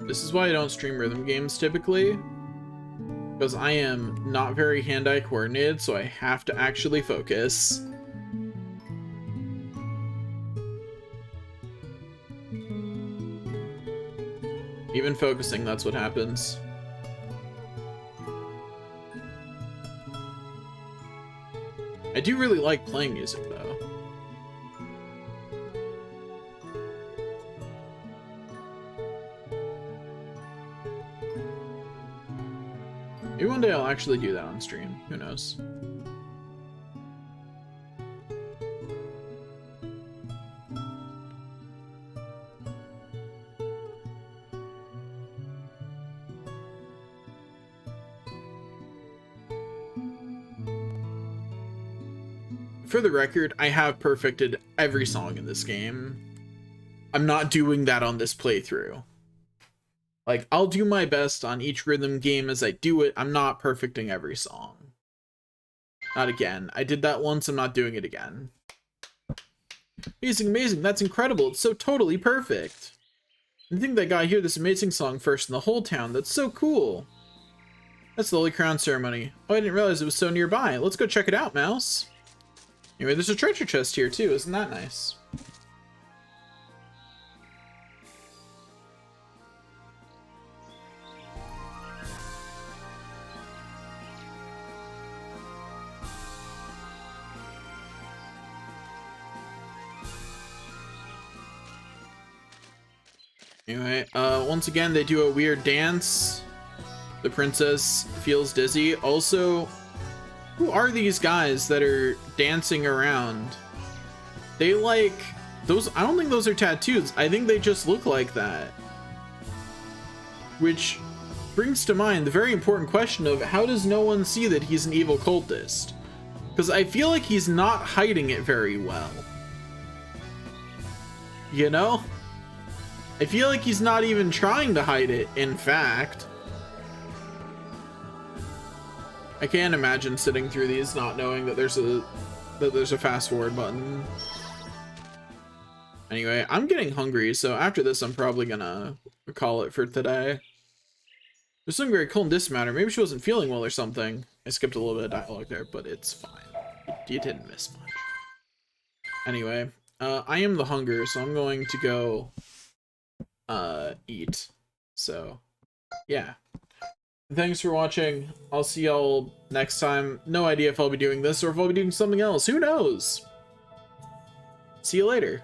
This is why I don't stream rhythm games typically, because I am not very hand-eye coordinated, so I have to actually focus. Even focusing, that's what happens. I do really like playing music though. Maybe one day I'll actually do that on stream. Who knows? For the record, I have perfected every song in this game. I'm not doing that on this playthrough. Like, I'll do my best on each rhythm game as I do it. I'm not perfecting every song. Not again. I did that once, I'm not doing it again. Amazing, amazing. That's incredible. It's so totally perfect. I think that guy hear this amazing song first in the whole town. That's so cool. That's the Holy Crown ceremony. Oh, I didn't realize it was so nearby. Let's go check it out, Mouse. Anyway, there's a treasure chest here, too. Isn't that nice? Anyway, once again, they do a weird dance. The princess feels dizzy. Also, who are these guys that are dancing around? They like those. I don't think those are tattoos. I think they just look like that. Which brings to mind the very important question of how does no one see that he's an evil cultist? Because I feel like he's not hiding it very well. You know? I feel like he's not even trying to hide it, in fact. I can't imagine sitting through these not knowing that there's a fast forward button. Anyway, I'm getting hungry, so after this I'm probably gonna call it for today. There's something very cool in this matter. Maybe she wasn't feeling well or something. I skipped a little bit of dialogue there, but it's fine. You didn't miss much. Anyway, I am the hunger, so I'm going to go eat. So yeah, thanks for watching. I'll see y'all next time. No idea if I'll be doing this or if I'll be doing something else. Who knows? See you later.